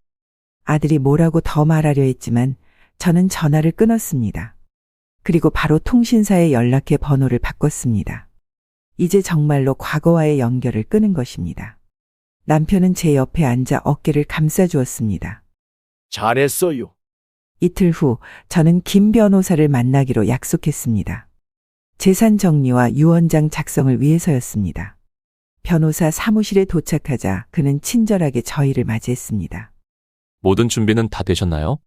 아들이 뭐라고 더 말하려 했지만 저는 전화를 끊었습니다. 그리고 바로 통신사에 연락해 번호를 바꿨습니다. 이제 정말로 과거와의 연결을 끄는 것입니다. 남편은 제 옆에 앉아 어깨를 감싸주었습니다. 잘했어요. 이틀 후 저는 김 변호사를 만나기로 약속했습니다. 재산 정리와 유언장 작성을 위해서였습니다. 변호사 사무실에 도착하자 그는 친절하게 저희를 맞이했습니다. 모든 준비는 다 되셨나요?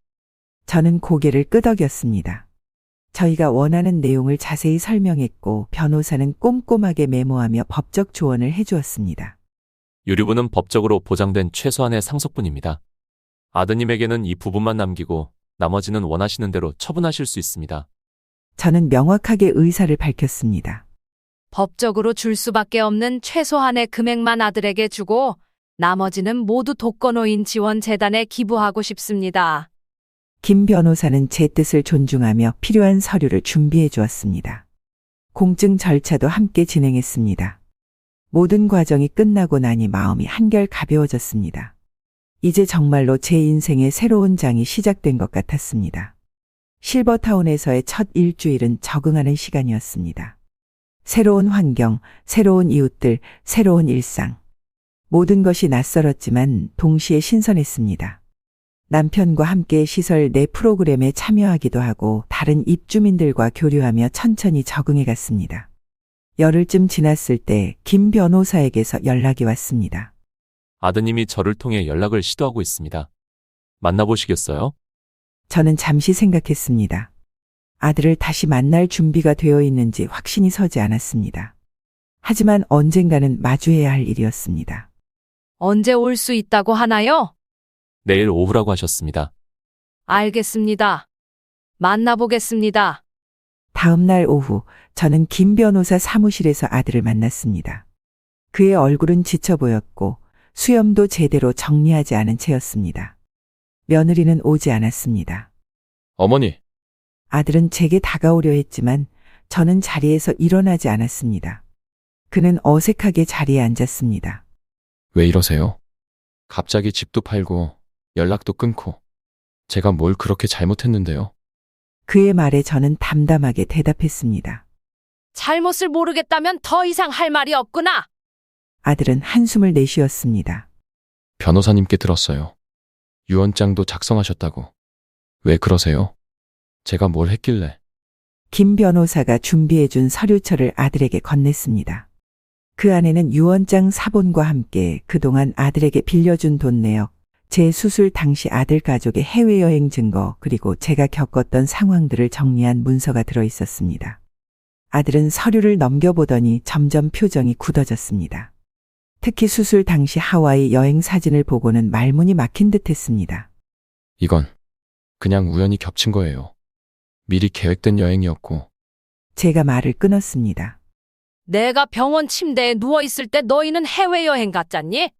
저는 고개를 끄덕였습니다. 저희가 원하는 내용을 자세히 설명했고 변호사는 꼼꼼하게 메모하며 법적 조언을 해주었습니다. 유류분은 법적으로 보장된 최소한의 상속분입니다. 아드님에게는 이 부분만 남기고 나머지는 원하시는 대로 처분하실 수 있습니다. 저는 명확하게 의사를 밝혔습니다. 법적으로 줄 수밖에 없는 최소한의 금액만 아들에게 주고 나머지는 모두 독거노인 지원재단에 기부하고 싶습니다. 김 변호사는 제 뜻을 존중하며 필요한 서류를 준비해 주었습니다. 공증 절차도 함께 진행했습니다. 모든 과정이 끝나고 나니 마음이 한결 가벼워졌습니다. 이제 정말로 제 인생의 새로운 장이 시작된 것 같았습니다. 실버타운에서의 첫 일주일은 적응하는 시간이었습니다. 새로운 환경, 새로운 이웃들, 새로운 일상. 모든 것이 낯설었지만 동시에 신선했습니다. 남편과 함께 시설 내 프로그램에 참여하기도 하고 다른 입주민들과 교류하며 천천히 적응해 갔습니다. 열흘쯤 지났을 때 김 변호사에게서 연락이 왔습니다. 아드님이 저를 통해 연락을 시도하고 있습니다. 만나보시겠어요? 저는 잠시 생각했습니다. 아들을 다시 만날 준비가 되어 있는지 확신이 서지 않았습니다. 하지만 언젠가는 마주해야 할 일이었습니다. 언제 올 수 있다고 하나요? 내일 오후라고 하셨습니다. 알겠습니다. 만나보겠습니다. 다음 날 오후 저는 김 변호사 사무실에서 아들을 만났습니다. 그의 얼굴은 지쳐 보였고 수염도 제대로 정리하지 않은 채였습니다. 며느리는 오지 않았습니다. 어머니, 아들은 제게 다가오려 했지만 저는 자리에서 일어나지 않았습니다. 그는 어색하게 자리에 앉았습니다. 왜 이러세요? 갑자기 집도 팔고 연락도 끊고 제가 뭘 그렇게 잘못했는데요? 그의 말에 저는 담담하게 대답했습니다. 잘못을 모르겠다면 더 이상 할 말이 없구나. 아들은 한숨을 내쉬었습니다. 변호사님께 들었어요. 유언장도 작성하셨다고. 왜 그러세요? 제가 뭘 했길래? 김 변호사가 준비해준 서류철을 아들에게 건넸습니다. 그 안에는 유언장 사본과 함께 그동안 아들에게 빌려준 돈 내역, 제 수술 당시 아들 가족의 해외여행 증거, 그리고 제가 겪었던 상황들을 정리한 문서가 들어 있었습니다. 아들은 서류를 넘겨보더니 점점 표정이 굳어졌습니다. 특히 수술 당시 하와이 여행 사진을 보고는 말문이 막힌 듯 했습니다. 이건 그냥 우연히 겹친 거예요. 미리 계획된 여행이었고. 제가 말을 끊었습니다. 내가 병원 침대에 누워있을 때 너희는 해외여행 갔잖니?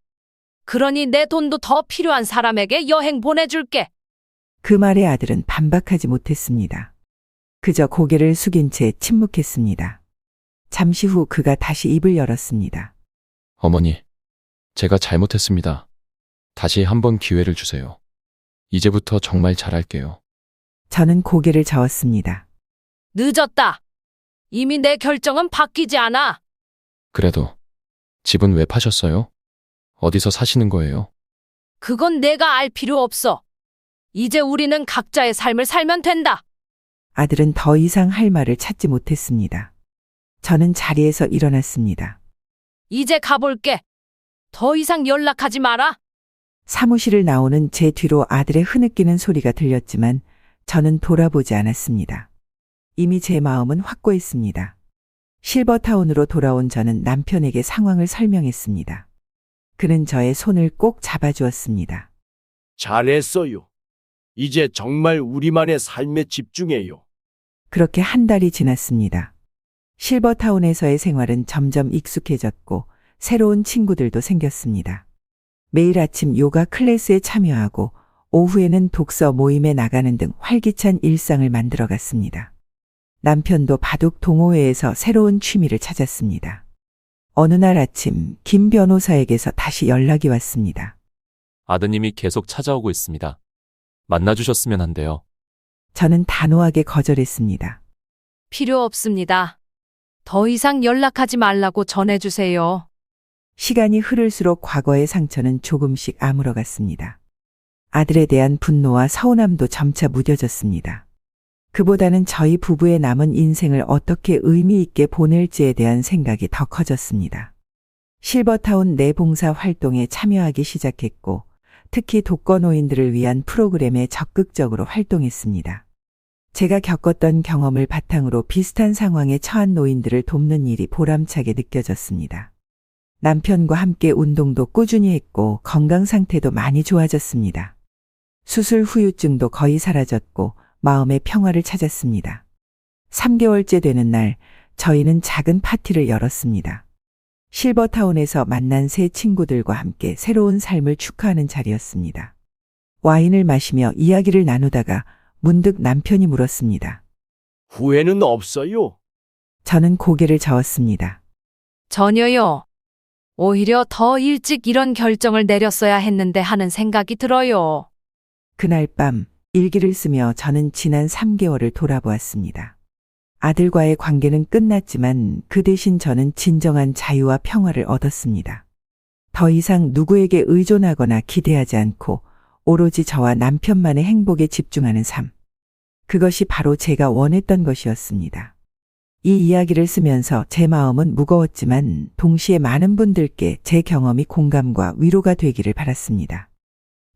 그러니 내 돈도 더 필요한 사람에게 여행 보내줄게. 그 말에 아들은 반박하지 못했습니다. 그저 고개를 숙인 채 침묵했습니다. 잠시 후 그가 다시 입을 열었습니다. 어머니, 제가 잘못했습니다. 다시 한번 기회를 주세요. 이제부터 정말 잘할게요. 저는 고개를 저었습니다. 늦었다. 이미 내 결정은 바뀌지 않아. 그래도 집은 왜 파셨어요? 어디서 사시는 거예요? 그건 내가 알 필요 없어. 이제 우리는 각자의 삶을 살면 된다. 아들은 더 이상 할 말을 찾지 못했습니다. 저는 자리에서 일어났습니다. 이제 가볼게. 더 이상 연락하지 마라. 사무실을 나오는 제 뒤로 아들의 흐느끼는 소리가 들렸지만 저는 돌아보지 않았습니다. 이미 제 마음은 확고했습니다. 실버타운으로 돌아온 저는 남편에게 상황을 설명했습니다. 그는 저의 손을 꼭 잡아주었습니다. 잘했어요. 이제 정말 우리만의 삶에 집중해요. 그렇게 한 달이 지났습니다. 실버타운에서의 생활은 점점 익숙해졌고 새로운 친구들도 생겼습니다. 매일 아침 요가 클래스에 참여하고 오후에는 독서 모임에 나가는 등 활기찬 일상을 만들어갔습니다. 남편도 바둑 동호회에서 새로운 취미를 찾았습니다. 어느 날 아침 김 변호사에게서 다시 연락이 왔습니다. 아드님이 계속 찾아오고 있습니다. 만나주셨으면 한데요. 저는 단호하게 거절했습니다. 필요 없습니다. 더 이상 연락하지 말라고 전해주세요. 시간이 흐를수록 과거의 상처는 조금씩 아물어갔습니다. 아들에 대한 분노와 서운함도 점차 무뎌졌습니다. 그보다는 저희 부부의 남은 인생을 어떻게 의미 있게 보낼지에 대한 생각이 더 커졌습니다. 실버타운 내 봉사 활동에 참여하기 시작했고 특히 독거노인들을 위한 프로그램에 적극적으로 활동했습니다. 제가 겪었던 경험을 바탕으로 비슷한 상황에 처한 노인들을 돕는 일이 보람차게 느껴졌습니다. 남편과 함께 운동도 꾸준히 했고 건강 상태도 많이 좋아졌습니다. 수술 후유증도 거의 사라졌고 마음의 평화를 찾았습니다. 3개월째 되는 날 저희는 작은 파티를 열었습니다. 실버타운에서 만난 새 친구들과 함께 새로운 삶을 축하하는 자리였습니다. 와인을 마시며 이야기를 나누다가 문득 남편이 물었습니다. 후회는 없어요? 저는 고개를 저었습니다. 전혀요. 오히려 더 일찍 이런 결정을 내렸어야 했는데 하는 생각이 들어요. 그날 밤 일기를 쓰며 저는 지난 3개월을 돌아보았습니다. 아들과의 관계는 끝났지만 그 대신 저는 진정한 자유와 평화를 얻었습니다. 더 이상 누구에게 의존하거나 기대하지 않고 오로지 저와 남편만의 행복에 집중하는 삶. 그것이 바로 제가 원했던 것이었습니다. 이 이야기를 쓰면서 제 마음은 무거웠지만 동시에 많은 분들께 제 경험이 공감과 위로가 되기를 바랐습니다.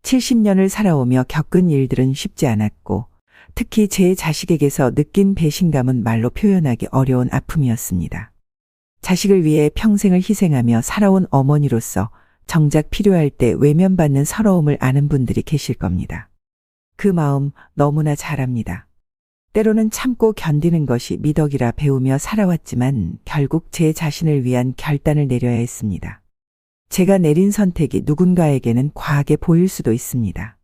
70년을 살아오며 겪은 일들은 쉽지 않았고 특히 제 자식에게서 느낀 배신감은 말로 표현하기 어려운 아픔이었습니다. 자식을 위해 평생을 희생하며 살아온 어머니로서 정작 필요할 때 외면받는 서러움을 아는 분들이 계실 겁니다. 그 마음 너무나 잘 압니다. 때로는 참고 견디는 것이 미덕이라 배우며 살아왔지만 결국 제 자신을 위한 결단을 내려야 했습니다. 제가 내린 선택이 누군가에게는 과하게 보일 수도 있습니다.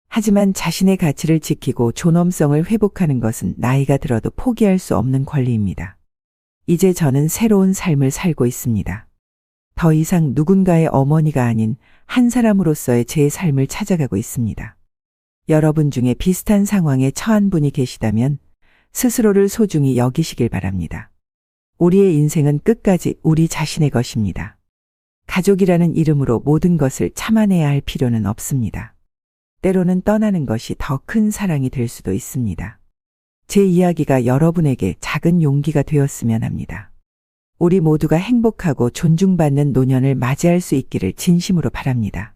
하지만 자신의 가치를 지키고 존엄성을 회복하는 것은 나이가 들어도 포기할 수 없는 권리입니다. 이제 저는 새로운 삶을 살고 있습니다. 더 이상 누군가의 어머니가 아닌 한 사람으로서의 제 삶을 찾아가고 있습니다. 여러분 중에 비슷한 상황에 처한 분이 계시다면 스스로를 소중히 여기시길 바랍니다. 우리의 인생은 끝까지 우리 자신의 것입니다. 가족이라는 이름으로 모든 것을 참아내야 할 필요는 없습니다. 때로는 떠나는 것이 더 큰 사랑이 될 수도 있습니다. 제 이야기가 여러분에게 작은 용기가 되었으면 합니다. 우리 모두가 행복하고 존중받는 노년을 맞이할 수 있기를 진심으로 바랍니다.